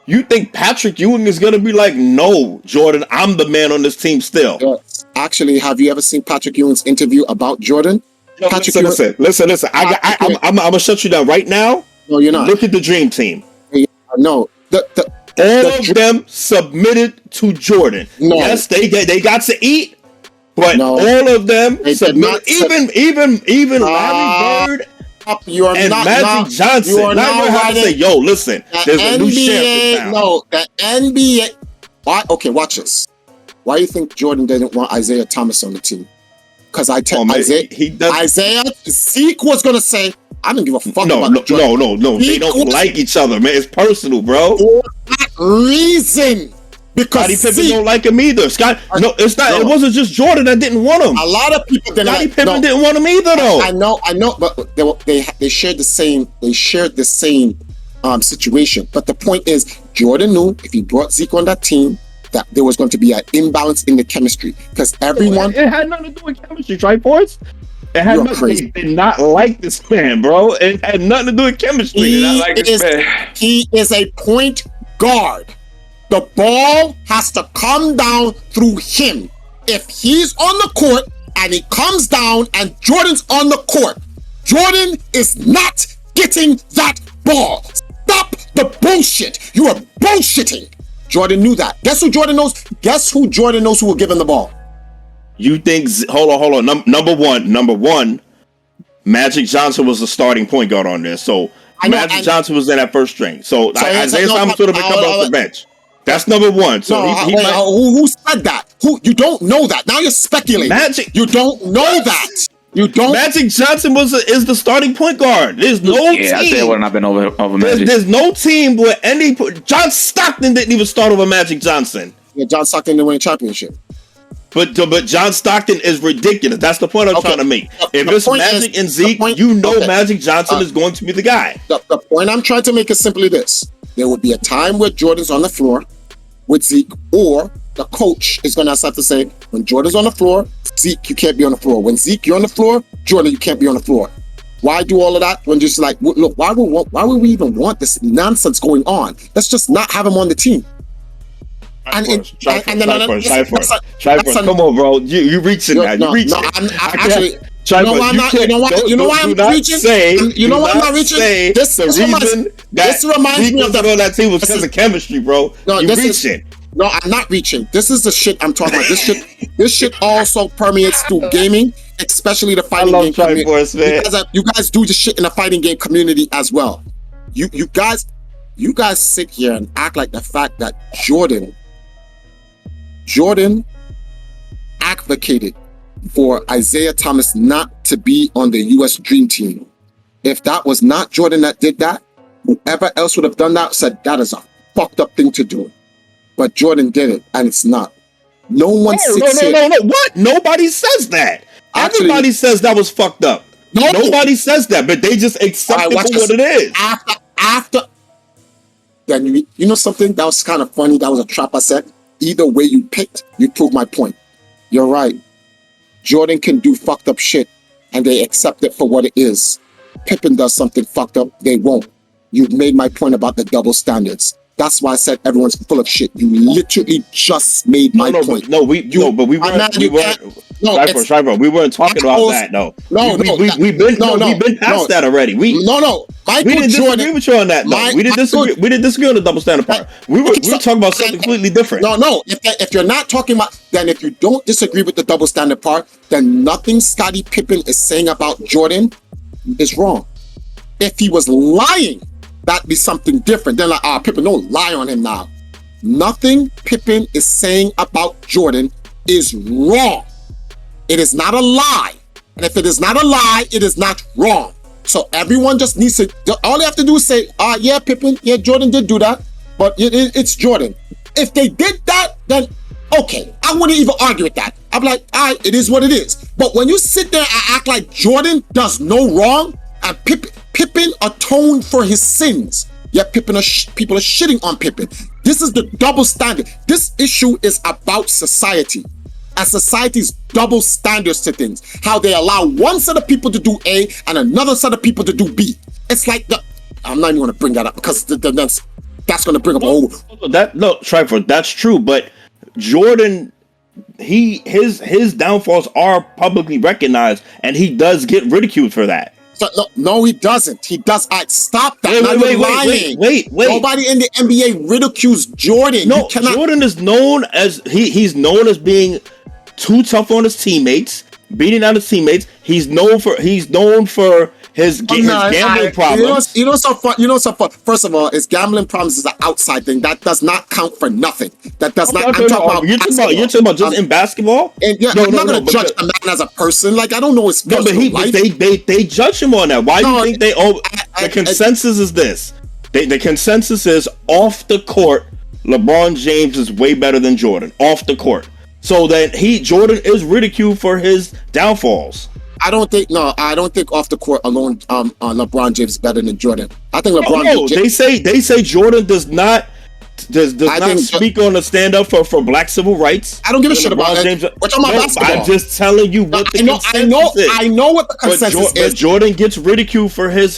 A: you think Patrick Ewing is gonna be like, no, Jordan, I'm the man on this team still?
C: Yes. Actually, have you ever seen Patrick Ewing's interview about Jordan?
A: No, listen. I'm gonna shut you down right now.
C: No, you're not.
A: Look at the Dream Team.
C: No,
A: all of them submitted to Jordan.
C: No.
A: Yes, they got to eat, but
C: No.
A: all of them submitted. Even Larry Bird and Magic Johnson.
C: You are
A: now have to say, yo, listen, there's a new champ in town.
C: No, the NBA. Why? Okay, watch this. Why do you think Jordan didn't want Isaiah Thomas on the team? Because Isaiah, Zeke was gonna say, I don't give a fuck about Jordan.
A: No. They don't like each other, man. It's personal, bro.
C: For that reason. Because
A: Scottie Pippen don't like him either. It's not. It wasn't just Jordan that didn't want him.
C: A lot of people didn't.
A: Scottie Pippen didn't want him either, though.
C: I know, but they shared the same. They shared the same situation. But the point is, Jordan knew if he brought Zeke on that team, that there was going to be an imbalance in the chemistry because everyone.
A: It had nothing to do with chemistry, Triforce. It had nothing. They did not like this man, bro. It had nothing to do with chemistry.
C: He is a point guard. The ball has to come down through him. If he's on the court and he comes down and Jordan's on the court, Jordan is not getting that ball. Stop the bullshit. You are bullshitting. Jordan knew that. Guess who Jordan knows? Guess who Jordan knows who will give him the ball?
A: You think? Hold on. Number one. Magic Johnson was the starting point guard on there. So Magic Johnson was in that first string. So Isaiah Thomas would have been coming off the bench. That's number one. So
C: who said that? You don't know that. Now you're speculating. You don't know that. You don't.
A: Magic Johnson is the starting point guard. There's no team.
B: Yeah, Isaiah would not been over Magic.
A: There's no team where John Stockton didn't even start over Magic Johnson.
C: Yeah, John Stockton didn't win a championship.
A: But John Stockton is ridiculous. That's the point I'm trying to make. If it's Magic and Zeke, Magic Johnson is going to be the guy.
C: The point I'm trying to make is simply this. There would be a time where Jordan's on the floor with Zeke, or the coach is going to have to say, when Jordan's on the floor, Zeke, you can't be on the floor. When Zeke, you're on the floor, Jordan, you can't be on the floor. Why do all of that? When just like, look, why would we even want this nonsense going on? Let's just not have him on the team.
A: Triforce, come on, bro. You reaching now. You reaching.
C: No, I'm actually. You know why I'm not reaching? You know why I'm not reaching? This reminds me of
A: that team was because of chemistry, bro.
C: No,
A: you reaching.
C: No, I'm not reaching. This is the shit I'm talking about. This shit also permeates through gaming, especially the fighting game community. You guys do the shit in the fighting game community as well. You guys sit here and act like the fact that Jordan advocated for Isaiah Thomas not to be on the U.S. Dream Team. If that was not Jordan that did that, whoever else would have done that said that is a fucked up thing to do. But Jordan did it, and it's not. No one sits here.
A: No. What? Nobody says that. Everybody says that was fucked up. Nobody says that, but they just accept it for what it is.
C: After, then you know something that was kind of funny. That was a trap I said. Either way you picked, you proved my point. You're right. Jordan can do fucked up shit, and they accept it for what it is. Pippen does something fucked up, they won't. You've made my point about the double standards. That's why I said everyone's full of shit. You literally just made my point.
A: But we weren't. Triforce. We weren't talking about that. No. We've been past that already.
C: Michael
A: we didn't disagree with you on that. No, we didn't disagree. We didn't disagree on the double standard part. We were talking about something completely different.
C: No. If you're not talking about, then if you don't disagree with the double standard part, then nothing Scottie Pippen is saying about Jordan is wrong. If he was lying, that'd be something different. Then Pippen, don't lie on him now. Nothing Pippen is saying about Jordan is wrong. It is not a lie. And if it is not a lie, it is not wrong. So everyone just needs to, all they have to do is say, yeah, Pippen, yeah, Jordan did do that, but it's Jordan. If they did that, then okay, I wouldn't even argue with that. I'm like, all right, it is what it is. But when you sit there and act like Jordan does no wrong, and Pippen atoned for his sins, yet people are shitting on Pippen. This is the double standard. This issue is about society and society's double standards to things. How they allow one set of people to do A and another set of people to do B. It's like I'm not even going to bring that up because that's going to bring up a whole.
A: Triforce, that's true. But Jordan, his downfalls are publicly recognized, and he does get ridiculed for that.
C: So, no, he doesn't. He does. Stop that.
A: Wait.
C: Nobody in the NBA ridicules Jordan.
A: No, Jordan is known as he's known as being too tough on his teammates, beating out his teammates. He's known for his gambling problems.
C: You know so far. First of all, his gambling problems is an outside thing. That does not count for nothing. That does not. You're
A: talking about just in basketball.
C: And I'm not going to judge a man as a person. Like I don't know his personal life.
A: They judge him on that. Why do you think they? The consensus is this. The consensus is off the court. LeBron James is way better than Jordan off the court. So that Jordan is ridiculed for his downfalls.
C: I don't think off the court alone, LeBron James is better than Jordan. I think LeBron.
A: They say Jordan does not speak on the stand up for black civil rights.
C: I don't give a shit about James. We're talking about basketball.
A: I'm just telling you what the consensus is.
C: I know what the consensus is.
A: But Jordan gets ridiculed for his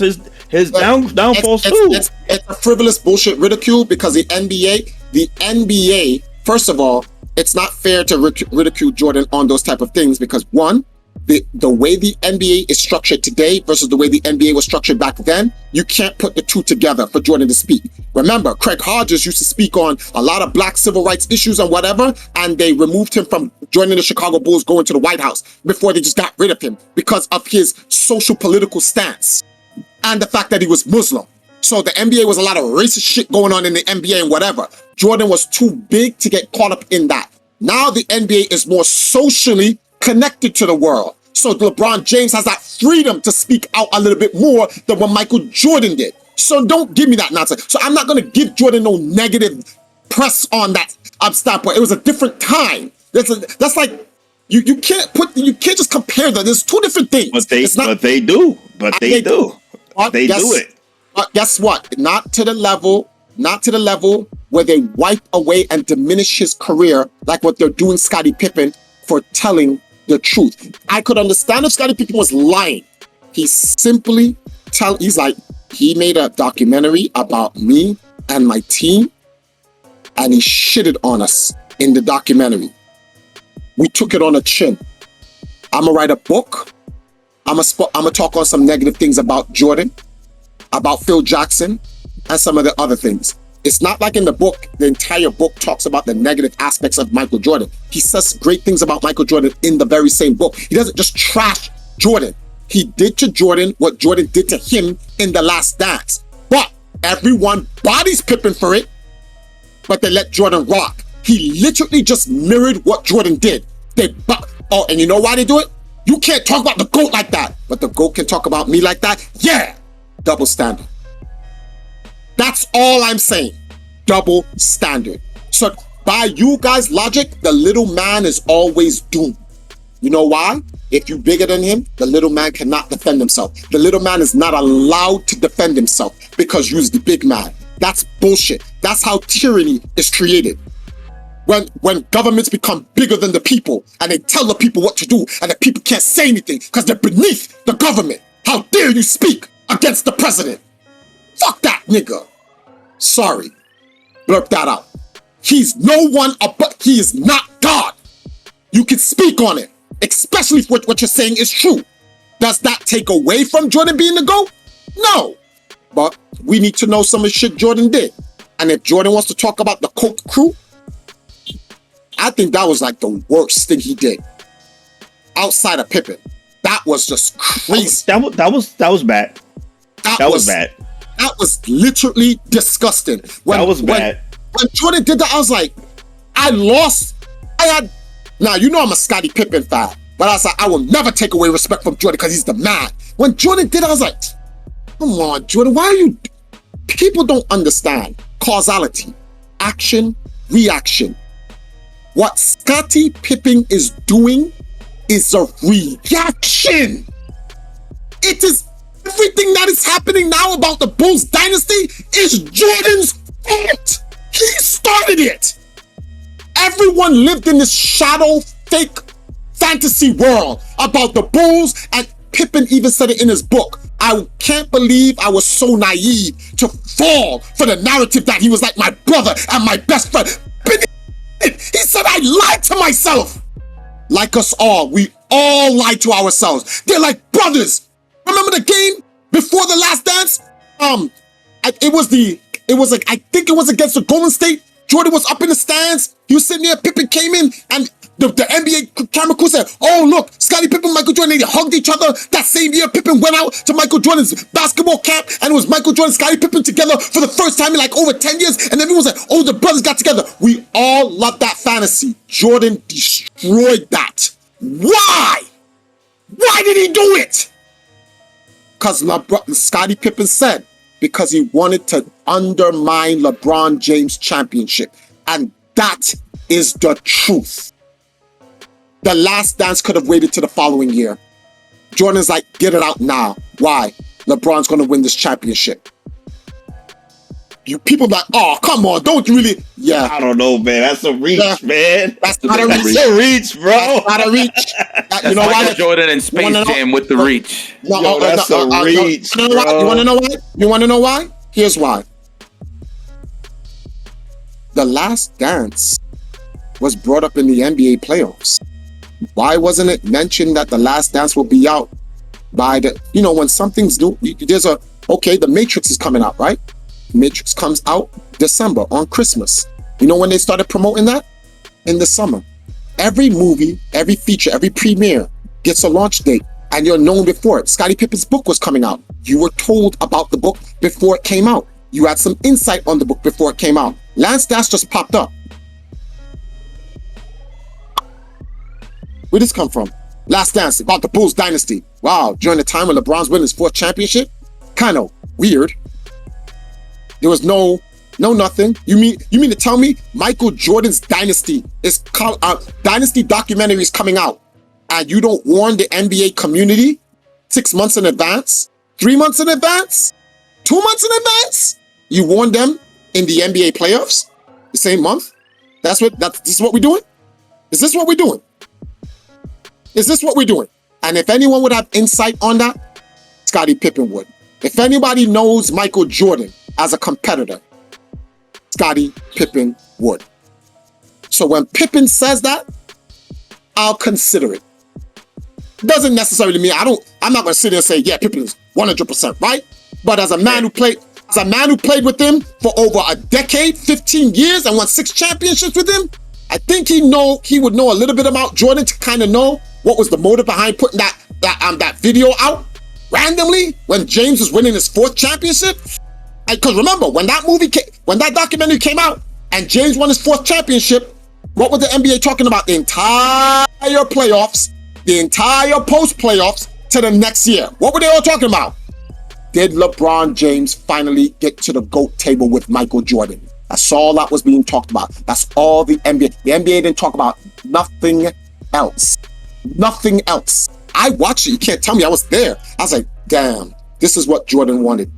A: downfalls too.
C: It's a frivolous bullshit ridicule because the NBA, first of all, it's not fair to ridicule Jordan on those type of things because one, the way the NBA is structured today versus the way the NBA was structured back then, you can't put the two together for Jordan to speak. Remember, Craig Hodges used to speak on a lot of black civil rights issues and whatever, and they removed him from joining the Chicago Bulls, going to the White House before they just got rid of him because of his social political stance and the fact that he was Muslim. So the NBA was a lot of racist shit going on in the NBA and whatever. Jordan was too big to get caught up in that. Now the NBA is more socially connected to the world. So LeBron James has that freedom to speak out a little bit more than what Michael Jordan did. So don't give me that nonsense. So I'm not going to give Jordan no negative press on that standpoint. It was a different time. That's like you can't just compare them. There's two different things.
A: But they do. But they do it.
C: But guess what? Not to the level where they wipe away and diminish his career like what they're doing Scottie Pippen for telling the truth. I could understand if Scottie Pippen was lying. He's like, he made a documentary about me and my team, and he shitted on us in the documentary. We took it on the chin. I'm gonna write a book. I'm gonna talk on some negative things about Jordan, about Phil Jackson, and some of the other things. It's not like in the book, the entire book talks about the negative aspects of Michael Jordan. He says great things about Michael Jordan in the very same book. He doesn't just trash Jordan. He did to Jordan what Jordan did to him in The Last Dance. But everyone bodies Pippen for it, but they let Jordan rock. He literally just mirrored what Jordan did. And you know why they do it? You can't talk about the GOAT like that, but the GOAT can talk about me like that? Yeah, double standard. That's all I'm saying. Double standard. So by you guys' logic, the little man is always doomed. You know why? If you're bigger than him, the little man cannot defend himself. The little man is not allowed to defend himself because you're the big man. That's bullshit. That's how tyranny is created. When governments become bigger than the people and they tell the people what to do and the people can't say anything because they're beneath the government. How dare you speak against the president? Fuck that nigga. Sorry. Blurp that out. He's no one but he is not God. You can speak on it. especially if what you're saying is true. Does that take away from Jordan being the GOAT? No. But we need to know some of the shit Jordan did. And if Jordan wants to talk about the Coke crew, I think that was like the worst thing he did. Outside of Pippen. That was just crazy.
A: That was bad. That was bad.
C: That was literally disgusting.
A: That was bad.
C: When Jordan did that, I was like, now you know I'm a Scottie Pippen fan, but I was like, I will never take away respect from Jordan because he's the man. When Jordan did it, I was like, come on, Jordan, why are you... People don't understand causality, action, reaction. What Scottie Pippen is doing is a reaction. It is everything that is happening now about the Bulls dynasty is Jordan's fault. He started it. Everyone lived in this shadow, fake fantasy world about the Bulls, and Pippen even said it in his book. I can't believe I was so naive to fall for the narrative that he was like my brother and my best friend. He said I lied to myself. Like us all, we all lie to ourselves. They're like brothers. Remember the game before the Last Dance? I think it was against the Golden State. Jordan was up in the stands. He was sitting there. Pippen came in, and the NBA camera crew said, "Oh look, Scottie Pippen, Michael Jordan." They hugged each other. That same year, Pippen went out to Michael Jordan's basketball camp, and it was Michael Jordan, Scottie Pippen together for the first time in like over 10 years. And everyone was like, "Oh, the brothers got together." We all love that fantasy. Jordan destroyed that. Why? Why did he do it? Because Scottie Pippen said, because he wanted to undermine LeBron James' championship. And that is the truth. The Last Dance could have waited to the following year. Jordan's like, get it out now. Why? LeBron's going to win this championship. You people like, oh, come on, don't you really? Yeah.
A: I don't know, man. That's a reach, man.
C: That's not a reach.
A: That's a reach, bro.
C: That's not a reach.
B: You know why? Jordan and Space Jam with the reach.
A: No, that's a reach,
C: bro. You want to know why? You want to know why? Here's why. The Last Dance was brought up in the NBA playoffs. Why wasn't it mentioned that the Last Dance will be out by the, when something's new, the Matrix is coming out, right? Matrix comes out December on Christmas. You know when they started promoting that? In the summer. Every movie, every feature, every premiere gets a launch date, and you're known before it. Scottie Pippen's book was coming out. You were told about the book before it came out. You had some insight on the book before it came out. Last Dance just popped up. Where did this come from? Last Dance, about the Bulls dynasty. Wow, during the time when LeBron's winning his 4th championship? Kind of weird. There was no nothing. You mean to tell me Michael Jordan's dynasty is dynasty documentary is coming out, and you don't warn the NBA community 6 months in advance, 3 months in advance, 2 months in advance? You warn them in the NBA playoffs the same month? This is what we're doing? Is this what we're doing? Is this what we're doing? And if anyone would have insight on that, Scottie Pippen would. If anybody knows Michael Jordan as a competitor, Scottie Pippen would. So when Pippen says that, I'll consider it. Doesn't necessarily mean I'm not going to sit there and say, yeah, Pippen is 100%, right? But as a man who played with him for over a decade, 15 years, and won 6 championships with him, I think he would know a little bit about Jordan to kind of know what was the motive behind putting that video out randomly when James was winning his 4th championship. Because remember, when that documentary came out and James won his 4th championship, what was the NBA talking about? The entire playoffs, the entire post-playoffs to the next year. What were they all talking about? Did LeBron James finally get to the GOAT table with Michael Jordan? That's all that was being talked about. That's all the NBA. The NBA didn't talk about nothing else. Nothing else. I watched it. You can't tell me I was there. I was like, damn, this is what Jordan wanted.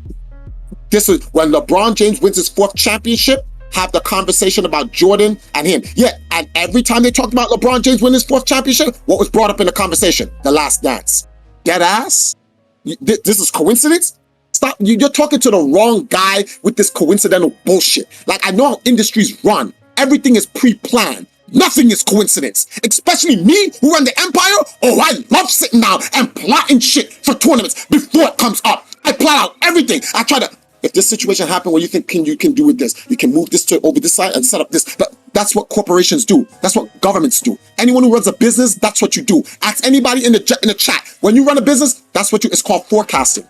C: This is when LeBron James wins his 4th championship, have the conversation about Jordan and him. Yeah, and every time they talked about LeBron James winning his 4th championship, what was brought up in the conversation? The Last Dance. Dead ass? This is coincidence? Stop. You're talking to the wrong guy with this coincidental bullshit. Like, I know how industries run. Everything is pre-planned. Nothing is coincidence. Especially me, who run the empire. Oh, I love sitting down and plotting shit for tournaments before it comes up. I plot out everything. I try to, if this situation happened where you think you can do with this, you can move this to over this side and set up this. But that's what corporations do. That's what governments do. Anyone who runs a business, that's what you do. Ask anybody in the chat. When you run a business, that's what it's called forecasting.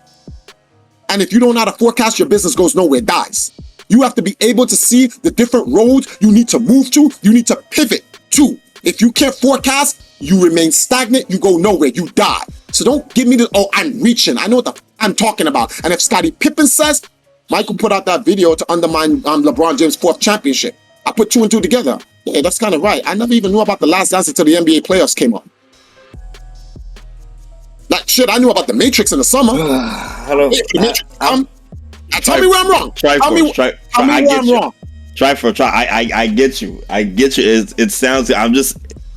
C: And if you don't know how to forecast, your business goes nowhere, dies. You have to be able to see the different roads you need to move to, you need to pivot to. If you can't forecast, you remain stagnant, you go nowhere, you die. So don't give me the, oh, I'm reaching. I know what the I'm talking about. And if Scottie Pippen says, Michael put out that video to undermine LeBron James' 4th championship. I put 2 and 2 together. Yeah, that's kind of right. I never even knew about the Last Dance until the NBA playoffs came up. Like, shit, I knew about the Matrix in the summer.
A: Hello.
C: Tell me where I'm wrong. Tell me where I'm wrong.
A: I get you. It sounds.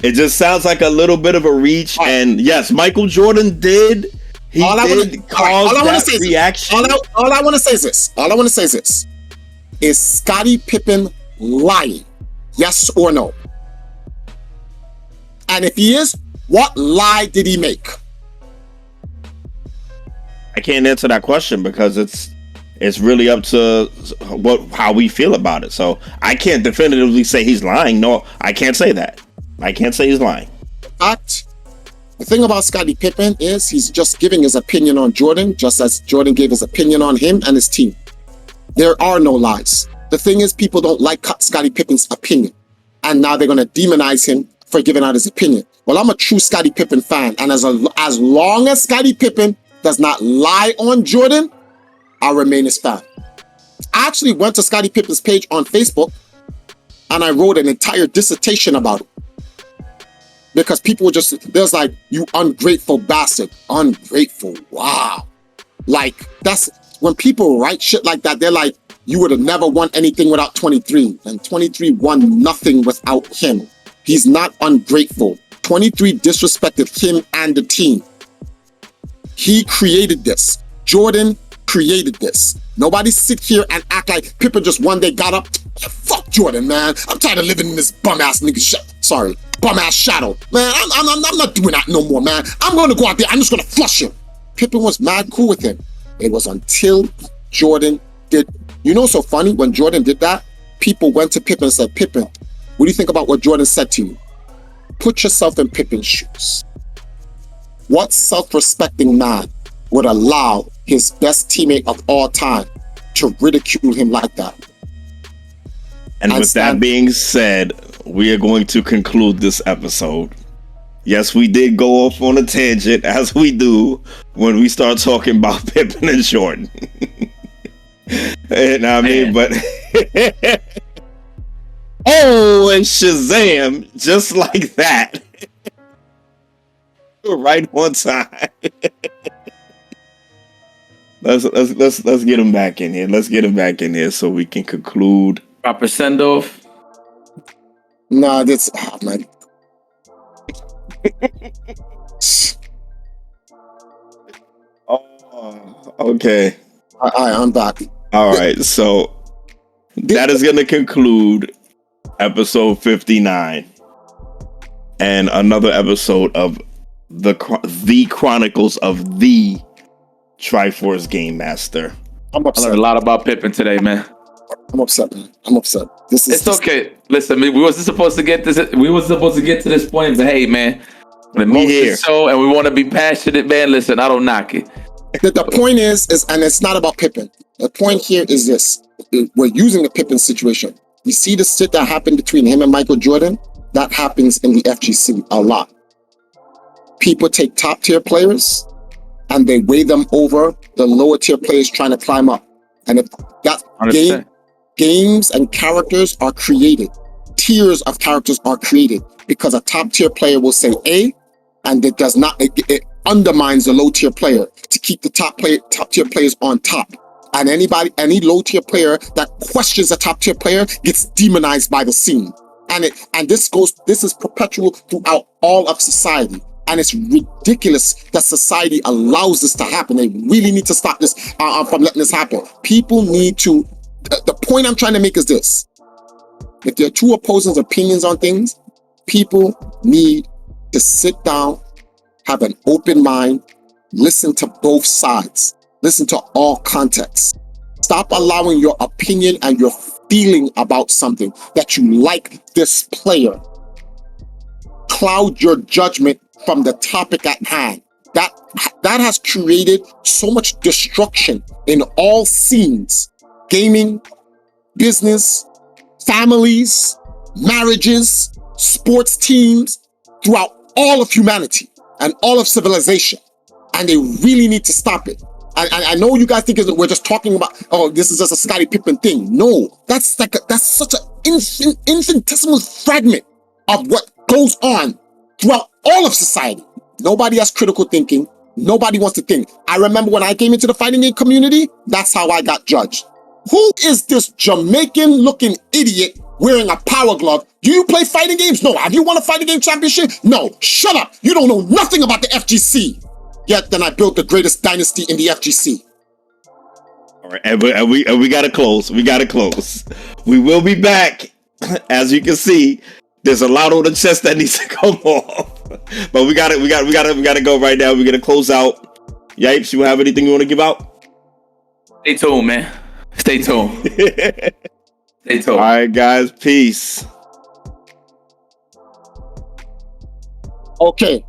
A: It just sounds like a little bit of a reach. Right. And yes, Michael Jordan did. He did cause that reaction.
C: All I want to say is this. Is Scottie Pippen lying? Yes or no? And if he is, what lie did he make?
A: I can't answer that question because it's really up to how we feel about it. So I can't definitively say he's lying. No, I can't say that. I can't say he's lying.
C: But the thing about Scottie Pippen is he's just giving his opinion on Jordan, just as Jordan gave his opinion on him and his team. There are no lies. The thing is, people don't like Scottie Pippen's opinion. And now they're going to demonize him for giving out his opinion. Well, I'm a true Scottie Pippen fan. And as long as Scottie Pippen does not lie on Jordan, I'll remain his fan. I actually went to Scottie Pippen's page on Facebook and I wrote an entire dissertation about it. Because people were there's like, you ungrateful bastard. Ungrateful, wow. Like, that's, when people write shit like that, they're like, you would have never won anything without 23. And 23 won nothing without him. He's not ungrateful. 23 disrespected him and the team. He created this. Jordan created this. Nobody sit here and act like Pippen just one day got up. Fuck Jordan, man. I'm tired of living in this bum-ass nigga bum-ass shadow. Man, I'm not doing that no more, man. I'm going to go out there. I'm just going to flush him. Pippen was mad cool with him. It was until Jordan did. You know, so funny, when Jordan did that, people went to Pippen and said, Pippen, what do you think about what Jordan said to you? Put yourself in Pippen's shoes. What self-respecting man would allow his best teammate of all time to ridicule him like that?
A: And with that being said, we are going to conclude this episode. Yes, we did go off on a tangent, as we do when we start talking about Pippen and Jordan. And I mean, but oh, and Shazam, just like that. Right on time. Let's get him back in here. Let's get him back in here so we can conclude.
B: Proper send off.
C: Nah, that's man.
A: Oh, okay.
C: I'm back.
A: All right, so that is going to conclude episode 59 and another episode of the Chronicles of the Triforce Game Master.
C: I'm upset.
B: I learned a lot about Pippen today, man.
C: I'm upset, man. I'm upset.
B: It's okay. Listen, we wasn't supposed to get this. We wasn't supposed to get to this point. But hey, man, the emotion show, and we want to be passionate, man. Listen, I don't knock it.
C: The point is, and it's not about Pippen. The point here is this: we're using the Pippen situation. You see the shit that happened between him and Michael Jordan. That happens in the FGC a lot. People take top tier players and they weigh them over the lower tier players trying to climb up. And if that games and characters are created, tiers of characters are created because a top tier player will say A, and it does not. It undermines the low tier player to keep the top tier players on top. And any low tier player that questions a top tier player gets demonized by the scene. And this is perpetual throughout all of society. And it's ridiculous that society allows this to happen. They really need to stop this from letting this happen. People need to, the point I'm trying to make is this. If there are two opposing opinions on things, People need to sit down, have an open mind, listen to both sides, listen to all contexts. Stop allowing your opinion and your feeling about something that you like this player cloud your judgment from the topic at hand. That has created so much destruction in all scenes: gaming, business, families, marriages, sports teams, throughout all of humanity and all of civilization. And they really need to stop it. I know you guys think we're just talking about, oh, this is just a Scottie Pippen thing. No, that's such an infinitesimal fragment of what goes on throughout all of society. Nobody has critical thinking. Nobody wants to think. I remember when I came into the fighting game community, that's how I got judged. Who is this Jamaican-looking idiot wearing a power glove? Do you play fighting games? No. Have you won a fighting game championship? No. Shut up. You don't know nothing about the FGC. Yet then I built the greatest dynasty in the FGC.
A: All right, and we gotta close. We gotta close. We will be back. As you can see, there's a lot on the chest that needs to come off. But we gotta go right now. We're gonna close out. Yipes, you have anything you want to give out?
B: Stay tuned, man. Stay tuned. Stay tuned.
A: All right, guys. Peace.
C: Okay.